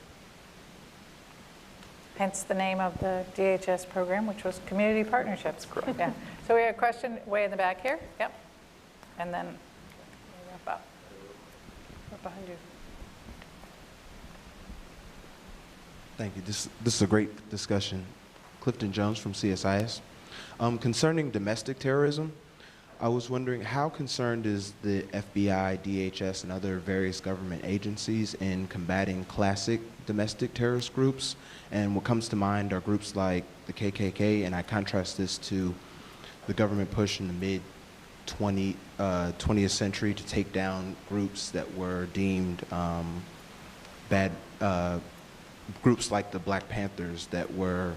Q: Hence the name of the DHS program, which was Community Partnerships.
O: Correct.
Q: Yeah. So we have a question way in the back here. Yep. And then we'll wrap up. Right behind you.
R: Thank you. This is a great discussion. Clifton Jones from CSIS. Concerning domestic terrorism, I was wondering how concerned is the FBI, DHS, and other various government agencies in combating classic domestic terrorist groups? And what comes to mind are groups like the KKK, and I contrast this to the government push in the mid-20th century to take down groups that were deemed bad, groups like the Black Panthers that were,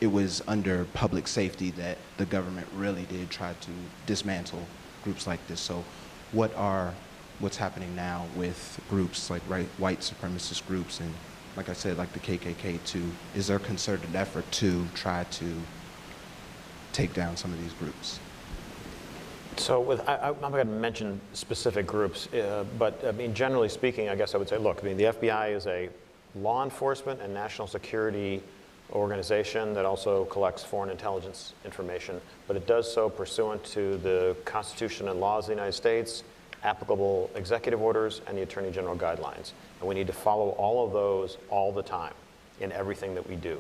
R: it was under public safety that the government really did try to dismantle groups like this. So what's happening now with groups like white supremacist groups and, like I said, like the KKK too? Is there a concerted effort to try to take down some of these groups?
N: So I'm not going to mention specific groups, but I mean, generally speaking, I guess I would say, look, I mean, the FBI is a law enforcement and national security organization that also collects foreign intelligence information, but it does so pursuant to the Constitution and laws of the United States, applicable executive orders, and the Attorney General guidelines. And we need to follow all of those all the time. in everything that we do.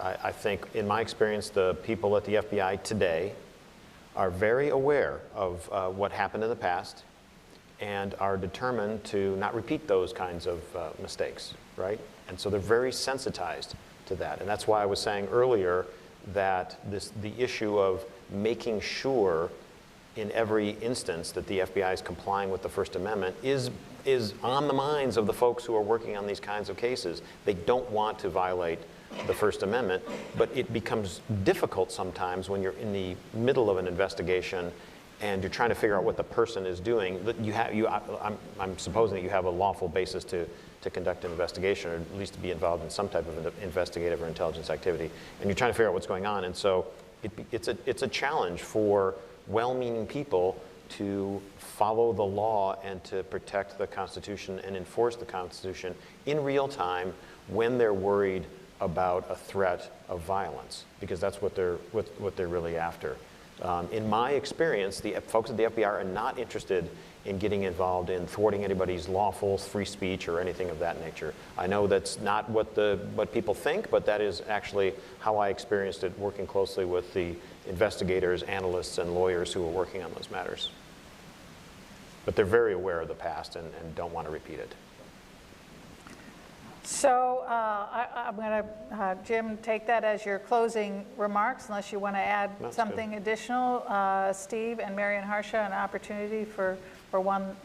N: I think, in my experience, the people at the FBI today are very aware of what happened in the past and are determined to not repeat those kinds of mistakes, right? And so they're very sensitized to that. And that's why I was saying earlier that the issue of making sure in every instance that the FBI is complying with the First Amendment is on the minds of the folks who are working on these kinds of cases. They don't want to violate the First Amendment, but it becomes difficult sometimes when you're in the middle of an investigation and you're trying to figure out what the person is doing. I'm supposing that you have a lawful basis to conduct an investigation, or at least to be involved in some type of investigative or intelligence activity, and you're trying to figure out what's going on. And so it's a challenge for well-meaning people to follow the law and to protect the Constitution and enforce the Constitution in real time when they're worried about a threat of violence, because that's what they're really after. In my experience, the folks at the FBI are not interested in getting involved in thwarting anybody's lawful free speech or anything of that nature. I know that's not what people think, but that is actually how I experienced it working closely with the investigators, analysts, and lawyers who were working on those matters. But they're very aware of the past and don't want to repeat it.
Q: So I'm going to, Jim, take that as your closing remarks, unless you want to add something additional. Steve and Mary and Harsha, an opportunity for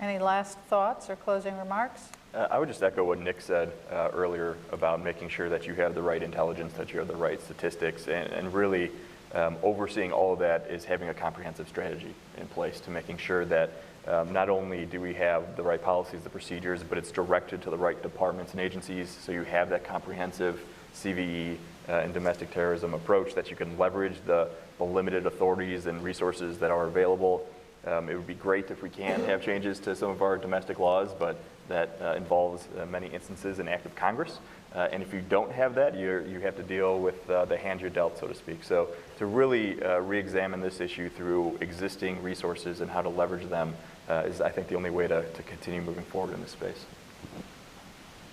Q: any last thoughts or closing remarks?
O: I would just echo what Nick said earlier about making sure that you have the right intelligence, that you have the right statistics, and really overseeing all of that is having a comprehensive strategy in place to making sure that not only do we have the right policies, the procedures, but it's directed to the right departments and agencies, so you have that comprehensive CVE and domestic terrorism approach that you can leverage the limited authorities and resources that are available. It would be great if we can have changes to some of our domestic laws, but that involves many instances an act of Congress. And if you don't have that, you have to deal with the hand you're dealt, so to speak. So to really re-examine this issue through existing resources and how to leverage them is, I think, the only way to continue moving forward in this space.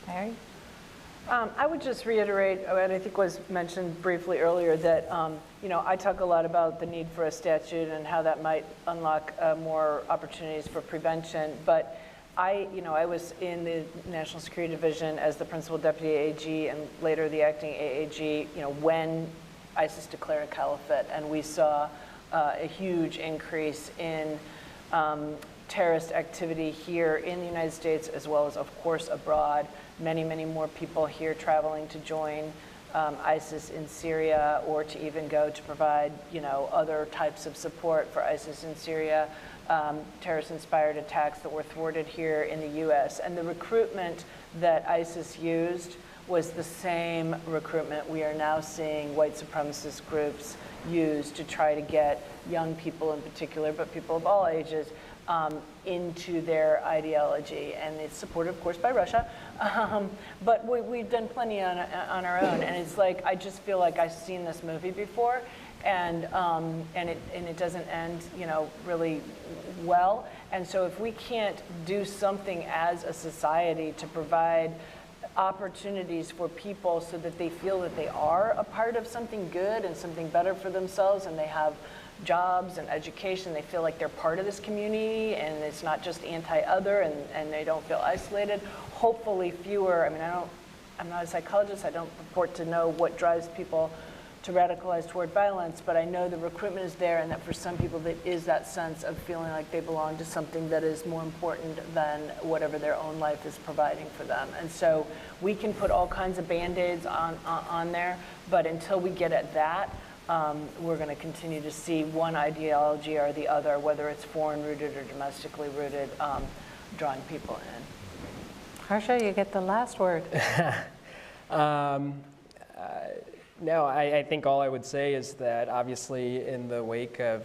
Q: Mary?
M: I would just reiterate what I think was mentioned briefly earlier, that I talk a lot about the need for a statute and how that might unlock more opportunities for prevention. But I was in the National Security Division as the Principal Deputy AG and later the Acting AAG, when ISIS declared a caliphate, and we saw a huge increase in terrorist activity here in the United States, as well as, of course, abroad. Many, many more people here traveling to join ISIS in Syria, or to even go to provide, other types of support for ISIS in Syria. Terrorist-inspired attacks that were thwarted here in the U.S. And the recruitment that ISIS used was the same recruitment we are now seeing white supremacist groups use to try to get young people in particular, but people of all ages, into their ideology. And it's supported, of course, by Russia. But we've done plenty on our own. And it's like, I just feel like I've seen this movie before. And it doesn't end, really well. And so if we can't do something as a society to provide opportunities for people so that they feel that they are a part of something good and something better for themselves, and they have jobs and education, they feel like they're part of this community and it's not just anti-other, and they don't feel isolated. Hopefully fewer, I'm not a psychologist, I don't purport to know what drives people to radicalize toward violence, but I know the recruitment is there, and that for some people there is that sense of feeling like they belong to something that is more important than whatever their own life is providing for them. And so we can put all kinds of Band-Aids on there, but until we get at that, we're going to continue to see one ideology or the other, whether it's foreign-rooted or domestically rooted, drawing people in.
Q: Harsha, you get the last word.
P: No, I think all I would say is that obviously in the wake of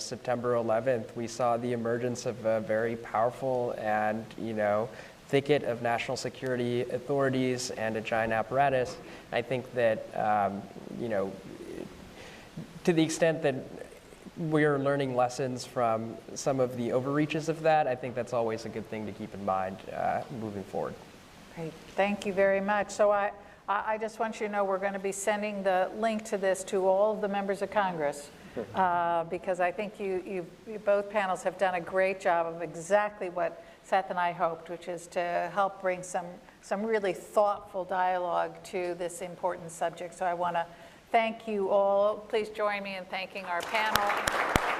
P: September 11th, we saw the emergence of a very powerful and, thicket of national security authorities and a giant apparatus. I think that, to the extent that we're learning lessons from some of the overreaches of that, I think that's always a good thing to keep in mind moving forward.
Q: Great, thank you very much. So I just want you to know we're going to be sending the link to this to all of the members of Congress, because I think you both panels have done a great job of exactly what Seth and I hoped, which is to help bring some really thoughtful dialogue to this important subject. So I want to thank you all. Please join me in thanking our panel.